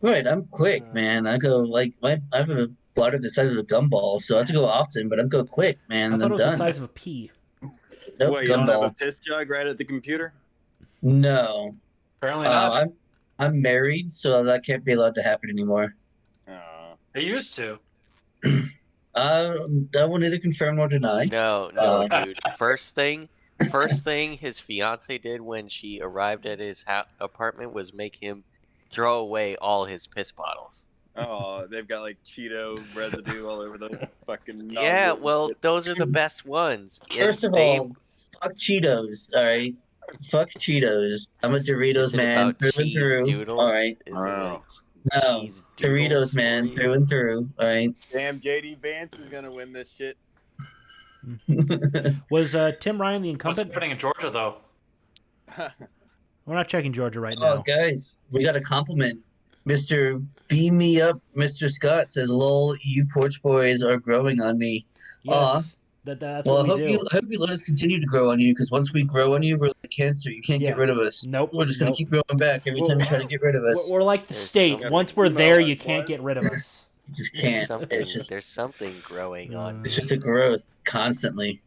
A: Right, I'm quick, man. I go like I have a bladder the size of a gumball, so I have to go often, but I go quick, man.
C: I
A: And
C: thought
A: I'm
C: it was the
A: done.
C: size of a pea.
A: Nope,
F: What, you don't have a
A: gumball.
F: piss jug right at the computer?
A: No.
D: Apparently not.
A: I'm married, so that can't be allowed to happen anymore.
D: It used to.
A: I will neither confirm nor deny.
B: No,
A: Uh,
B: dude. First thing his fiance did when she arrived at his apartment was make him throw away all his piss bottles.
F: Oh, they've got like Cheeto residue all over the fucking.
B: Yeah,
F: nozzle.
B: well, those are the best ones.
A: First of all, fuck Cheetos, all right? Fuck Cheetos. I'm a Doritos
B: is it
A: man
B: about
A: through and
B: cheese
A: through.
B: doodles?
A: All right.
B: Is it
F: Wow.
B: like
A: No,
B: cheese doodles
A: Doritos man
B: for you?
A: through and through. All right.
F: Damn, JD Vance is gonna win this shit.
C: Was Tim Ryan the
D: What's
C: incumbent?
D: happening in Georgia, though?
C: We're not checking Georgia right
A: Oh,
C: now.
A: guys, we got a compliment. Mr. Beam Me Up, Mr. Scott says, "Lol, you Porch Boys are growing on me."
C: Yes, that's
A: Well,
C: what
A: I
C: we
A: hope
C: do.
A: you let us continue to grow on you, because once we grow on you, we're like cancer. You can't
C: Yeah.
A: get rid of us.
C: Nope,
A: We're just gonna
C: nope.
A: keep growing back every time you try to get rid of us.
C: We're like the
B: There's
C: state.
B: something-
C: Once we're
F: Emo
C: there,
F: us,
C: you can't
F: what?
C: get rid of us.
A: You just
B: There's
A: can't.
B: something.
A: It's just
B: There's something growing on
A: it's
B: me.
A: just a growth constantly.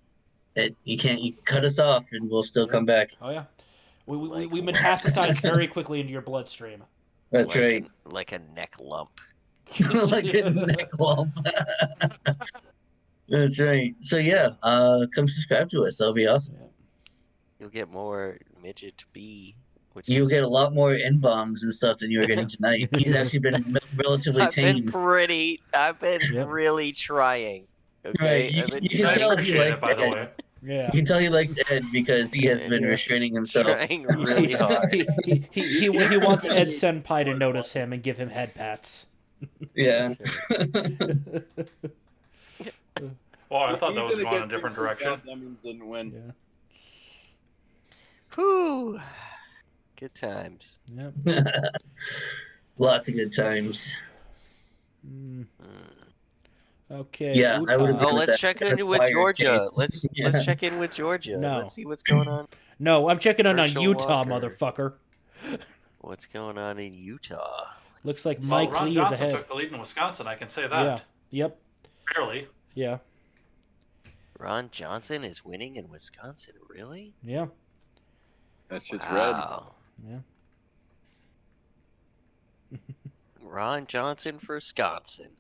A: You cut us off and we'll still come back.
C: Oh yeah, we
B: Like-
C: metastasize very quickly into your bloodstream.
A: That's
B: like
A: right.
B: like a neck lump.
A: Like a neck lump. That's right. So yeah, come subscribe to us. That'll be awesome.
B: You'll get more Midget B. Which
A: You'll
B: is,
A: get a lot more N-bombs and stuff than you were getting tonight. He's actually been relatively
B: I've been
A: tame.
B: I've been
C: Yep.
B: really trying. Okay,
A: Right, you
B: I've been
A: can
D: I
A: tell he
D: appreciate
A: likes
D: it, by the
A: Ed.
D: way.
C: Yeah.
A: You can tell he likes Ed because he has been
C: Yeah.
A: restraining himself.
B: trying really hard.
C: He wants Ed Senpai to notice him and give him head pats.
A: Yeah.
D: Well, I thought that was
F: He's gonna
D: going in a
F: get
D: different
F: pissed
D: direction.
F: if Lemons didn't win.
C: Yeah.
B: Whew. Good times.
C: Yep.
A: Lots of good times.
C: Mm. Okay.
A: Yeah, I would agree
B: Oh,
A: with
B: let's
A: that.
B: check
A: That's
B: in with
A: fire
B: Georgia.
A: case. Yeah.
B: Let's check in with Georgia.
C: No.
B: Let's see what's going on.
C: No, I'm checking on
B: Herschel
C: Utah,
B: Walker.
C: motherfucker.
B: What's going on in Utah?
C: Looks like
D: Well,
C: Mike
D: Ron
C: Lee is
D: Johnson
C: ahead.
D: took the lead in Wisconsin. I can say
C: Yeah.
D: that.
C: Yep.
D: Barely.
C: Yeah.
B: Ron Johnson is winning in Wisconsin. Really?
C: Yeah.
F: That shit's red.
B: Wow.
C: Yeah.
B: Ron Johnson for Wisconsin.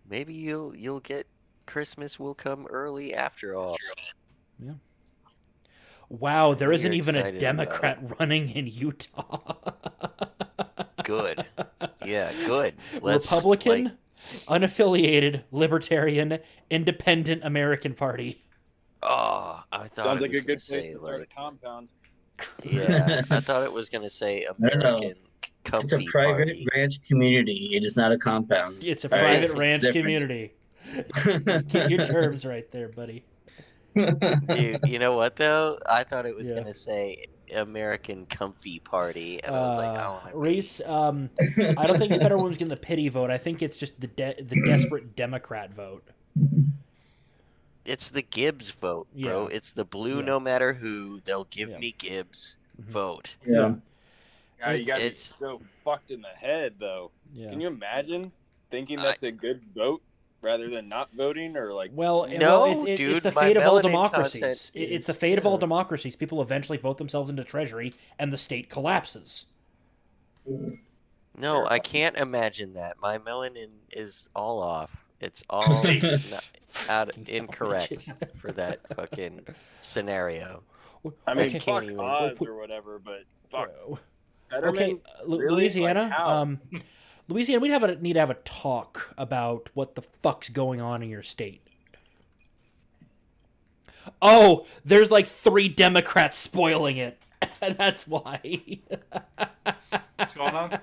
B: Maybe you'll get Christmas will come early after all.
C: Wow, there isn't
B: You're
C: even a
B: excited
C: Democrat running in Utah.
B: Good. Yeah, good. Let's,
C: Republican,
B: like,
C: unaffiliated, libertarian, independent American Party.
B: oh, I thought
F: Sounds
B: it
F: like
B: was
F: a good
B: gonna
F: place
B: say
F: to start a
B: like
F: compound.
B: yeah. I thought it was gonna say
A: No.
B: American
A: It's a
B: comfy
A: private
B: party.
A: ranch community. It is not a compound.
C: It's a
A: All right?
C: private ranch
A: Difference.
C: community. Get your terms right there, buddy.
B: Dude, you know what though? I thought it was
C: Yeah.
B: gonna say American comfy party, and I was like, I don't want to
C: Reese, I don't think federal women's getting the pity vote. I think it's just the desperate Democrat vote.
B: It's the Gibbs vote, bro.
C: Yeah.
B: It's the blue
C: Yeah.
B: no matter who. They'll give
C: Yeah.
B: me Gibbs
C: Mhm.
B: vote.
A: Yeah.
F: God, you gotta be
B: It's-
F: so fucked in the head, though.
C: Yeah.
F: Can you imagine thinking that's a good vote rather than not voting, or like?
C: Well,
B: No,
C: it's
B: dude,
C: the
B: my
C: fate of all
B: melanin
C: democracies.
B: content
C: It's the
B: is-
C: fate of all
B: yeah.
C: democracies. People eventually vote themselves into treasury, and the state collapses.
B: No, I can't imagine that. My melanin is all off. It's all incorrect for that fucking scenario.
F: I mean,
C: Okay.
F: fuck
B: Can't even-
F: Oz or whatever, but fuck.
C: Okay,
F: Fetterman, really?
C: Louisiana.
F: Like, how?
C: Louisiana, we need to have a talk about what the fuck's going on in your state. Oh, there's like 3 Democrats spoiling it. That's why.
D: What's going on?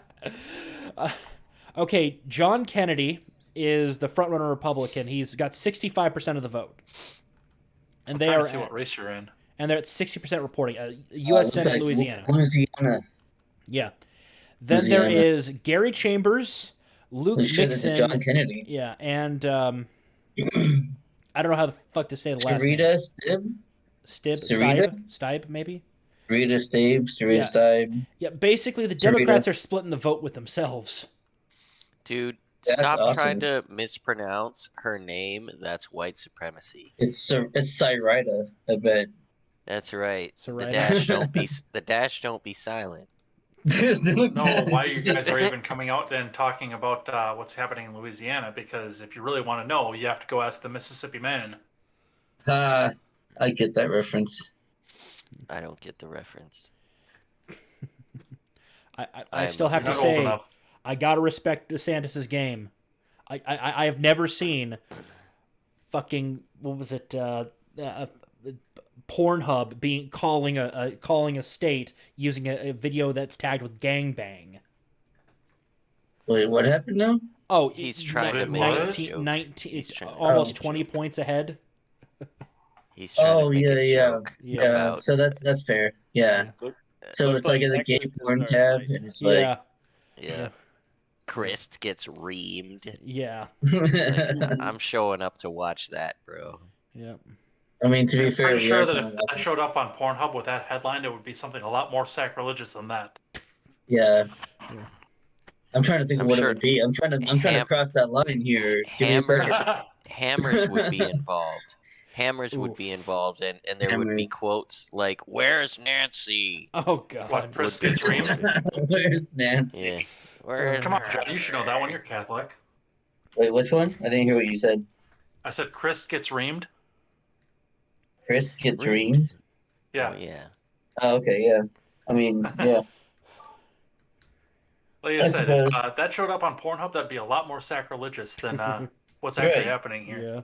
C: Okay, John Kennedy is the frontrunner Republican. He's got 65% of the vote, and
D: I'm
C: they
D: trying
C: are
D: to see what race you're in.
C: and they're at 60% reporting. U.S. Senate,
A: Like
C: Louisiana.
A: Louisiana.
C: Yeah. Then there
A: Louisiana.
C: is Gary Chambers, Luke
A: Holy shit, it's a
C: Mixon.
A: John Kennedy.
C: Yeah, and I don't know how the fuck to say the last name.
A: Sarita Stib?
C: Stib,
A: Sarita?
C: Stibe, maybe.
A: Rita Stabes, Rita Stibe.
C: Yeah, basically the Democrats are splitting the vote with themselves.
B: Dude,
A: That's
B: stop
A: awesome.
B: trying to mispronounce her name. That's white supremacy.
A: It's Cyrita, I bet.
B: That's right.
C: Sarita.
B: The dash don't be silent.
D: know why you guys are even coming out and talking about what's happening in Louisiana, because if you really want to know, you have to go ask the Mississippi Man.
A: I get that reference.
B: I don't get the reference.
C: I still have to say, I gotta respect DeSantis's game. I have never seen fucking, what was it, Pornhub calling a state using a video that's tagged with gangbang.
A: Wait, what happened now?
C: Oh,
B: he's trying to make
C: 19, it's almost 20 points ahead.
B: He's trying to make a joke.
A: Yeah. So that's fair. Yeah. So it's like in the gay porn tab, and it's like,
B: yeah. Chris gets reamed.
C: Yeah.
B: Like, I'm showing up to watch that, bro.
C: Yep.
A: I mean, to be fair,
D: I'm pretty sure that if that showed up on Pornhub with that headline, it would be something a lot more sacrilegious than that.
A: Yeah. I'm trying to think of what it would be. I'm trying to cross that line here.
B: Hammers would be involved. Hammers would be involved, and there would be quotes like, "Where's Nancy?"
C: Oh God!
D: What, Chris gets reamed?
A: Where's Nancy?
B: Yeah.
D: Come on, John, you should know that one. You're Catholic.
A: Wait, which one? I didn't hear what you said.
D: I said Chris gets reamed.
A: Chris gets reamed?
D: Yeah.
B: Oh, yeah.
A: Oh, okay, yeah. I mean, yeah.
D: Like I said, if that showed up on Pornhub, that'd be a lot more sacrilegious than what's actually happening here.
C: Yeah.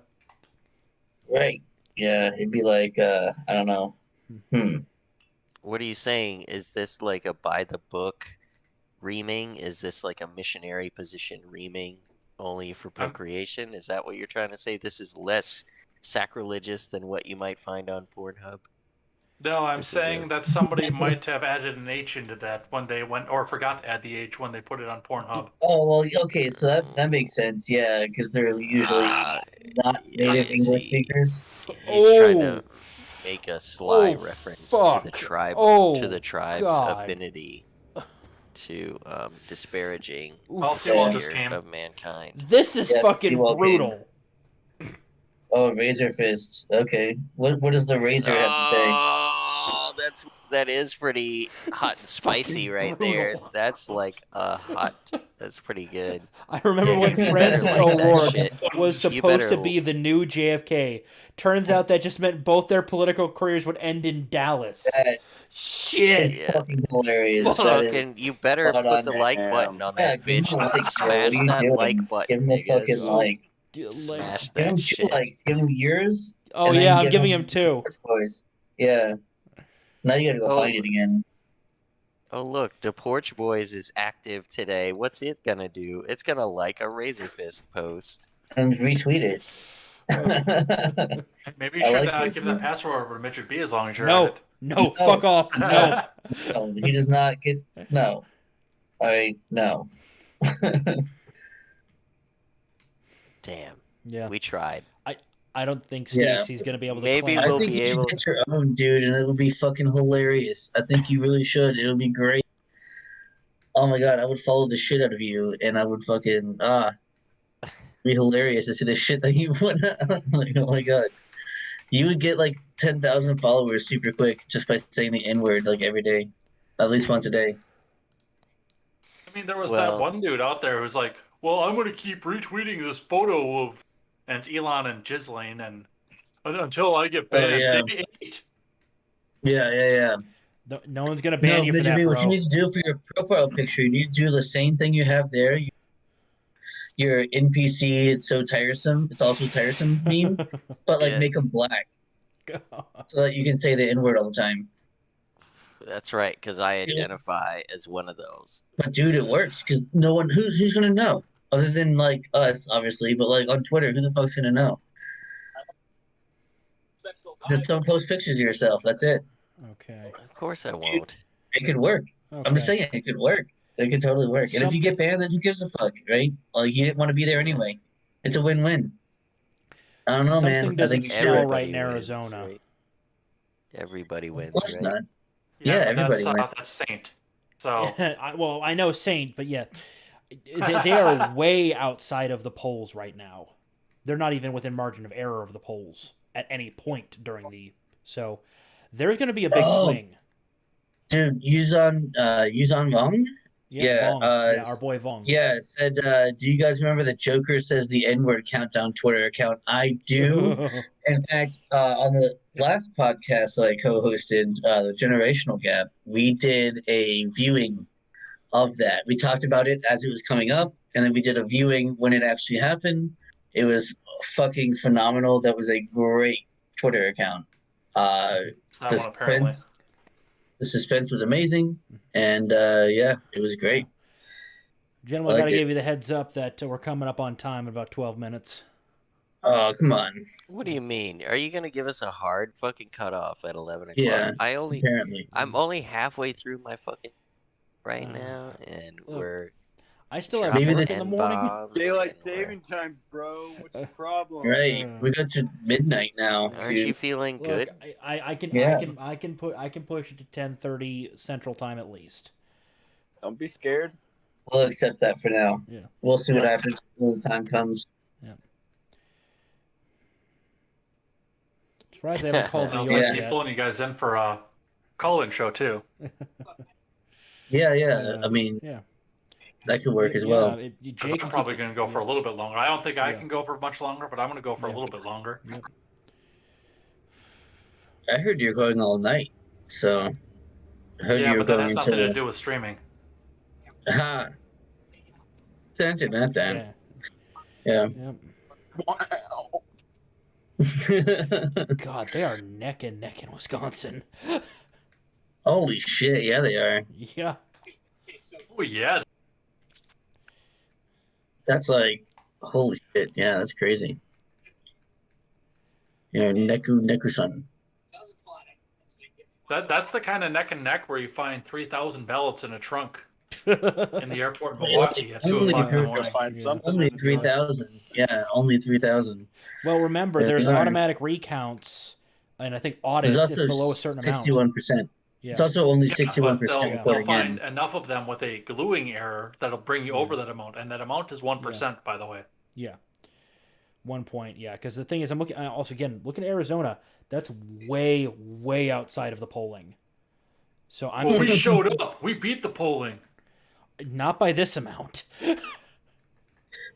A: Right. Yeah, it'd be like, I don't know.
B: What are you saying? Is this like a by the book reaming? Is this like a missionary position reaming only for procreation? Is that what you're trying to say? This is less sacrilegious than what you might find on Pornhub?
D: No, I'm saying that somebody might have added an H into that when they went, or forgot to add the H when they put it on Pornhub.
A: Oh, well, okay, so that makes sense, yeah, because they're usually not native English speakers.
B: He's trying to make a sly reference to the tribe, to the tribe's affinity to disparaging of mankind.
C: This is fucking brutal.
A: Oh, Razor Fist. Okay. What does the Razor have to say?
B: Oh, that is pretty hot and spicy right there. That's like that's pretty good.
C: I remember when Francis O'Rourke was supposed to be the new JFK. Turns out that just meant both their political careers would end in Dallas. Shit.
A: It's fucking hilarious.
B: You better put the like button on that bitch. Smash that like button.
A: Give him a fucking like.
B: Smash
A: give him
B: that shit.
A: Likes. Give him yours.
C: Oh yeah, I'm giving him 2.
A: Boys. Yeah. Now you gotta go find it again.
B: Oh look, the Porch Boys is active today. What's it gonna do? It's gonna like a Razor Fist post
A: and retweet it.
D: Maybe you should give that password over to Mijjt B as long as you're at it.
C: No, fuck off. No.
A: No, he does not get. No. No.
B: Damn.
C: Yeah.
B: We tried.
C: I don't think Stacy's gonna be able to.
B: Maybe
C: claim.
B: we'll
A: I think
B: be
A: you should
B: able.
A: get your own, dude, and it would be fucking hilarious. I think you really should. It'll be great. Oh my god, I would follow the shit out of you, and I would fucking be hilarious to see the shit that you put out. Like, oh my god, you would get like 10,000 followers super quick just by saying the N word like every day, at least once a day.
D: I mean, there was that one dude out there who's like, "Well, I'm going to keep retweeting this photo of," and it's Elon and Ghislaine, and until I get banned.
A: Yeah.
C: No one's gonna ban you for that, bro.
A: What you need to do for your profile picture, you need to do the same thing you have there. Your NPC, it's so tiresome. It's also tiresome meme, but like make them black, so that you can say the N word all the time.
B: That's right, because I identify as one of those.
A: But dude, it works because no one who's gonna know other than like us, obviously. But like on Twitter, who the fuck's gonna know? Just don't post pictures of yourself. That's it.
C: Okay.
B: Of course I won't.
A: It could work. Okay. I'm just saying it could work. It could totally work. And if you get banned, then who gives a fuck, right? Like you didn't want to be there anyway. It's a win-win. I don't know, man.
C: Something doesn't smell right in Arizona.
B: Right? Everybody wins,
A: Of course
B: right?
A: not. Yeah,
D: but
A: everybody went.
D: that's Saint. So
C: Well, I know Saint, but yeah, they are way outside of the polls right now. They're not even within margin of error of the polls at any point during the. So there's going to be a big swing.
A: Dude, Yuzon Wong?
C: Yeah, Vong. Yeah, our boy Vong.
A: Yeah, said, do you guys remember the Joker says the N-word countdown Twitter account? I do. In fact, on the last podcast that I co-hosted, the Generational Gap, we did a viewing of that. We talked about it as it was coming up, and then we did a viewing when it actually happened. It was fucking phenomenal. That was a great Twitter account.
D: it's that one apparently.
A: The suspense was amazing, and yeah, it was great.
C: Gentlemen, I gotta give you the heads up that we're coming up on time in about 12 minutes.
A: Oh, come on.
B: What do you mean? Are you gonna give us a hard fucking cutoff at 11 o'clock?
A: Yeah,
B: apparently. I'm only halfway through my fucking right now, and
C: I still have work in the morning.
F: Daylight saving times, bro. What's the problem?
A: Right, we got to midnight now.
B: Aren't you feeling good?
C: I can push it to 10:30 Central Time at least.
F: Don't be scared.
A: We'll accept that for now.
C: Yeah,
A: we'll see what happens when the time comes.
C: Yeah. Surprised they haven't called New York
D: Like
C: yet.
D: pulling you guys in for a call-in show too.
A: Yeah. I mean, that could work as well.
D: I'm probably going to go for a little bit longer. I don't think I can go for much longer, but I'm going to go for a little bit longer.
C: Yep.
A: I heard you're going all night, so I heard you're
D: but that
A: going
D: has nothing to do with streaming.
A: Aha. Dun, dun, dun, dun.
C: Yeah.
A: Yep.
C: God, they are neck and neck in Wisconsin.
A: Holy shit! Yeah, they are.
C: Yeah.
D: Oh yeah.
A: That's like, holy shit! Yeah, that's crazy. Neku-san.
D: That's the kind of neck and neck where you find 3,000 ballots in a trunk in the airport in Milwaukee at 2 o'clock in the morning.
A: Only 3,000. Yeah, only 3,000.
C: Well, remember, there's automatic recounts, and I think audits if below a certain
A: 61%.
C: amount. Yeah.
A: It's also only 61%.
D: They'll find enough of them with a gluing error that'll bring you over that amount, and that amount is 1%, by the way.
C: Yeah. 1 point, yeah. Because the thing is, I'm looking also again looking at Arizona. That's way, way outside of the polling. So
D: we showed up. We beat the polling.
C: Not by this amount.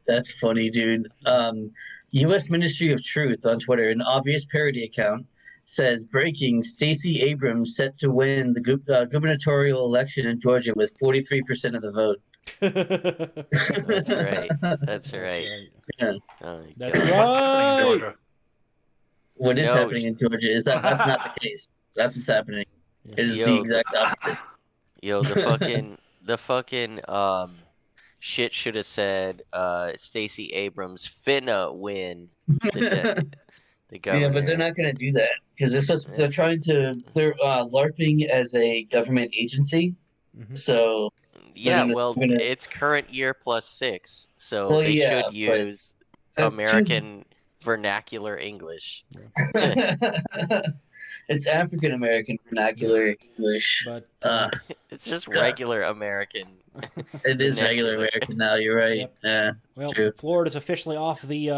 A: That's funny, dude. U.S. Ministry of Truth on Twitter, an obvious parody account, says, breaking, Stacey Abrams set to win the gubernatorial election in Georgia with 43% of the vote.
B: That's right. That's right.
A: Yeah.
B: Oh,
C: That's
D: What's happening in Georgia?
A: What is happening in Georgia is that's not the case. That's what's happening. It is the exact opposite.
B: Yo, the fucking shit should have said Stacey Abrams finna win the governor.
A: Yeah, but they're not going to do that because they're LARPing as a government agency.
C: Mm-hmm.
A: So
B: it's current year plus 6, so they should use American vernacular English.
A: It's African American vernacular English,
C: but
B: it's just regular American.
A: It is regular American now. You're right.
C: Yep.
A: Yeah.
C: Well,
A: true.
C: Florida's officially off the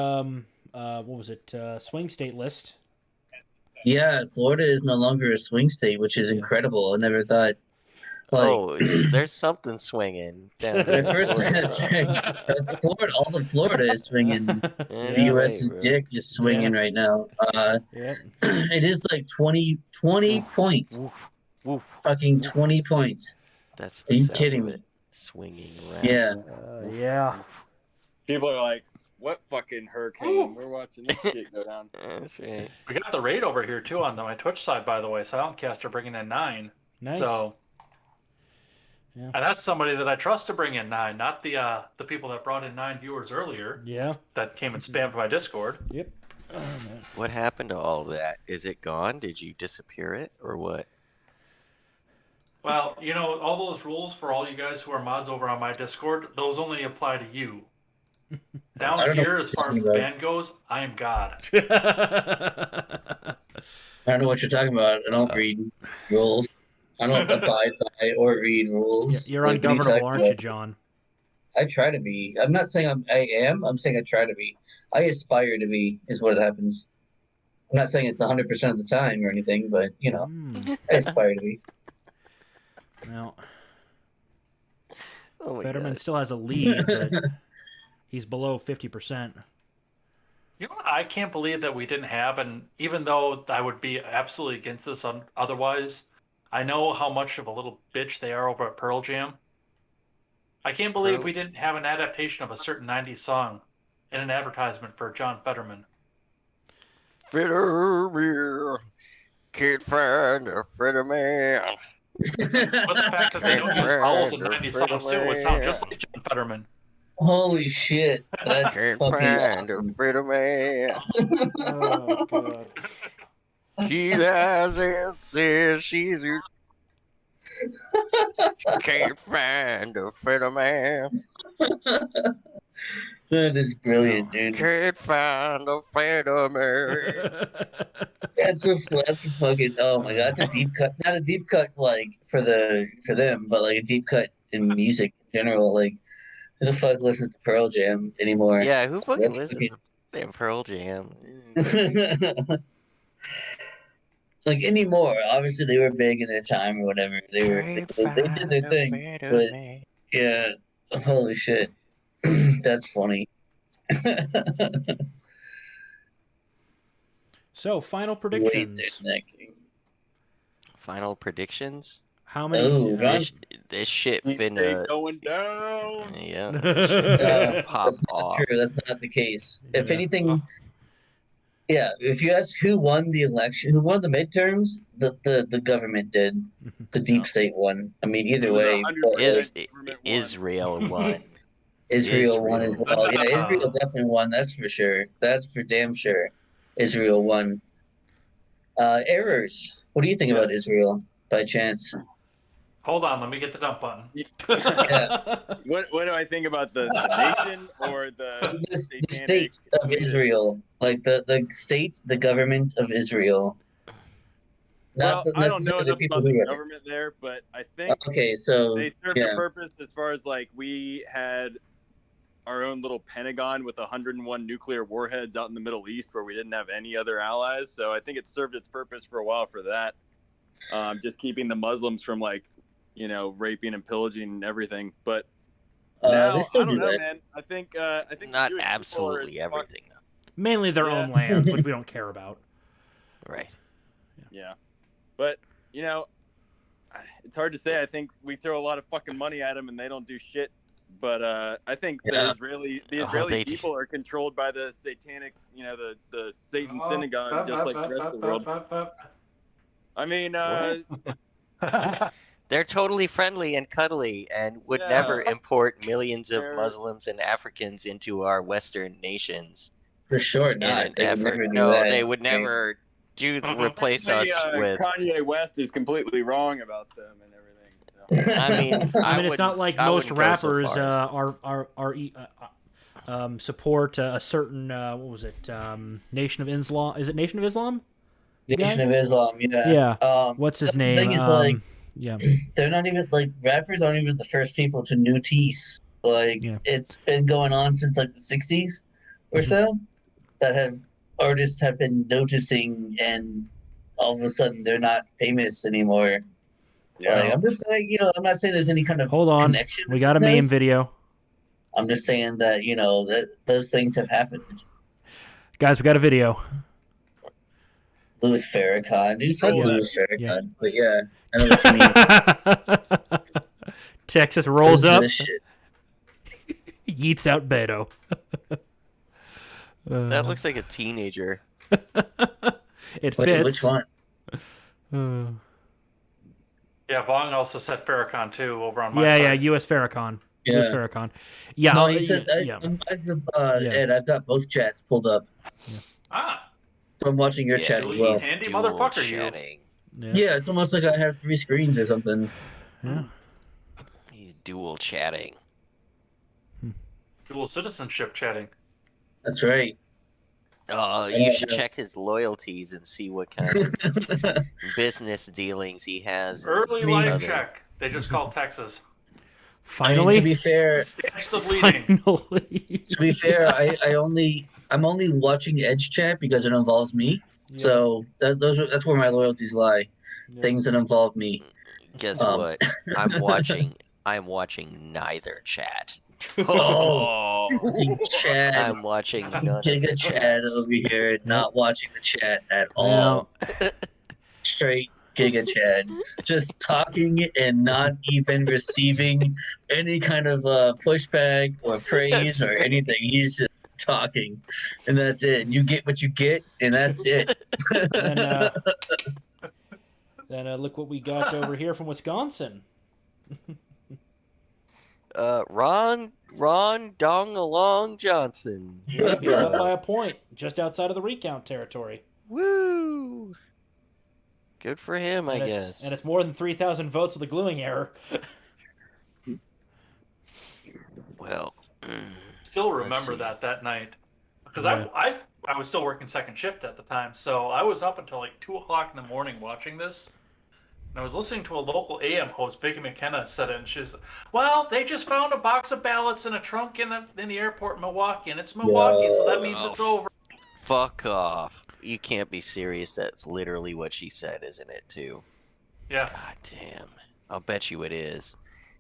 C: swing state list.
A: Yeah, Florida is no longer a swing state, which is incredible. I never thought.
B: There's something swinging down there.
A: That's Florida. All of Florida is swinging. The U.S.'s dick is swinging right now. It is like 20 points. Fucking 20 points.
B: That's
A: Are you kidding me?
B: Swinging around.
C: Yeah.
F: People are like, what fucking hurricane? We're watching this shit go down.
B: That's right.
D: We got the raid over here too on my Twitch side, by the way. Silentcast are bringing in 9.
C: Nice.
D: So, and that's somebody that I trust to bring in 9, not the people that brought in 9 viewers earlier.
C: Yeah.
D: That came and spammed my Discord.
C: Yep.
B: What happened to all that? Is it gone? Did you disappear it or what?
D: Well, all those rules for all you guys who are mods over on my Discord, those only apply to you. Down here, as far as the band goes, I am God.
A: I don't know what you're talking about. I don't read rules. I don't abide by or read rules.
C: You're
A: Like, what are you
C: ungovernable,
A: talking
C: aren't you,
A: about?
C: John?
A: I try to be. I'm not saying I am. I'm saying I try to be. I aspire to be is what happens. I'm not saying it's 100% of the time or anything, but I aspire to be.
C: Well,
B: Oh my
C: Fetterman
B: god.
C: still has a lead, but he's below 50%.
D: You know what I can't believe that we didn't have, and even though I would be absolutely against this otherwise, I know how much of a little bitch they are over at Pearl Jam. I can't believe we didn't have an adaptation of a certain 90s song in an advertisement for John Fetterman.
B: Fetterman, can't find a Fetterman.
D: But the fact that they don't use vowels in 90s songs too would sound just like John Fetterman.
A: Holy shit. That's
B: Can't
A: fucking
B: find
A: awesome.
B: a Fetterman.
C: Oh, God.
B: She lies and says she's your... Can't find a Fetterman.
A: That is brilliant, dude.
B: Can't find a Fetterman.
A: That's a fucking oh my god, that's a deep cut. Not a deep cut like for them, but like a deep cut in music in general. Like who the fuck listens to Pearl Jam anymore?
B: Yeah, who fucking
A: That's
B: listens to damn Pearl Jam?
A: like anymore. Obviously they were big in their time or whatever. They did their thing. But yeah, holy shit. That's funny.
C: So, final
A: Wait,
C: predictions.
B: Final predictions?
C: How many?
A: Oh, Ron,
B: This shit
F: Deep State
B: finna...
F: going down.
B: Yeah, shit finna pop
A: that's not
B: off.
A: true. That's not the case. If
C: Yeah.
A: anything, yeah. If you ask who won the election, who won the midterms, the government did. The deep state won. I mean, either
F: It was
A: way,
F: 100%
A: but, like,
F: government won.
B: Israel won.
A: Israel won as
B: Israel.
A: well. Yeah, Israel definitely won. That's for sure. That's for damn sure. Israel won. Errors. What do you think about Israel, by chance?
D: Hold on, let me get the dump button.
A: Yeah.
F: What do I think about the nation or the
A: The
F: satanic
A: state of
F: leader?
A: Israel, like the state, the government of Israel.
F: Well,
A: Not
F: I don't know
A: necessarily the
F: enough
A: people
F: about the
A: who run it.
F: government there, but I think
A: Okay, so
F: they served
A: yeah.
F: a purpose as far as like we had our own little Pentagon with 101 nuclear warheads out in the Middle East where we didn't have any other allies. So I think it served its purpose for a while for that. Just keeping the Muslims from like, raping and pillaging and everything. But now
A: they still
F: I don't
A: do
F: know,
A: that.
F: man. I think
B: Not
F: the Jewish people are
B: absolutely
F: as fuck-
B: everything, though.
C: Mainly their
F: Yeah.
C: own lands, which we don't care about.
B: Right.
F: Yeah, but it's hard to say. I think we throw a lot of fucking money at them and they don't do shit. But I think the
A: Yeah.
F: Israeli
B: they do.
F: people are controlled by the satanic, the Satan synagogue, just like the rest of the world. I mean,
B: They're totally friendly and cuddly and would
F: Yeah.
B: never import millions of
F: They're-
B: Muslims and Africans into our Western nations
A: For sure
B: in
A: not.
B: an
A: They would
B: effort.
A: never do
B: No,
A: that.
B: they would never replace us with...
F: Kanye West is completely wrong about them and everything. So.
B: I mean,
C: I mean, it's not like
B: I
C: most
B: wouldn't go so
C: rappers
B: far
C: support a certain what was it? Nation of Islam? Is it Nation of Islam?
A: Nation of Islam, yeah.
C: Yeah.
A: Um,
C: What's his
A: that's the
C: name?
A: thing is, like,
C: yeah.
A: they're not even like rappers aren't even the first people to notice. Like
C: Yeah.
A: it's been going on since like the '60s or so that have artists have been noticing, and all of a sudden they're not famous anymore.
F: Yeah.
A: Like I'm just saying, I'm not saying there's any kind of
C: Hold on.
A: connection.
C: We got a
A: between
C: meme
A: those.
C: video.
A: I'm just saying that that those things have happened.
C: Guys, we got a video.
A: Louis Farrakhan, dude, fuck
F: Roll that.
A: Louis Farrakhan.
C: Yeah.
A: But yeah, I know what you mean.
C: Texas rolls
A: This is
C: up,
A: this shit.
C: yeets out Beto.
B: That looks like a teenager.
C: It
A: Wait,
C: fits.
A: which one?
D: Yeah, Vaughn also said Farrakhan too over on my
C: Yeah,
D: side.
C: U.S. Farrakhan.
A: Yeah.
C: U.S. Farrakhan. Yeah.
A: No,
C: I'll-
A: he said,
C: yeah.
A: Ed, I've got both chats pulled up.
D: Ah,
A: So I'm watching your
B: Yeah,
A: chat as
D: you
A: well.
D: handy
B: dual
D: motherfucker, you.
B: chatting.
C: Yeah.
A: Yeah, it's almost like I have 3 screens or something.
C: Yeah.
B: He's dual chatting.
D: Dual citizenship chatting.
A: That's right.
B: You should check his loyalties and see what kind of business dealings he has.
D: Early life check. They just call Texas.
C: Finally,
A: to be fair,
D: Stanch the bleeding.
C: finally.
A: to be fair, I'm only watching Edge Chat because it involves me.
C: Yeah.
A: So that's where my loyalties lie.
C: Yeah.
A: Things that involve me.
B: Guess what? I'm watching neither chat.
A: Oh, fucking Chad.
B: I'm watching none of the
A: Giga Chad
B: chats.
A: over here, not watching the chat at all.
C: Well,
A: Straight Giga Chad, just talking and not even receiving any kind of pushback or praise or anything. He's just talking, and that's it. You get what you get, and that's it.
C: then look what we got over here from Wisconsin.
B: Ron Dong Along Johnson.
C: Yep, he's up by a point, just outside of the recount territory.
B: Woo! Good for him, I
C: And
B: guess.
C: it's more than 3,000 votes with a gluing error.
B: Well,
D: Still remember that night because
C: Yeah.
D: I was still working second shift at the time, so I was up until like 2:00 in the morning watching this. And I was listening to a local AM host, Vicky McKenna, said it, and she's, well, they just found a box of ballots in a trunk in the airport in Milwaukee, and it's Milwaukee, so that means it's over.
B: fuck off. You can't be serious. That's literally what she said, isn't it, too?
D: Yeah.
B: God damn. I'll bet you it is.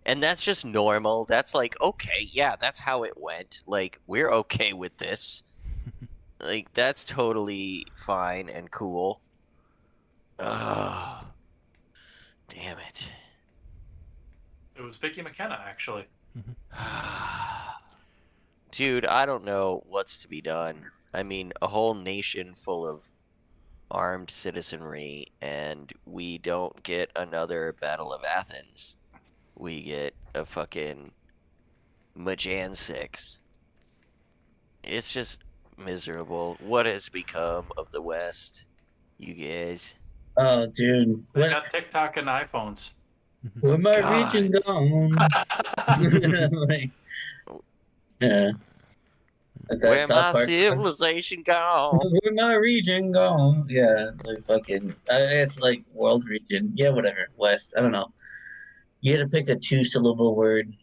B: And that's just normal. That's like, okay, yeah, that's how it went. Like, we're okay with this. Like, that's totally fine and cool. Ugh. Damn it.
D: It was Vicky McKenna, actually.
B: Dude, I don't know what's to be done. I mean, a whole nation full of armed citizenry, and we don't get another Battle of Athens. We get a fucking Mijjt 6. It's just miserable. What has become of the West, you guys?
A: Oh, dude.
D: They got TikTok and iPhones.
A: Where my
B: God.
A: region gone? Like, yeah. Like that
B: Where
A: South
B: my
A: Park-
B: civilization gone?
A: Where my region gone? Yeah, like fucking. I guess like world region. Yeah, whatever. West. I don't know. You had to pick a 2-syllable word.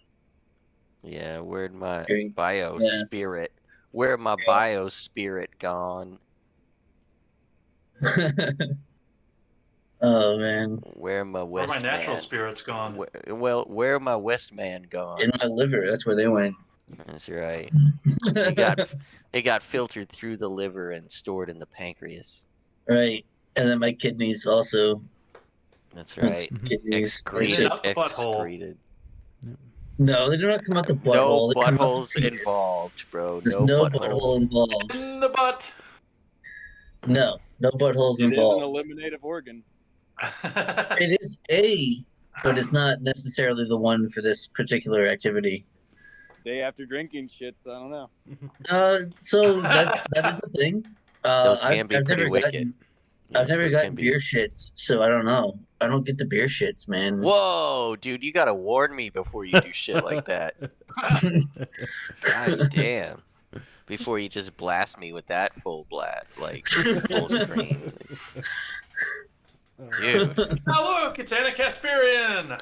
B: Yeah, where'd my
A: Drink.
B: bio
A: Yeah.
B: spirit? Where my bio spirit gone?
A: Oh man,
B: Where my
D: Where
B: West
D: my natural
B: man?
D: spirit's gone.
B: Where my West man gone?
A: in my liver. That's where they went.
B: That's right. It got filtered through the liver and stored in the pancreas.
A: Right, and then my kidneys also.
B: That's right.
A: Kidneys.
B: Excreted.
D: Out the butthole.
B: Excreted.
A: No, they do not come out the butthole.
B: No
A: They come out the
B: buttholes
A: penis.
B: involved, bro.
A: There's
B: No
A: no
B: butthole.
A: butthole involved.
D: In the butt.
A: No buttholes
F: It is an
A: involved.
F: eliminative organ.
A: It is but it's not necessarily the one for this particular activity.
F: Day after drinking shits, I don't know.
A: So that is a thing.
B: Those can be
A: I've
B: pretty
A: never
B: wicked.
A: gotten,
B: Yeah,
A: I've never
B: those
A: gotten
B: can be-
A: beer shits, so I don't know. I don't get the beer shits, man.
B: Whoa, dude, you gotta warn me before you do shit like that. God damn. Before you just blast me with that full full screen. Dude.
D: Oh, look, it's Anna Kasparian.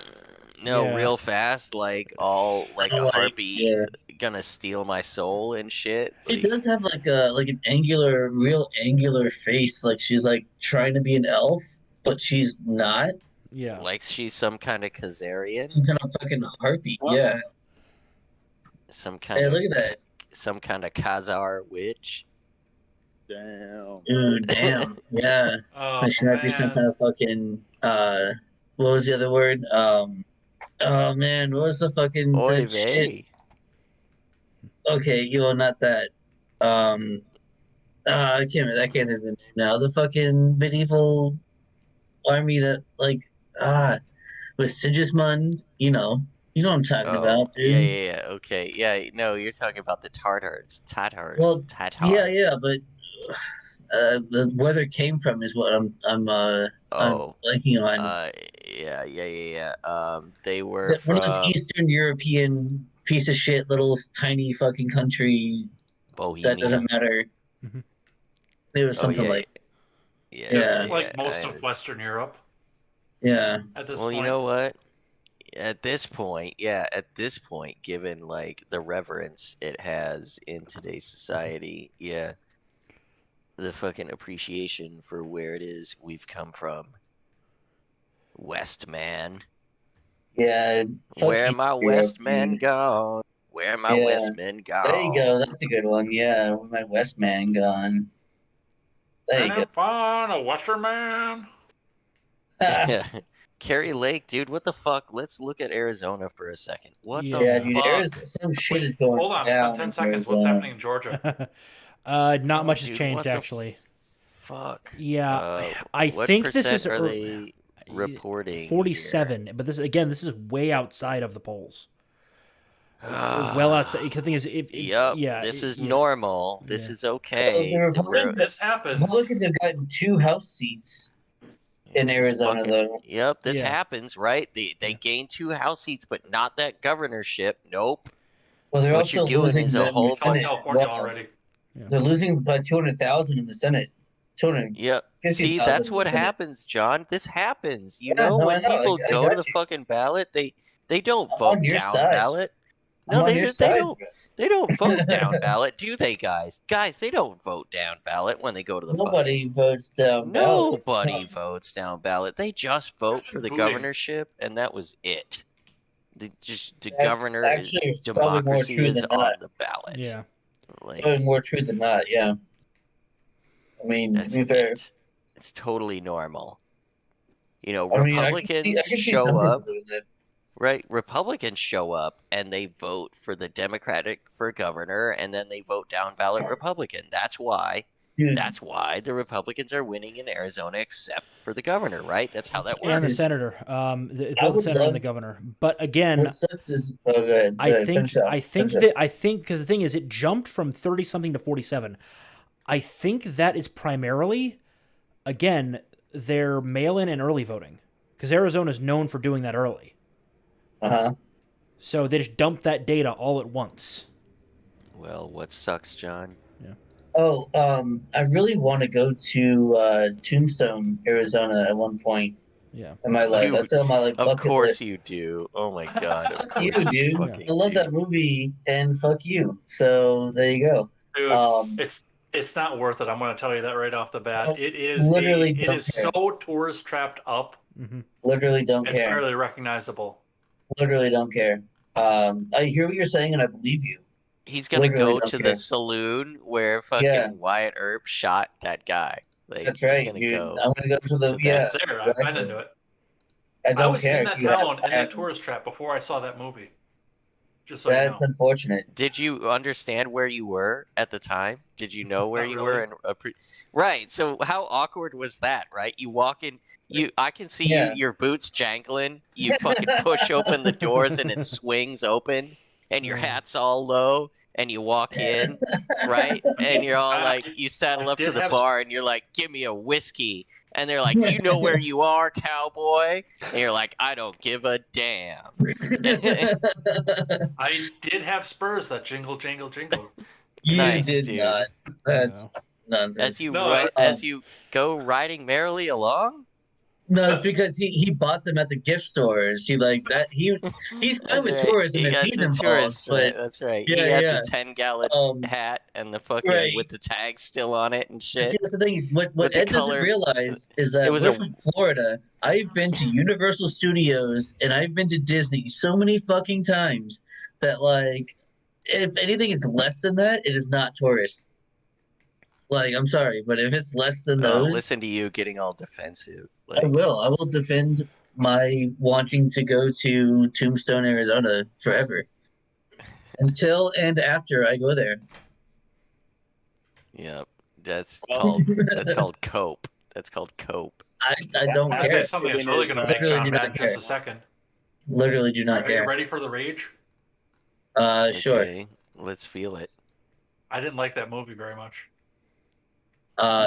B: No,
C: Yeah.
B: real fast, like a
A: Like,
B: harpy
A: yeah.
B: gonna steal my soul and shit.
A: She
B: Like,
A: does have like an real angular face. Like she's like trying to be an elf, but she's not.
C: Yeah.
B: like she's some kind of Khazarian,
A: Some kind of fucking harpy.
F: What?
A: Yeah.
B: some kind
A: Hey,
B: of
A: look at that.
B: some kind of Khazar witch.
F: Damn.
A: Dude, damn. Yeah.
D: Oh,
A: She might be some
D: man.
A: kind of fucking what was the other word? Oh man, what was the fucking
B: Oy
A: the shit?
B: vey.
A: Okay, not that. I can't think of the name now. The fucking medieval army that with Sigismund, you know what I'm talking about, dude.
B: Yeah. Okay, yeah. No, you're talking about the Tatars.
A: Well,
B: Tatars.
A: Yeah, but where they came from is what I'm
B: Oh.
A: blanking on.
B: Yeah. They were
A: One of those
B: from
A: Eastern European piece of shit little tiny fucking country
B: Bohemia.
A: that doesn't matter. It was something
B: yeah,
A: like
B: yeah,
D: It's
A: Yeah.
D: like most
B: I
D: of
B: was-
D: Western Europe
A: yeah.
D: at this
B: Well,
D: point.
B: you know what? At this point, given like the reverence it has in today's society, yeah, the fucking appreciation for where it is we've come from. West man.
A: Yeah. Fuck
B: Where
A: you,
B: my
A: Europe,
B: West men
A: dude.
B: gone? Where my
A: Yeah.
B: West men
A: There you go.
B: gone?
A: That's a good one. Yeah. With my West man gone. There you go.
D: And fun, a Western man.
B: Yeah. Carrie Lake, dude, what the fuck? Let's look at Arizona for a second. What
C: Yeah.
B: the
A: Yeah, dude.
B: fuck?
A: Some shit
D: Wait,
A: is going
D: hold on. It's been
A: down
D: 10
A: in
D: seconds. What's
A: Arizona.
D: happening in Georgia?
C: Not
B: Oh,
C: much has
B: dude,
C: changed
B: what the
C: actually.
B: Fuck.
C: Yeah, I
B: what
C: think this
B: percent
C: is
B: are they reporting?
C: 47, but this is way outside of the polls. Well outside. The thing is,
B: Yep.
C: yeah,
B: This is
C: yeah.
B: normal. This
C: Yeah.
B: is okay.
A: The Republicans,
D: This happens.
A: Republicans have gotten 2 House seats in Arizona, though.
B: Yep, this
C: Yeah.
B: happens, right? They gain 2 House seats, but not that governorship. Nope.
A: Well, they're
B: What
A: also
B: you're doing
A: losing
B: is a
A: the
B: whole
A: Senate
B: bunch.
A: as
D: California
A: well.
D: already.
A: They're losing by 200,000 in the Senate. 250,000
B: Yep. See, that's
A: in
B: what
A: the Senate.
B: happens, John. This happens. You
A: Yeah,
B: know,
A: no,
B: when
A: I know.
B: people
A: I
B: go
A: got
B: to the
A: you.
B: fucking ballot, they don't
A: I'm
B: vote
A: on your
B: down
A: side.
B: ballot.
A: I'm
B: No,
A: on
B: they
A: your
B: they
A: side,
B: don't.
A: bro.
B: They don't vote down ballot, do they, guys? Guys, they don't vote down ballot when they go to the
A: Nobody votes down ballot.
B: Nobody votes down ballot. They just vote for the
D: Booting.
B: governorship, and that was it. The
A: Ac-
B: governor is
A: Actually, it's probably more
B: democracy
A: true
B: is
A: than
B: on
A: not.
B: the ballot.
C: Yeah.
B: Like,
A: Probably more true than not, yeah. I mean, to
B: that's
A: be fair,
B: it. It's totally normal. You know,
A: I mean, I
B: Republicans
A: can see
B: show
A: some people
B: up,
A: doing that.
B: right? Republicans show up and they vote for the Democratic for governor, and then they vote down ballot Republican. That's why.
A: Dude,
B: That's why the Republicans are winning in Arizona, except for the governor, right? That's how that
C: And the
B: works.
C: senator,
A: I
C: both the
A: would
C: senator and the
A: love-
C: governor. But again,
A: what sucks is, oh, go ahead.
C: I think
A: finish up.
C: because the thing is, it jumped from 30 something to 47. I think that is primarily, again, their mail-in and early voting, because Arizona is known for doing that early.
A: Uh-huh.
C: So they just dumped that data all at once.
B: Well, what sucks, John?
A: Oh, I really want to go to Tombstone, Arizona at one point
C: Yeah.
A: in my life.
B: You-
A: That's on my
B: Of
A: bucket
B: course
A: list.
B: you do. Oh my god. Of
A: Fuck you,
B: course
A: dude.
B: fucking
A: I love
B: do.
A: that movie, and fuck you. So there you go.
D: Dude, it's not worth it. I'm going to tell you that right off the bat.
A: Oh,
D: It is
A: literally
D: it
A: don't
D: is
A: care.
D: so tourist trapped up.
C: Mm-hmm.
A: Literally don't
D: It's
A: care.
D: barely recognizable.
A: Literally don't care. I hear what you're saying, and I believe you.
B: He's gonna
A: Literally
B: go
A: don't
B: to
A: care.
B: the saloon where fucking
A: Yeah.
B: Wyatt Earp shot that guy. Like,
A: That's
B: he's
A: right,
B: gonna
A: dude.
B: go.
A: I'm gonna go to the
B: So
A: yeah.
B: that's-
D: It's there. I've
A: Exactly.
D: been into it.
A: I
D: I
A: don't
D: was
A: care
D: in
A: if
D: that
A: you have.
D: town in that tourist trap before I saw that movie. Just so you
A: That's
D: know.
A: unfortunate.
B: Did you understand where you were at the time? Did you know where
D: Not
B: you
D: really.
B: were? Right. So how awkward was that? Right. You walk in. I can see
A: Yeah.
B: your boots jangling. You fucking push open the doors and it swings open, and your hat's all low, and you walk in, right? And you're all like, you saddle
D: I
B: up to
D: did
B: the
D: have
B: bar, and you're like, "Give me a whiskey." And they're like, "You know where you are, cowboy?" And you're like, "I don't give a damn."
D: I did have spurs that jingle, jingle, jingle.
A: You
B: Nice,
A: did
B: dude.
A: not. That's
C: No.
A: nonsense.
B: As you
D: No,
B: as you go riding merrily along.
A: No, it's because he bought them at the gift stores. He like that. He's fine with
B: That's right.
A: tourism
B: He
A: if
B: got
A: he's
B: the
A: involved,
B: tourist, right?
A: but
B: That's right.
A: Yeah,
B: he had
A: yeah.
B: the 10-gallon hat and the fucking
A: right.
B: with the tag still on it and
A: see,
B: shit.
A: that's the thing. Is what
B: With the
A: Ed doesn't
B: color-
A: realize is that
B: it was
A: we're
B: a-
A: from Florida. I've been to Universal Studios and I've been to Disney so many fucking times that like, if anything is less than that, it is not tourist. Like, I'm sorry, but if it's less than
B: Oh,
A: those,
B: listen to you getting all defensive.
A: I
B: Like,
A: will. I will defend my wanting to go to Tombstone, Arizona forever. Until and after I go there.
B: yep, that's
F: Well-
B: called cope. That's called cope.
A: I don't
D: I'm gonna say
A: care.
D: something that's really gonna make
A: Literally
D: John
A: do not
D: mad in just
A: care.
D: a second.
A: Literally do not
D: Are you
A: care.
D: ready for the rage?
A: Sure.
B: Okay, let's feel it.
D: I didn't like that movie very much.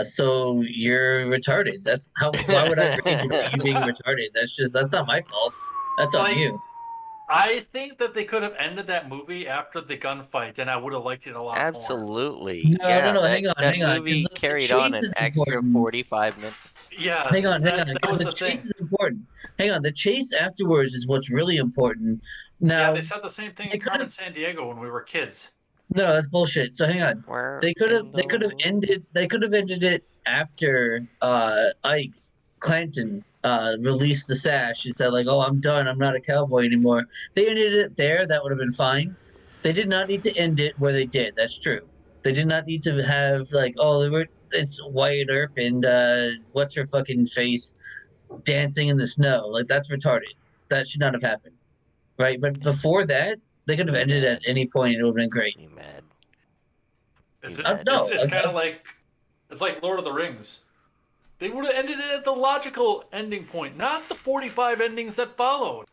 A: So you're retarded. That's how. Why would I rage about you being retarded? That's not my fault. That's on
D: Like,
A: you.
D: I think that they could have ended that movie after the gunfight, and I would have liked it a lot more.
B: Absolutely.
A: No,
B: Yeah,
A: hang on,
B: that
A: hang on, because
B: movie
A: the
B: carried on
A: chase
B: an
A: is
B: extra
A: important.
B: 45 minutes.
D: Yes,
A: Hang on,
D: that
A: because
D: was
A: the
D: the thing.
A: chase is important. Hang on, the chase afterwards is what's really important.
D: Yeah,
A: Now,
D: they said the same thing
A: they
D: in
A: could
D: Carmen
A: have.
D: San Diego when we were kids.
A: No, that's bullshit. So hang on.
B: Where
A: They could have
B: in
A: they
B: the
A: could have
B: world?
A: ended they could have ended it after Ike Clanton released the sash and said like, "Oh, I'm done. I'm not a cowboy anymore." They ended it there. That would have been fine. They did not need to end it where they did. That's true. They did not need to have like, "Oh, it's Wyatt Earp and what's her fucking face dancing in the snow." Like that's retarded. That should not have happened. Right? But before that, they could have
B: Me
A: ended at
B: mad.
A: any point and it would have been great.
B: Me mad. Me
D: Is it?
B: mad.
A: No,
D: It's kind of like it's like Lord of the Rings. They would have ended it at the logical ending point, not the 45 endings that followed.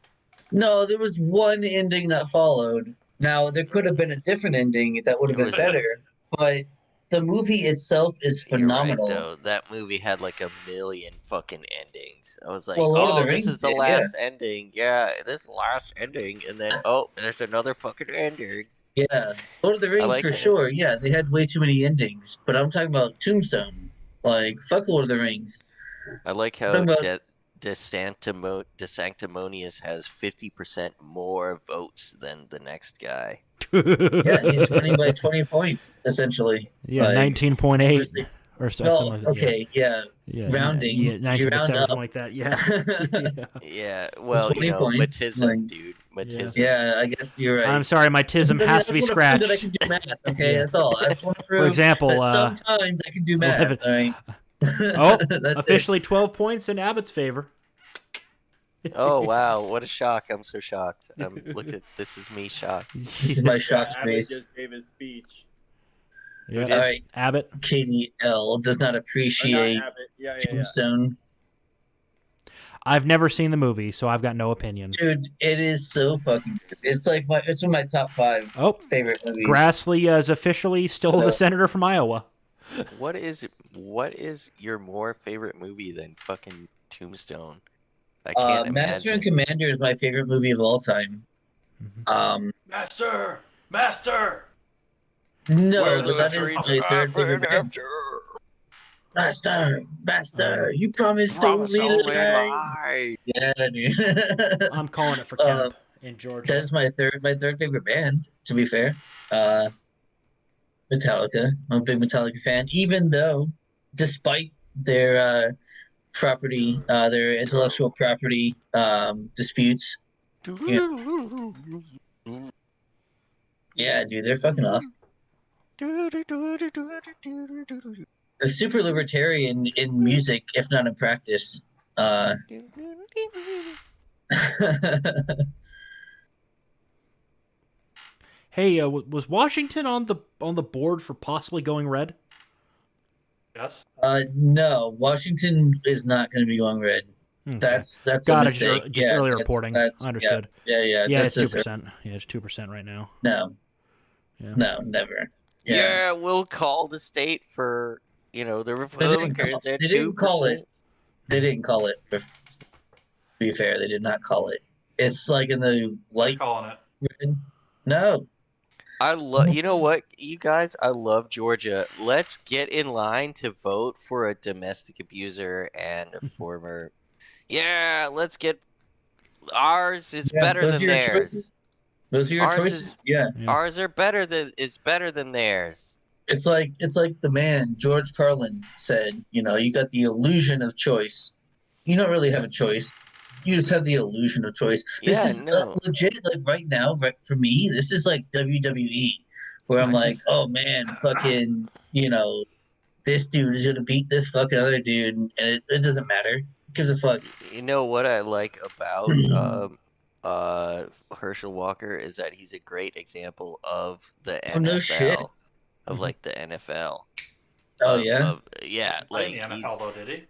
A: no, there was one ending that followed. Now there could have been a different ending that would have
B: It
A: been
B: was.
A: better, but the movie itself is
B: You're right,
A: phenomenal.
B: though. That movie had like a million fucking endings. I was like,
A: Well, Lord of the
B: oh, this
A: Rings
B: is the
A: did, yeah,
B: last ending. Yeah, this last ending. And then, oh, there's another fucking ending.
A: yeah. Lord of the
B: I
A: Rings
B: like
A: for
B: it.
A: sure. Yeah, they had way too many endings, but I'm talking about Tombstone. Like fuck Lord of the Rings.
B: I like
A: I'm
B: how
A: talking about
B: De Sanctimonious has 50% more votes than the next guy.
A: yeah, he's winning by 20 points essentially.
C: Yeah,
A: Like
C: 19.8
A: obviously-
C: or something
A: well,
C: like that.
A: okay, yeah,
C: Yeah,
A: rounding.
C: Yeah,
A: You
C: 19.7,
A: round
C: something
A: up.
C: like that. Yeah. Yeah.
B: Yeah, well,
A: 20 points.
B: Matism,
A: Like,
B: dude.
C: Yeah.
B: Matism.
A: yeah, I guess you're right.
C: I'm sorry, my tism
A: I
C: has to be
A: just want to prove that I
C: scratched.
A: can do math. Okay,
C: Yeah.
A: that's all. I just want to
C: For
A: prove
C: example,
A: that sometimes I can do math.
C: 11.
A: All right.
C: Oh,
A: That's
C: officially 12 points in Abbott's favor.
B: Oh, wow. What a shock. I'm so shocked. Look at this is me shocked.
A: it. This is my
F: Yeah,
A: shocked
F: Abbott
A: face.
F: just gave his speech.
C: Yeah.
B: did?
A: All right.
C: Abbott.
A: Katie L does not
F: Or not
A: appreciate
F: Abbott. Yeah.
A: Tombstone.
C: I've never seen the movie, so I've got no opinion.
A: Dude, it is so fucking good. It's like it's one of my top 5
C: Oh,
A: favorite movies.
C: Grassley is officially still the senator from Iowa.
B: What is your more favorite movie than fucking Tombstone? I can't
A: Master and
B: imagine.
A: Commander is my favorite movie of all time.
D: Master!
A: No,
B: Where
A: but
B: the
A: that is
B: dreams
A: my third favorite
B: happen
A: band.
B: after
A: Master, you promised
B: promise
A: only
B: only
A: lies.
B: lies.
A: Yeah, dude.
C: I'm calling it for Kemp in Georgia.
A: That is my third favorite band, to be fair. Metallica. I'm a big Metallica fan, even though despite their property, their intellectual property disputes. Yeah, dude, they're fucking awesome. They're super libertarian in music, if not in practice.
C: Hey, was Washington on the board for possibly going red?
D: Yes.
A: No, Washington is not going to be going red.
C: Okay.
A: That's
C: Got
A: a
C: it.
A: mistake.
C: Just early reporting. Understood.
A: Yeah.
C: Yeah, it's
A: just
C: 2%. Yeah, it's 2% right now.
A: No.
C: Yeah.
A: No, never.
B: Yeah, we'll call the state for the Republicans at
A: They didn't call
B: 2%.
A: it. They didn't call it. To be fair, they did not call it. It's like in the
D: They're
A: light.
D: calling it.
A: No.
B: I love. You know what, you guys? I love Georgia. Let's get in line to vote for a domestic abuser and a former. Yeah, let's get ours. Is
A: Yeah,
B: better
A: those
B: than
A: are your
B: theirs.
A: choices. Those are your
B: Ours
A: choices.
B: is-
A: Yeah.
C: Yeah.
B: Ours are better than theirs.
A: It's like the man George Carlin said, you got the illusion of choice. You don't really have a choice. You just have the illusion of choice. This
B: Yeah,
A: is
B: no.
A: legit. Like right now, right for me, this is like WWE, where I'm
B: I
A: like,
B: just-
A: oh man, fucking, this dude is gonna beat this fucking other dude, and it doesn't matter. Who gives a fuck?
B: You know what I like about Herschel Walker is that he's a great example of the NFL.
A: Oh, no shit.
B: Of like the NFL.
A: Oh
B: Of-
A: yeah.
B: yeah,
D: Played
B: like
D: in the
B: he's
D: NFL though, did he?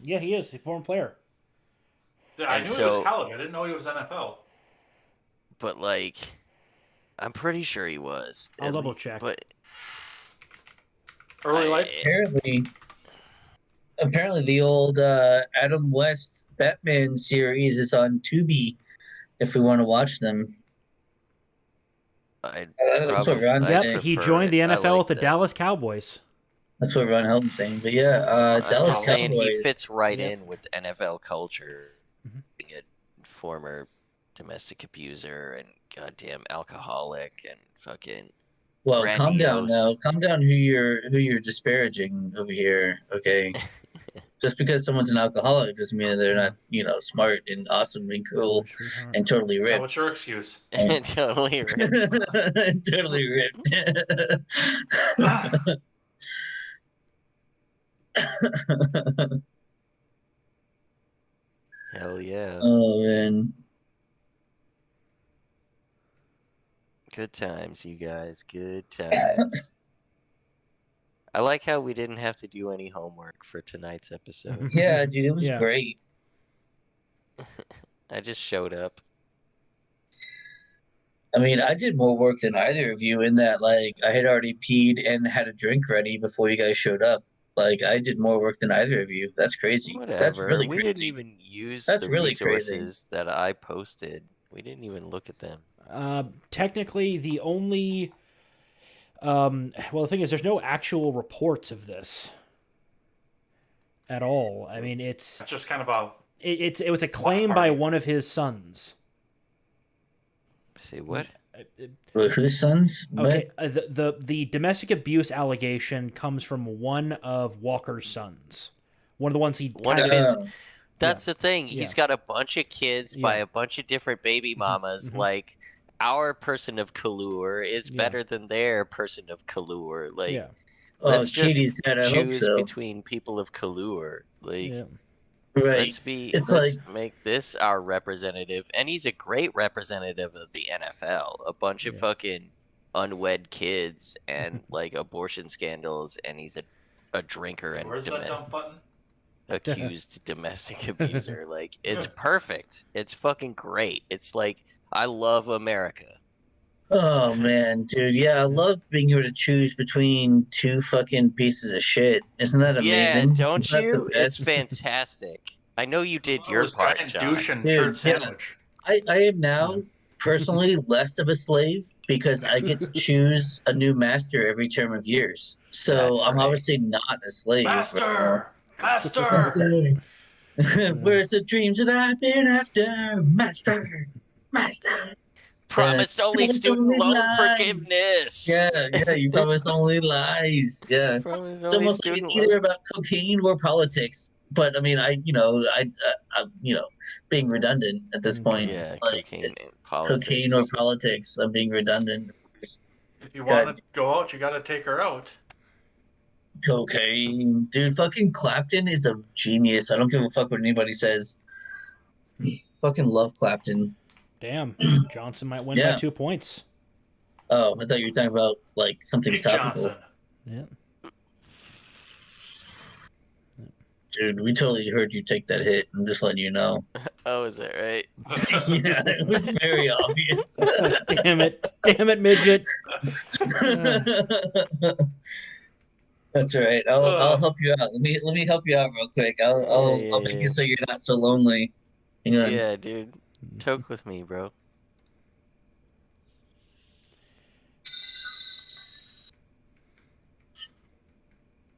C: Yeah, he is. He's a former player.
D: Yeah, I
B: And
D: knew he was
B: so-
D: college. I didn't know he was NFL.
B: but like I'm pretty sure he was.
C: I'll
B: at
C: double
B: least-
C: check.
B: But
D: Early life.
A: Apparently, the old Adam West Batman series is on Tubi if we want to watch them.
B: I'd
A: That's what Ron's
C: Yep,
A: saying.
C: he
B: prefer
C: joined the
B: it. I
C: NFL
B: like
C: with the
B: that.
C: Dallas Cowboys.
A: That's what Ron Helton's saying. But yeah,
B: I'm
A: Dallas
B: just saying he
A: Cowboys.
B: fits right
C: Yep.
B: in with NFL culture.
C: Mhm.
B: Being a former domestic abuser and goddamn alcoholic and fucking
A: Well, calm down
B: grandiose.
A: now. Calm down who you're disparaging over here, okay? Just because someone's an alcoholic doesn't mean that they're not, smart and awesome and cool
C: Sweetheart.
A: and totally
D: Yeah,
A: ripped.
D: what's your excuse?
B: Totally ripped.
A: Totally ripped.
B: Hell yeah.
A: Oh man.
B: Good times, you guys. Good times. I like how we didn't have to do any homework for tonight's episode.
A: Yeah, dude, it was
C: Yeah.
A: great.
B: I just showed up.
A: I mean, I did more work than either of you in that, like, I had already peed and had a drink ready before you guys showed up. Like, I did more work than either of you. That's crazy.
B: Whatever.
A: That's really
B: we
A: crazy.
B: didn't even use
A: That's
B: the
A: really crazy.
B: resources that I posted. We didn't even look at them.
C: Technically, the only well, the thing is, there's no actual reports of this at all. I mean,
D: It's just kind of a
C: it was a claim by one of his sons.
B: See what?
A: Well, whose sons?
C: Okay, the domestic abuse allegation comes from one of Walker's sons. One of the ones he
B: One of
C: kind
B: his.
A: Oh.
B: That's the thing.
C: Yeah.
B: He's got a bunch of kids by
C: Yeah.
B: a bunch of different baby mamas.
C: Mhm.
B: Like, our person of Kalur is
C: Yeah.
B: better than their person of Kalur. Like,
C: yeah.
B: let's
A: Oh,
B: just
A: Katie's head, I hope
B: choose
A: so.
B: between people of Kalur. Like,
C: Yeah.
A: Right.
B: let's
A: It's
B: make this our representative. And he's a great representative of the NFL. A bunch of
C: Yeah.
B: fucking unwed kids and like abortion scandals, and he's a drinker and
D: where's that dump button?
B: accused domestic abuser. Like, it's perfect. It's fucking great. It's like, I love America.
A: Oh man, dude, yeah, I love being able to choose between two fucking pieces of shit. Isn't that
B: Yeah,
A: amazing?
B: don't
A: Isn't that the
B: you? It's
A: best?
B: fantastic. I know you did
D: Oh,
B: your
D: this
B: part,
D: giant
B: John.
D: douche and
A: Dude,
D: turd
A: yeah.
D: sandwich.
A: I am now personally less of a slave because I get to choose a new master every term of years. So
B: That's
A: I'm
B: right.
A: obviously not a slave.
D: Master! Master!
A: Master! Where's the dreams that I've been after? Master! Master!
B: Promised only
A: Promised
B: student
A: only
B: loan
A: lies.
B: forgiveness.
A: Yeah, you promise only lies. Yeah.
B: Promised
A: It's
B: only
A: almost like
B: student
A: it's either about cocaine or politics. But I mean, I being redundant at this point.
B: Yeah,
A: Like,
B: cocaine
A: it's
B: and politics.
A: cocaine or politics. I'm being redundant.
D: If you want to go out, you got to take her out.
A: Cocaine, dude. Fucking Clapton is a genius. I don't give a fuck what anybody says. Fucking love Clapton.
C: Damn, Johnson might win
A: Yeah.
C: by 2 points.
A: Oh, I thought you were talking about like something
D: Big
A: topical.
D: Johnson.
C: Yeah.
A: Dude, we totally heard you take that hit. I'm just letting you know.
B: Oh, is that right?
A: Yeah, it was very obvious.
C: Damn it, midget.
A: That's all right. I'll help you out. Let me help you out real quick. I'll make
B: Yeah.
A: it so you're not so lonely. Hang on.
B: Yeah, dude. Toke with me, bro.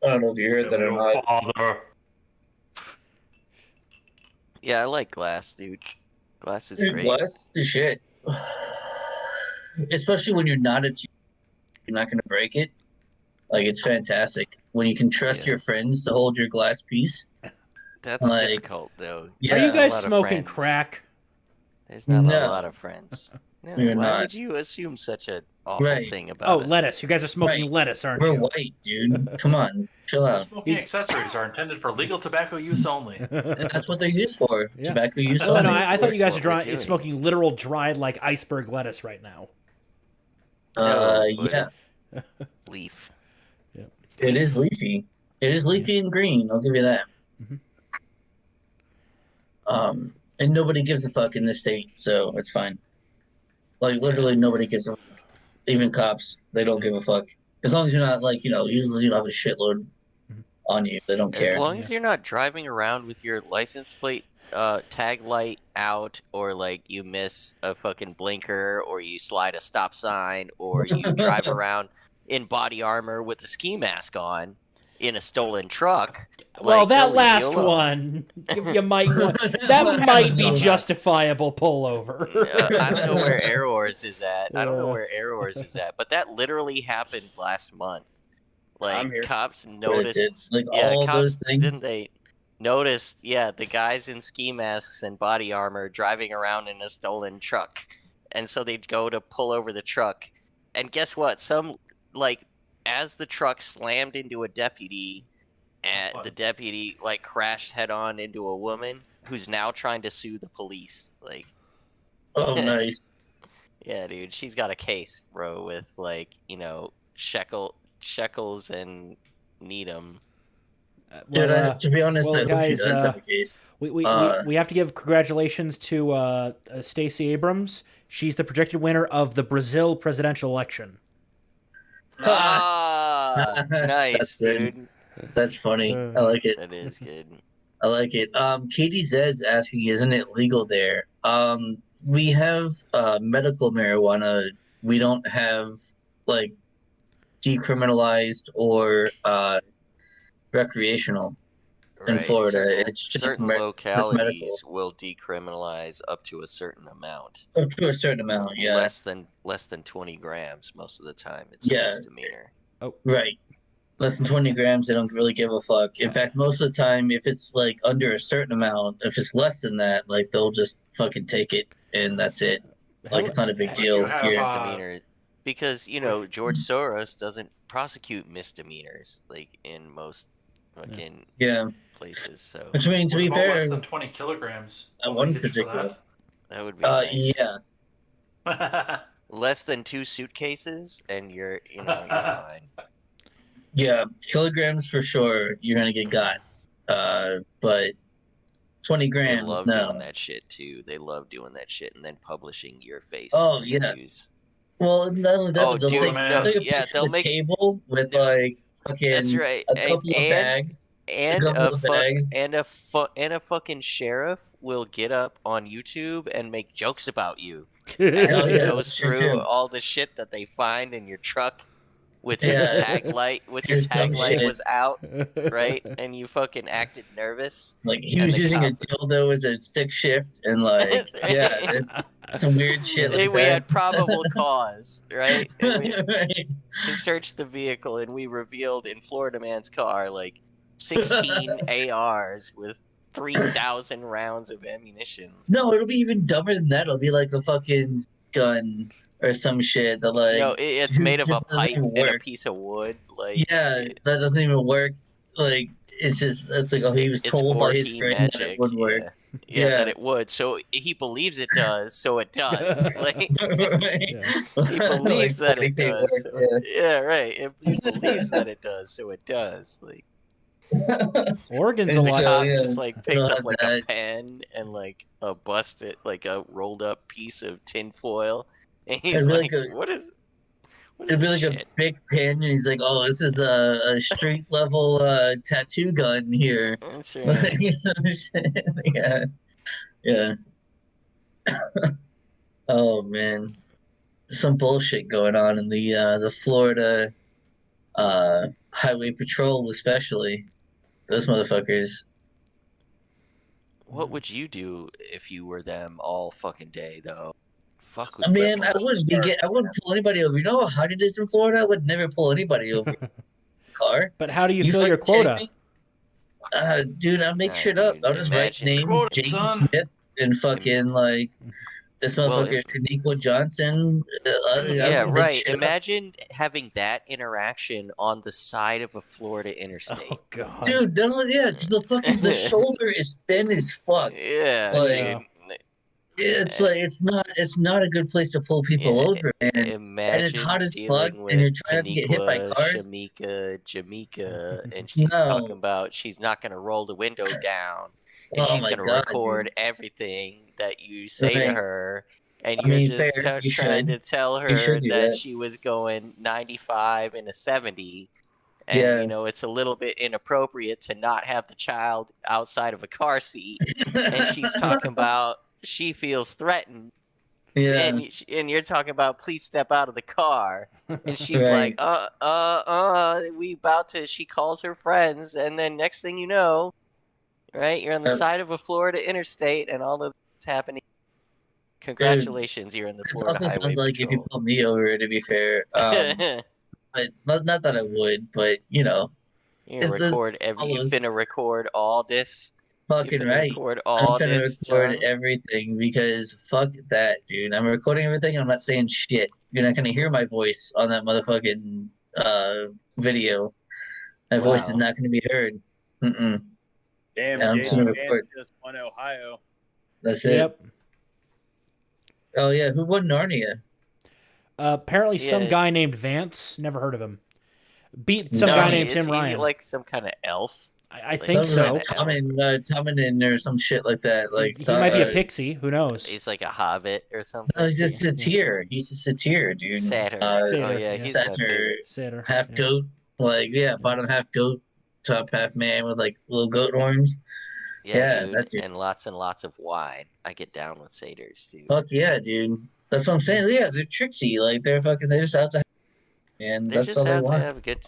A: I don't know if you heard that or not.
D: Father.
B: Yeah, I like Glass, dude. Glass is
A: Dude,
B: great.
A: Glass the shit. Especially when you're not a team, you're not gonna break it. Like, it's fantastic when you can trust
B: Yeah.
A: your friends to hold your glass piece.
B: That's
A: like-
B: difficult, though.
A: Yeah.
C: Are you
B: Not a
C: guys
B: lot of
C: smoking
B: friends.
C: crack?
B: There's not
A: No.
B: a lot of friends. No,
A: We're
B: why
A: not.
B: would you assume such an awful
A: Right.
B: thing about
C: Oh,
B: it?
C: lettuce. You guys are smoking
A: Right.
C: lettuce, aren't
A: We're
C: you?
A: white, dude. Come on, chill out.
D: Smoking accessories are intended for legal tobacco use only.
A: That's what they're used for.
C: Yeah.
A: Tobacco use
C: Oh,
A: only.
C: no, I thought you guys
B: That's
C: are
B: what we're doing.
C: smoking literal dried, like, iceberg lettuce right now.
B: No, but
A: Yeah,
B: it's leaf.
C: Yeah.
B: It's
A: it is leafy. It is leafy and green. I'll give you that.
C: Mhm.
A: And nobody gives a fuck in this state, so it's fine. Like, literally nobody gives a fuck. Even cops, they don't give a fuck. As long as you're not, like, usually you don't have a shitload
C: Mhm.
A: on you. They don't
B: As
A: care.
B: long as you're not driving around with your license plate tag light out, or like you miss a fucking blinker, or you slide a stop sign, or you drive around in body armor with a ski mask on in a stolen truck.
C: Well,
B: Like, they'll
C: that
B: leave you
C: last
B: alone.
C: one, you might want, that might be justifiable pullover.
B: I don't know where Errors is at. I don't know
C: Yeah.
B: where Errors is at, but that literally happened last month. Like,
F: I'm here.
B: cops
A: It did.
B: noticed.
A: Like
B: Yeah,
A: all
B: cops
A: those things.
B: didn't they noticed? Yeah, the guys in ski masks and body armor driving around in a stolen truck, and so they'd go to pull over the truck, and guess what? As the truck slammed into a deputy, and the deputy like crashed head on into a woman who's now trying to sue the police. Like,
A: Oh, nice.
B: yeah, dude, she's got a case, bro, with like, shekels and Needham.
A: Dude, to be honest, I hope she
C: guys,
A: does have a case.
C: we have to give congratulations to Stacey Abrams. She's the projected winner of the Brazil presidential election.
B: Ah, nice,
A: That's good.
B: dude.
A: That's funny. I like it.
B: That is good.
A: I like it. Katie Zed's asking, isn't it legal there? We have medical marijuana. We don't have like decriminalized or recreational in
B: Right.
A: Florida. It's just
B: certain
A: just medical
B: localities will decriminalize up to a certain amount.
A: up to a certain amount. Yeah,
B: Less than 20 grams most of the time. It's a
A: Yeah.
B: misdemeanor.
A: right. Less than 20 grams, they don't really give a fuck. In fact, most of the time, if it's like under a certain amount, if it's less than that, like they'll just fucking take it and that's it. Like it's not a big deal
D: you have,
A: here.
B: Misdemeanor. Because, George Soros doesn't prosecute misdemeanors, like, in most fucking
A: Yeah,
B: places, so
A: which I mean, to
D: What
A: be
D: about
A: fair,
D: less than 20 kilograms?
A: at
D: Will
A: one
D: they get you for
A: particular,
B: that would be nice.
A: yeah,
D: that?
B: Less than 2 suitcases, and you're fine.
A: yeah, kilograms for sure. You're gonna get got, but 20
B: They
A: grams,
B: love
A: no.
B: doing that shit too. They love doing that shit and then publishing your face
A: Oh,
B: in
A: yeah.
B: the news.
A: Well, not only that,
B: Oh,
A: but they'll
B: dude,
A: take,
D: no,
A: they'll take a
B: yeah,
A: picture
B: they'll
A: of the
B: make-
A: table with
B: Dude,
A: like fucking
B: That's right.
A: a couple of bags.
B: And
A: couple of bags.
B: and a fucking sheriff will get up on YouTube and make jokes about you as
A: Hell
B: he
A: yeah,
B: goes
A: that's true,
B: through
A: too.
B: all the shit that they find in your truck with your
A: Yeah.
B: tag light
A: His dumb shit.
B: was out, right? And you fucking acted nervous.
A: Like he
B: And
A: was
B: the
A: using a
B: cop-
A: dildo as a stick shift, and like yeah, it's some weird shit like
B: we
A: that.
B: had probable cause, right? And we,
A: Right.
B: to search the vehicle, and we revealed in Florida man's car like 16 ARs with 3,000 rounds of ammunition.
A: No, it'll be even dumber than that. It'll be like a fucking gun or some shit that like
B: No, it's
A: it
B: made of a
A: just doesn't
B: pipe
A: even
B: and a
A: work.
B: piece of wood. Like,
A: Yeah, that doesn't even work. Like it's like, oh, he was
B: it's
A: told by his
B: Borky
A: friend that
B: magic.
A: it would work.
B: Yeah,
A: Yeah.
B: that it would. So he believes it does. So it does. Like,
A: Right?
B: he believes that it
A: Like,
B: does.
A: work,
B: So, yeah, right. He believes that it does. So it does. Like,
C: Oregon's a
A: And
B: the
C: lot.
A: so,
B: cop
A: yeah,
B: just like picks
A: it'll
B: up
A: have
B: like a
A: that.
B: pen and like a busted, like a rolled up piece of tin foil, and he's
A: It'd be
B: like,
A: like a-
B: "What is
A: It'd be
B: this
A: like
B: shit?"
A: a big pin, and he's like, "Oh, this is a street level tattoo gun here."
B: That's right.
A: Yeah, yeah. Oh man, some bullshit going on in the Florida highway patrol, especially those motherfuckers.
B: What would you do if you were them all fucking day, though? Fuck with
A: I mean, I
B: liberals.
A: wouldn't pull anybody over. You know how hot it is in Florida? I would never pull anybody over in a car.
C: But how do you fill
A: fucking
C: your
A: kidding
C: quota?
A: me? Dude, I'll make
B: Nah,
A: shit up.
B: dude,
A: I'll just write
B: imagine-
A: names,
D: Quote,
A: Jaden
D: son.
A: Smith, and fucking like this
B: Well,
A: motherfucker, Shaniqua Johnson. I'll
B: Yeah,
A: make
B: right.
A: shit up.
B: Imagine having that interaction on the side of a Florida interstate.
C: Oh god.
A: Dude, because the fucking the shoulder is thin as fuck.
B: Yeah,
A: Like,
B: dude.
A: It's like it's not a good place to pull people
B: Yeah,
A: over, man.
B: Imagine
A: hot as
B: dealing
A: fuck,
B: with
A: and you're trying not to get hit by
B: Taniqua,
A: cars.
B: Shamika, Jamaica, and she's
A: No.
B: talking about she's not going to roll the window down, and
A: Oh
B: she's
A: my
B: going to
A: God,
B: record
A: dude.
B: everything that you say to
A: Right.
B: her, and
A: I
B: you're
A: mean,
B: just
A: fair, you
B: trying
A: should.
B: to tell
A: You
B: her
A: should do
B: that
A: that.
B: she was going 95 in a 70, And
A: Yeah.
B: you know, it's a little bit inappropriate to not have the child outside of a car seat. And she's talking about she feels threatened,
A: Yeah.
B: and you're talking about please step out of the car, and she's
A: Right.
B: like, we about to. She calls her friends, and then next thing you know, right, you're on the side of a Florida interstate, and all of this happening. Congratulations, you're in the
A: This
B: Florida
A: also
B: Highway
A: sounds like if you
B: Patrol.
A: pulled me over, to be fair. But not that I would, but you know,
B: You
A: it's just
B: record every. You
A: follows.
B: finna record all this. You
A: Fucking
B: finna
A: right.
B: record
A: I'm
B: all
A: finna
B: this,
A: record
B: John.
A: everything because fuck that, dude. I'm recording everything. I'm not saying shit. You're not gonna hear my voice on that motherfucking video. My voice is
B: Wow.
A: not gonna be heard. Mm-mm.
F: Damn,
A: I'm just gonna
F: JD Vance
A: record.
F: just won Ohio.
A: That's it.
C: Yep.
A: Oh yeah, who won Narnia?
C: Apparently, some
B: Yeah.
C: guy named Vance. Never heard of him. Beat some
A: No,
C: guy
B: he
C: named
B: is,
C: Tim
B: is
C: Ryan.
B: he like some kind of elf?
C: I
B: Like
C: think
A: That was
B: some
C: so.
A: like
B: kinda elf?
A: Tommen or some shit like that. Like
C: He might be a pixie. Who knows?
B: He's like a hobbit or
A: no,
B: something.
A: he's just a satyr. He's a satyr, dude.
B: Satyr.
A: Uh,
B: Oh
C: Satyr,
B: yeah,
C: yeah.
B: he's my
A: satyr,
B: favorite.
C: Satyr.
A: half
C: Yeah.
A: goat. Like yeah, bottom half goat, top half man with like little goat horns.
B: Yeah,
A: Yeah,
B: dude,
A: that dude.
B: and lots of wine. I get down with satyrs, dude.
A: Fuck yeah, dude. That's what I'm saying. Yeah, they're tricksy. Like they're fucking. They're just out to. And
B: They're
A: that's
B: just
A: all they
B: out to
A: want.
B: have a good.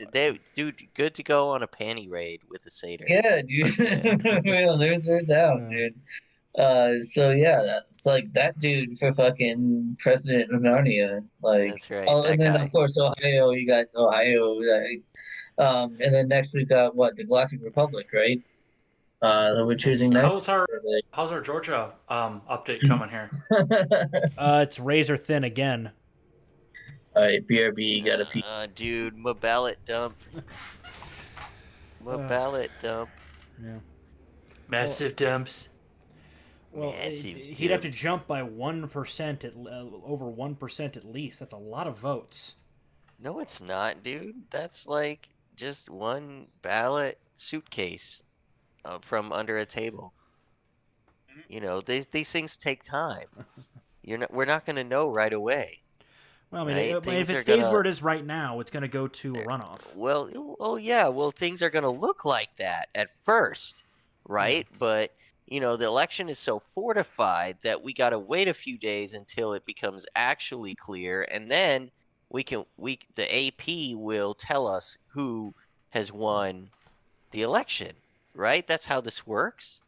B: Dude, good to go on a panty raid with a satyr.
A: Yeah, dude. Well, they're down,
C: Yeah.
A: dude. So yeah, that's like that dude for fucking president of Narnia. Like,
B: That's right,
A: oh,
B: that
A: and then
B: guy.
A: of course Ohio. You got Ohio. And then next we got what the Galactic Republic, right? That we're choosing
D: How's
A: next.
D: our Georgia update coming here?
C: It's razor thin again.
A: All right, BRB got a P.
B: Dude, my ballot dump. My ballot dump.
C: Yeah.
D: Massive dumps.
C: Well,
B: Massive
C: he'd have to
B: dumps.
C: jump by 1% at over 1% at least. That's a lot of votes.
B: No, it's not, dude. That's like just one ballot suitcase from under a table. You know, these things take time. We're not going to know right away.
C: Well, I mean,
B: Right,
C: if
B: things
C: it
B: are
C: stays
B: gonna-
C: where it is right now, it's going to go to a runoff.
B: Well, yeah. Well, things are going to look like that at first, right? But you know, the election is so fortified that we got to wait a few days until it becomes actually clear, and then the AP will tell us who has won the election, right? That's how this works,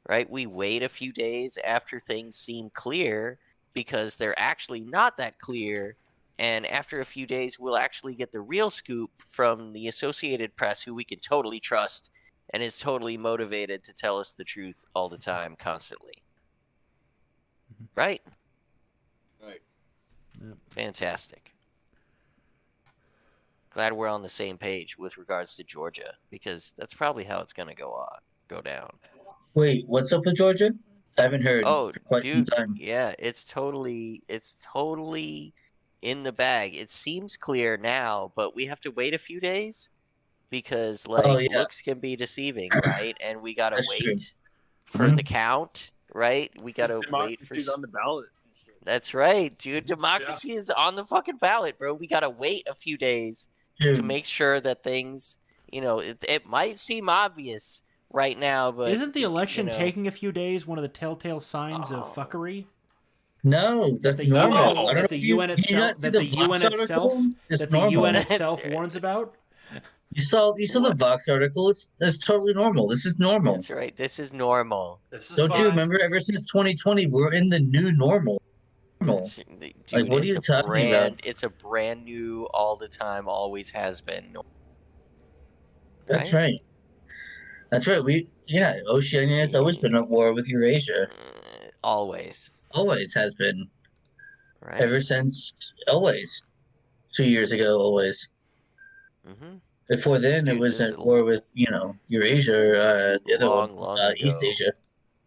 B: right? We wait a few days after things seem clear because they're actually not that clear. And after a few days, we'll actually get the real scoop from the Associated Press, who we can totally trust and is totally motivated to tell us the truth all the time, constantly. Right?
F: Right.
C: Yep.
B: Fantastic. Glad we're on the same page with regards to Georgia, because that's probably how it's going to go down.
A: Wait, what's up with Georgia? I haven't heard
B: Oh,
A: for quite some
B: dude,
A: time.
B: yeah, it's totally in the bag. It seems clear now, but we have to wait a few days because
A: Oh yeah,
B: looks can be deceiving, right? And we gotta
A: That's true.
B: wait for the count, right? We gotta wait for.
F: Democracy's on the ballot. and shit.
B: That's right, dude. Democracy is on the fucking ballot, bro. We gotta wait a few days to
A: dude.
B: make sure that things, you know, it might seem obvious right now, but
C: Isn't the election
B: you know,
C: taking a few days one of the telltale signs of fuckery?
A: No, that's
C: the
A: normal.
C: UN
A: I don't know
C: that the
A: if you-
C: UN
A: did you not
C: itself
A: see
C: that the
A: Vox
C: UN itself
A: article? It's
C: that the
A: normal.
C: UN
B: That's
C: itself
B: right.
C: warns about.
A: You saw the Vox article. It's totally normal. This is normal.
B: that's right. This is normal.
D: This is
A: Don't
D: fine.
A: you remember? Ever since 2020, we're in the new normal. Normal.
B: Dude,
A: what are you talking about?
B: It's a brand new, all the time, always has been.
A: That's right. That's right. Oceania's always been at war with Eurasia.
B: Always.
A: Always has been.
B: Right.
A: Ever since always. 2 years ago, always.
B: Mm-hmm.
A: Before then, it
B: Dude,
A: was
B: this
A: at war with Eurasia, or the other
B: long,
A: one,
B: long
A: East
B: ago.
A: Asia.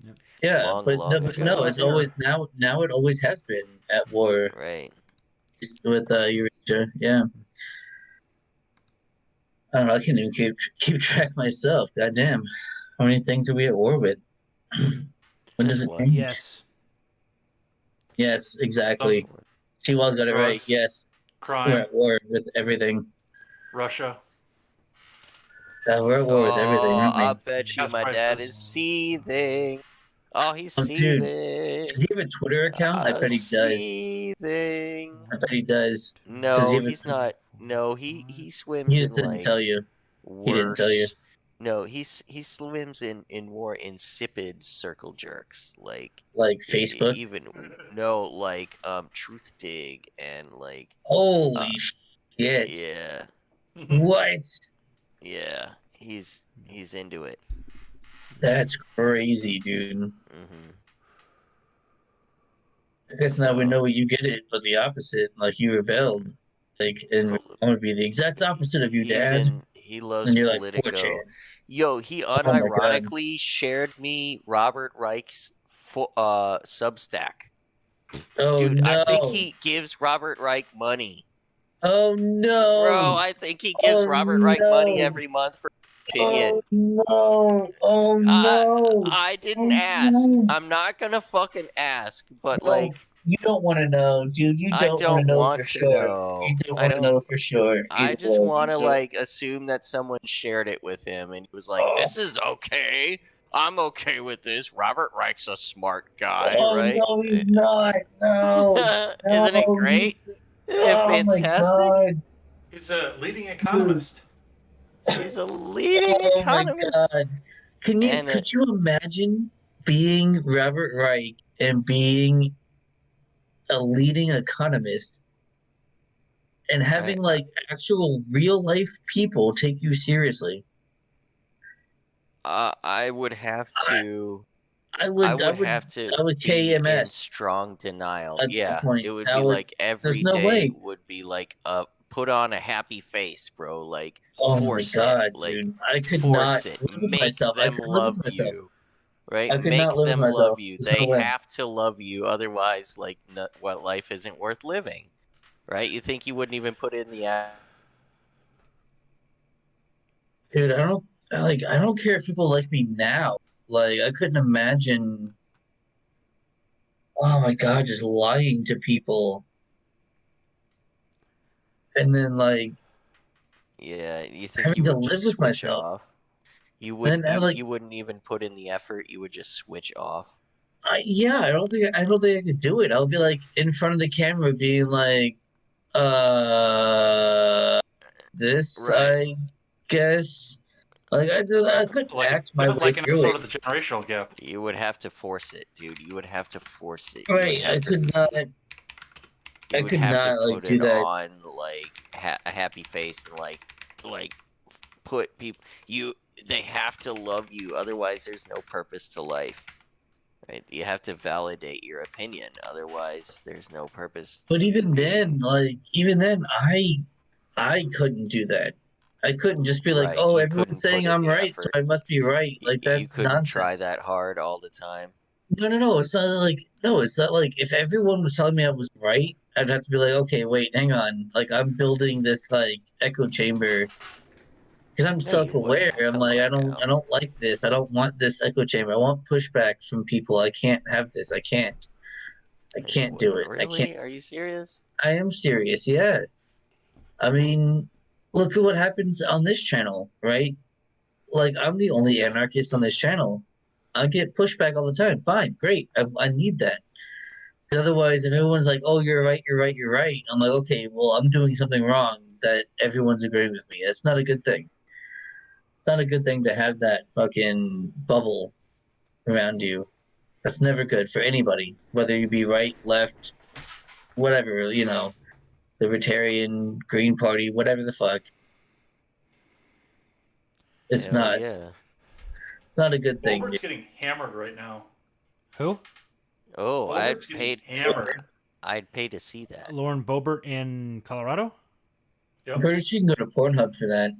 C: Yep.
A: Yeah,
B: Long,
A: but
B: long
A: but
B: ago.
A: no, it's always now. Now it always has been at war
B: Right.
A: with Eurasia. Yeah. I don't know. I can't even keep track myself. Goddamn, how many things are we at war with? When does
B: Just
A: it
B: one.
A: change?
C: Yes.
A: Yes, exactly. T-Wall's got it right.
D: Drugs.
A: Yes, we're
D: Crime,
A: at war with everything.
D: Russia.
A: We're at war with everything,
B: Oh,
A: aren't we?
B: I bet you
D: Gas
B: my dad
D: prices.
B: is seething. Oh, he's
A: Oh, dude,
B: seething.
A: does he have a Twitter account? I bet he does.
B: Seething.
A: I bet he does. Does he
B: No,
A: have a?
B: he's not. No, he
A: He
B: swims in
A: just didn't
B: like
A: tell you. He didn't tell you.
B: worse. No, he swims in more insipid circle jerks, like
A: Like Facebook.
B: even no, like Truth Dig and like
A: Holy shit!
B: yeah,
A: What?
B: yeah, he's into it.
A: That's crazy, dude.
B: Hmm.
A: I guess now we
B: So-
A: know you get it, but the opposite. Like you rebelled. Like, and I'm gonna be the exact opposite of you, Dad.
B: He loves
A: And you're like
B: Politico.
A: 4chan.
B: Yo, he
A: Oh my God.
B: unironically shared me Robert Reich's Substack.
A: Oh
B: Dude,
A: no!
B: I think he gives Robert Reich money.
A: Oh no!
B: Bro, I think he gives
A: Oh,
B: Robert Reich money
A: no.
B: every month for opinion.
A: Oh no! Oh no!
B: I didn't
A: Oh,
B: ask.
A: no.
B: I'm not gonna fucking ask, but
A: No,
B: like
A: you don't want to know, dude. You
B: I
A: don't want to
B: don't
A: know
B: want
A: for
B: to
A: sure.
B: know.
A: You don't
B: I
A: want to
B: don't
A: know for sure.
B: I
A: Either
B: just
A: way,
B: want to
A: you don't.
B: like assume that someone shared it with him and he was like,
A: Oh.
B: "This is okay. I'm okay with this. Robert Reich's a smart guy,
A: Oh
B: right?"
A: no, he's not. No,
B: Isn't it
A: no,
B: great?
A: he's-
B: Isn't it
A: Oh my
B: fantastic?
A: God!
D: He's a leading economist.
B: He's a leading
A: Oh my
B: economist.
A: God!
B: And
A: Could you imagine being Robert Reich and being a leading economist and having like actual real life people take you seriously?
B: I would have to.
A: I
B: I
A: would
B: have to
A: I would
B: be in
A: KMS
B: strong denial.
A: at that
B: Yeah,
A: point.
B: it would
A: I
B: be
A: would.
B: like
A: There's
B: every
A: no
B: day
A: way.
B: would be like put on a happy face, bro. Like
A: Oh my
B: force
A: God,
B: it, like
A: dude! I could
B: force
A: not
B: it.
A: live with
B: Make
A: myself. I
B: them
A: couldn't live with
B: love
A: myself.
B: you, right?
A: I could not
B: Make
A: live with
B: them love
A: myself.
B: you.
A: There's
B: They
A: no way.
B: have to love you, otherwise, like what life isn't worth living, right? You think you wouldn't even put in the
A: Dude, I don't care if people like me now. Like I couldn't imagine. Oh my God, just lying to people. And then like
B: Yeah, you think
A: having
B: you
A: to
B: would
A: live
B: just
A: with
B: switch
A: myself.
B: off? You
A: And
B: would
A: then like
B: you wouldn't even put in the effort. You would just switch off.
A: I don't think I could do it. I'll be like in front of the camera being like, this
B: Right.
A: I guess. Like I couldn't act my way
D: like an
A: through
D: episode
A: it.
D: of the Generational Gap.
B: You would have to force it, dude. You would have to force it.
A: Right. I could not
B: You would
A: could
B: have to
A: not like
B: put
A: do
B: it
A: that.
B: on like a happy face and like put people. They have to love you. Otherwise, there's no purpose to life. Right? You have to validate your opinion. Otherwise, there's no purpose.
A: But
B: to you
A: even
B: being-
A: then, I couldn't do that. I couldn't just be like,
B: Right,
A: oh,
B: you
A: everyone's
B: couldn't
A: saying
B: put in
A: I'm
B: the
A: right, so
B: effort.
A: I must be right. Like
B: you
A: that's
B: couldn't try
A: nonsense.
B: that hard all the time.
A: No. It's not like no. It's not like if everyone was telling me I was right, I'd have to be like, okay, wait, hang on. Like I'm building this like echo chamber because I'm
B: No, you
A: self-aware.
B: wouldn't.
A: I'm
B: Come
A: like,
B: on now.
A: I don't like this. I don't want this echo chamber. I want pushback from people. I can't have this. I can't do it. I
B: Really?
A: can't.
B: Are you serious?
A: I am serious. Yeah. I mean, look at what happens on this channel, right? Like I'm the only anarchist on this channel. I get pushback all the time. Fine, great. I need that. 'Cause otherwise, if everyone's like, "Oh, you're right, you're right, you're right," I'm like, "Okay, well, I'm doing something wrong that everyone's agreeing with me." That's not a good thing. It's not a good thing to have that fucking bubble around you. That's never good for anybody, whether you be right, left, whatever, libertarian, Green Party, whatever the fuck. It's
B: Hell
A: not.
B: Yeah.
A: It's not a good thing.
D: Robert's getting hammered right now.
C: Who?
B: Oh,
D: Robert's getting hammered.
B: I'd pay to see that.
C: Lauren Boebert in Colorado.
D: Yep.
A: I'm pretty sure you can go to Pornhub for that.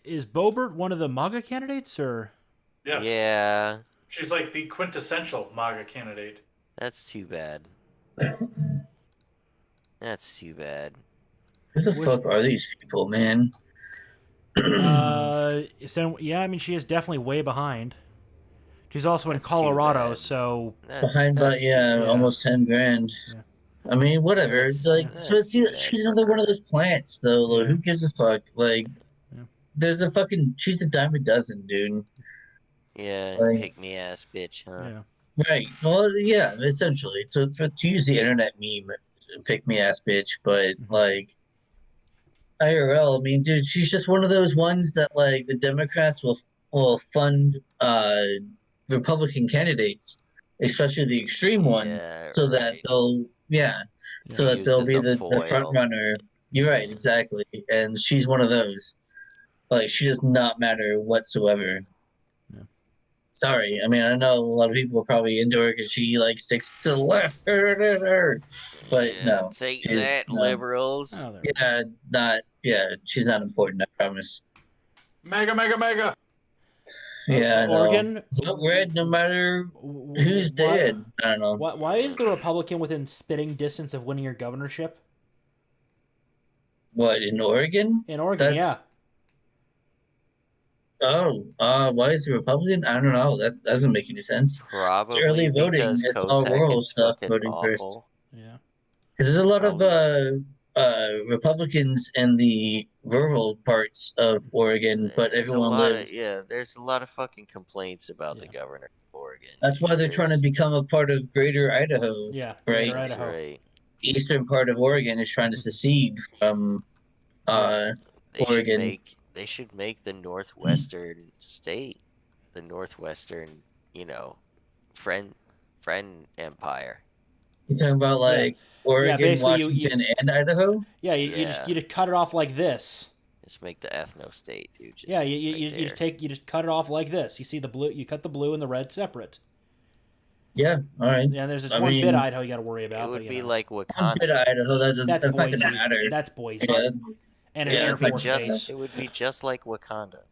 C: Is Boebert one of the MAGA candidates or?
D: Yes.
B: Yeah,
D: She's like the quintessential MAGA candidate.
B: that's too bad. That's too bad.
A: Who the fuck are these people, man?
C: So yeah, I mean she is definitely way behind. She's also in
B: That's too
C: Colorado,
B: bad.
C: so
A: Behind by
B: That's too
A: almost 10 grand.
C: Yeah.
A: I mean, whatever.
B: That's-
A: It's like
B: that's too bad
A: she's
B: for
A: another one of
B: her.
A: those plants, though. Like,
C: Yeah.
A: who gives a fuck? Like, there's a fucking she's a dime a dozen, dude.
B: Yeah,
A: Like,
B: pick me ass bitch, huh?
C: Yeah.
A: right. Well, yeah, essentially. To use the internet meme, pick me ass bitch, but like IRL, I mean, dude, she's just one of those ones that like the Democrats will fund Republican candidates, especially the extreme one,
B: Yeah,
A: so that
B: right.
A: they'll so
B: To
A: that
B: use
A: they'll
B: as
A: be
B: a
A: the front
B: foil.
A: runner. You're right,
B: Yeah.
A: exactly. And she's one of those. Like she does not matter whatsoever.
C: Yeah.
A: Sorry, I mean I know a lot of people are probably into her because she like sticks to the left, but
B: Yeah,
A: no,
B: take
A: she's
B: that,
A: no,
B: liberals.
C: Oh, there we go.
A: she's not important. I promise.
D: Mega, mega, mega.
A: Yeah, I know.
C: Oregon.
A: Vote red no matter who's
C: Why?
A: dead. I don't know.
C: Why is the Republican within spitting distance of winning your governorship
A: What in Oregon?
C: in Oregon?
A: That's
C: Yeah.
A: why is the Republican? I don't know. That doesn't make any sense. It's early
B: Probably
A: voting.
B: because
A: It's all
B: Kotek
A: rural
B: is
A: stuff
B: fucking
A: voting first.
B: awful.
C: Yeah.
A: Because there's a lot
B: Probably.
A: of Republicans in the rural parts of Oregon, but
B: There's a
A: everyone
B: lot of
A: lives.
B: there's a lot of fucking complaints about the
C: Yeah.
B: governor of Oregon.
A: That's why
B: dude.
A: they're trying to
B: There's-
A: become a part of Greater Idaho,
C: Yeah.
A: right?
C: Greater
B: That's
C: Idaho.
B: right.
A: Eastern part of Oregon is trying to secede from
B: They should
A: Oregon.
B: make the northwestern state, the northwestern, friend empire.
A: You're talking about like Oregon,
C: basically you-
A: Washington, and Idaho.
C: Yeah.
B: Yeah.
C: You just cut it off like this.
B: Just make the ethno state, dude. Just
C: Yeah.
B: right
C: You just cut it off like this. You see the blue. You cut the blue and the red separate.
A: Yeah, all right.
C: Yeah. There's just
A: I
C: one bit
A: mean,
C: of Idaho you got to worry about.
B: It would
C: but,
B: be
C: you know.
B: like
A: One
B: Wakanda.
A: bit of Idaho.
C: That's
A: That's not
C: Boise.
A: going to matter.
C: That's Boise.
A: Yeah, that's,
C: And an
A: yeah,
C: Air
A: that's not
C: Force
A: gonna
C: base.
B: It would be just like Wakanda.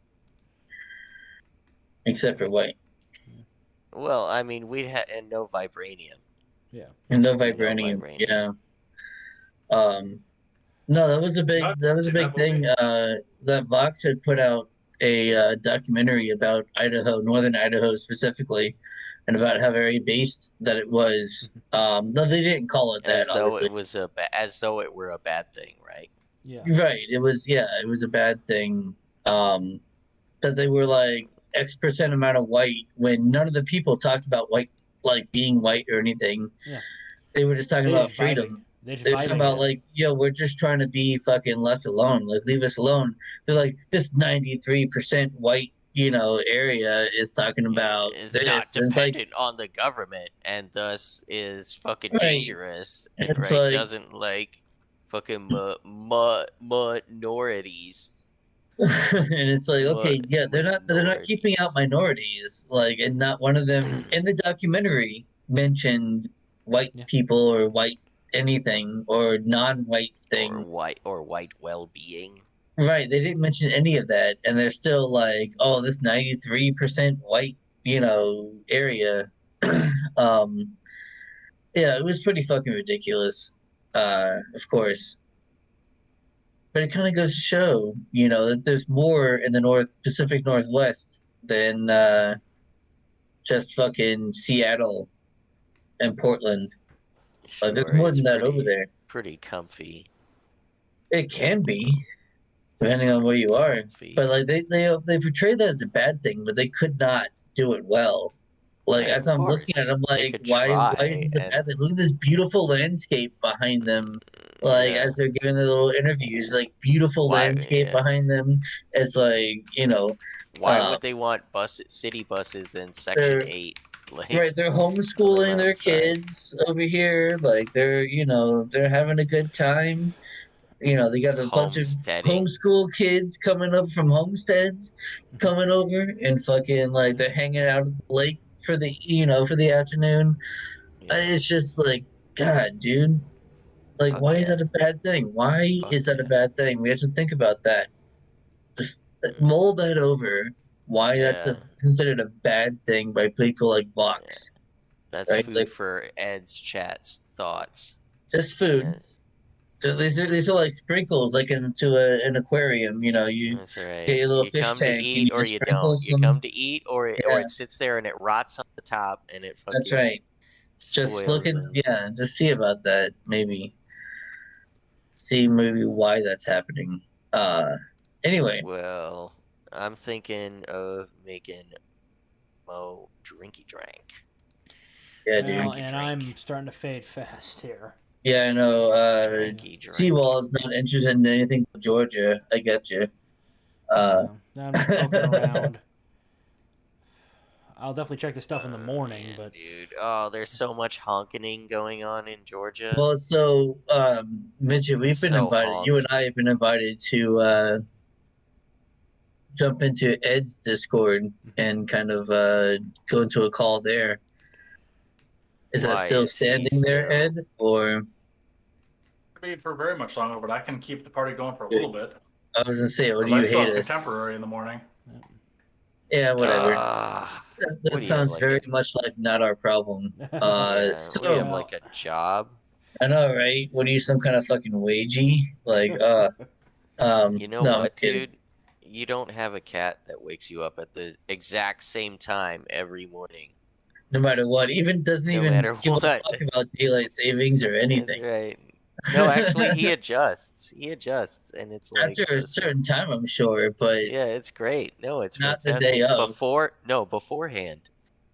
A: except for white
B: Well, I mean, and no vibranium.
A: and no
B: No
A: vibranium.
B: vibranium.
A: Yeah. No, that was a big
D: Not
A: thing. That Vox had put out a documentary about Idaho, northern Idaho specifically, and about how very based that it was. No, they didn't call it
B: As
A: that,
B: though
A: obviously.
B: it was as though it were a bad thing, right?
C: Yeah.
A: Right. It was a bad thing. That they were like X% amount of white when none of the people talked about white like being white or anything.
C: Yeah.
A: They were just talking
C: They
A: about
C: just
A: freedom.
C: They just
A: They're talking about like, yo, we're just trying to be fucking left alone. Like leave us alone. They're like, this 93% white, area is talking about
B: Is
A: this.
B: not
A: And it's like,
B: dependent on the government and thus is fucking
A: Right.
B: dangerous. And
A: It's
B: right
A: like-
B: doesn't like fucking minorities.
A: and it's like, okay, yeah, they're not
B: Minorities.
A: keeping out minorities. Like, and not one of them in the documentary mentioned white
C: Yeah.
A: people or white anything or non-white thing.
B: or white well-being.
A: Right, they didn't mention any of that, and they're still like, oh, this 93% white, area. Yeah, it was pretty fucking ridiculous, of course. But it kind of goes to show, that there's more in the Pacific Northwest than just fucking Seattle and Portland.
B: Sure,
A: There's more
B: it's
A: than that over there.
B: Pretty comfy.
A: It can be, depending on where you are.
B: Comfy.
A: But like they portray that as a bad thing, but they could not do it well. Like
B: Right,
A: as
B: of
A: I'm looking at it, I'm
B: course. They
A: like,
B: could
A: why
B: try,
A: is this a bad
B: and-
A: thing? Look at this beautiful landscape behind them. Like
B: Yeah.
A: as they're giving the little interviews, like beautiful
B: Why-
A: landscape
B: yeah.
A: behind them. It's like,
B: Why
A: uh,
B: would they want city buses in Section
A: they're-
B: 8? Like,
A: right, they're homeschooling their
B: outside.
A: kids over here. Like they're having a good time. They got a bunch of
B: Homesteading.
A: homeschool kids coming up from homesteads, coming over and fucking like they're hanging out at the lake for the afternoon.
B: Yeah.
A: It's just like, God, dude. Like,
B: Fuck
A: why is
B: yeah.
A: that a bad thing? Why
B: Fuck
A: is that a
B: yeah.
A: bad thing? We have to think about that. Just mull that over. Why that's
B: Yeah.
A: considered a bad thing by people like Vox.
B: That's
A: right,
B: food
A: like-
B: for Ed's chat's thoughts.
A: Just food.
B: Yeah,
A: These are like sprinkles, like into an aquarium. You
B: that's right.
A: get your little
B: You
A: fish
B: come
A: tank
B: to
A: and
B: eat
A: you
B: or
A: just
B: you
A: sprinkle
B: don't. You
A: some-
B: come to eat or
A: Yeah.
B: it sits there and it rots on the top and it fucking
A: That's right. Just
B: spoils
A: looking,
B: and-
A: just see about that. Maybe see why that's happening. Anyway,
B: Well, I'm thinking of making Mo drinky drank.
A: yeah, dude.
C: Well,
B: Drinky
C: and
B: drink.
C: I'm starting to fade fast here.
A: Yeah, I know.
B: Drinky drink.
A: Seawall is not interested in anything but Georgia. I get you.
C: I'm just poking around. I'll definitely check the stuff in the morning,
B: man,
C: but
B: dude, oh, there's so much honking going on in Georgia.
A: well, so Midget, we've been
B: So
A: invited. You and I
B: honked.
A: have been invited to jump into Ed's Discord and kind of go into a call there. Is that
B: Why
A: still
B: is he
A: standing there,
B: still-
A: Ed? Or
D: I mean, for very much longer, but I can keep the party going for a little bit.
A: I was gonna say, or
D: Because
A: do
D: I
A: you
D: still
A: hate
D: have
A: us?
D: contemporary in the morning.
A: Yeah, whatever.
B: Ah,
A: That
B: what do you have,
A: sounds
B: like
A: very
B: a-
A: much like not our problem.
B: yeah, what do you have,
A: So
B: like a job?
A: I know, right? What are you, some kind of fucking wagey? Like,
B: You know
A: no, I'm
B: what,
A: kidding.
B: dude? You don't have a cat that wakes you up at the exact same time every morning.
A: No matter what, even doesn't
B: No
A: even
B: matter
A: give a
B: what.
A: fuck
B: That's,
A: about daylight savings or
B: that's
A: anything.
B: right. No, actually, he adjusts. He adjusts, and it's like
A: After a
B: this.
A: certain time, I'm sure, but
B: Yeah, it's great. No, it's
A: not the day
B: fantastic.
A: of.
B: Beforehand,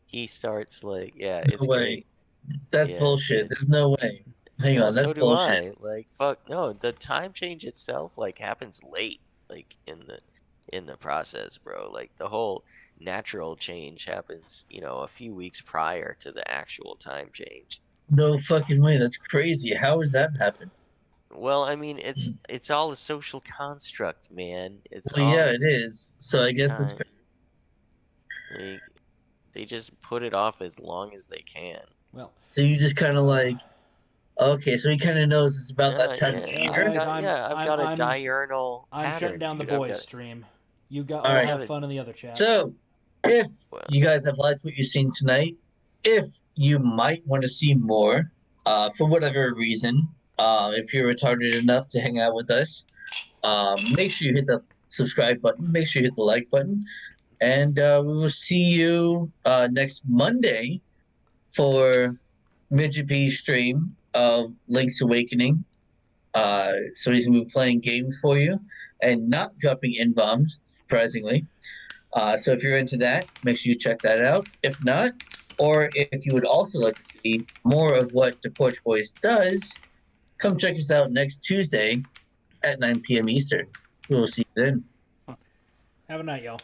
B: he starts like, yeah,
A: No
B: it's
A: way.
B: great.
A: That's
B: Yeah, it's
A: bullshit.
B: good.
A: There's no way. Hang
B: No,
A: on, that's
B: so do
A: bullshit.
B: I. Like, fuck, no, the time change itself like happens late, like in the process, bro. Like the whole natural change happens, a few weeks prior to the actual time change.
A: No fucking way. That's crazy. How does that happen?
B: Well, I mean, it's all a social construct, man. It's
A: Well, yeah,
B: all
A: it is. So I guess it's
B: time. Like, they just put it off as long as they can.
C: well,
A: so you just kind of like, okay, so he kind of knows it's about that time of
B: Yeah,
A: year.
B: I've got a diurnal
C: I'm
B: pattern,
C: shutting down the
B: dude. I've
C: boys
B: got-
C: stream. You got
A: All
C: all
A: right.
C: have fun in the other chat.
A: So, if
B: Well,
A: you guys have liked what you've seen tonight, if you might want to see more, for whatever reason, if you're retarded enough to hang out with us, make sure you hit the subscribe button. Make sure you hit the like button, and we will see you next Monday for Midget B's stream of Link's Awakening. So he's gonna be playing games for you and not dropping in bombs, surprisingly. So if you're into that, make sure you check that out. If not, or if you would also like to see more of what the Porch Boys does, come check us out next Tuesday at 9 p.m. Eastern. We will see you then.
C: Have a night, y'all.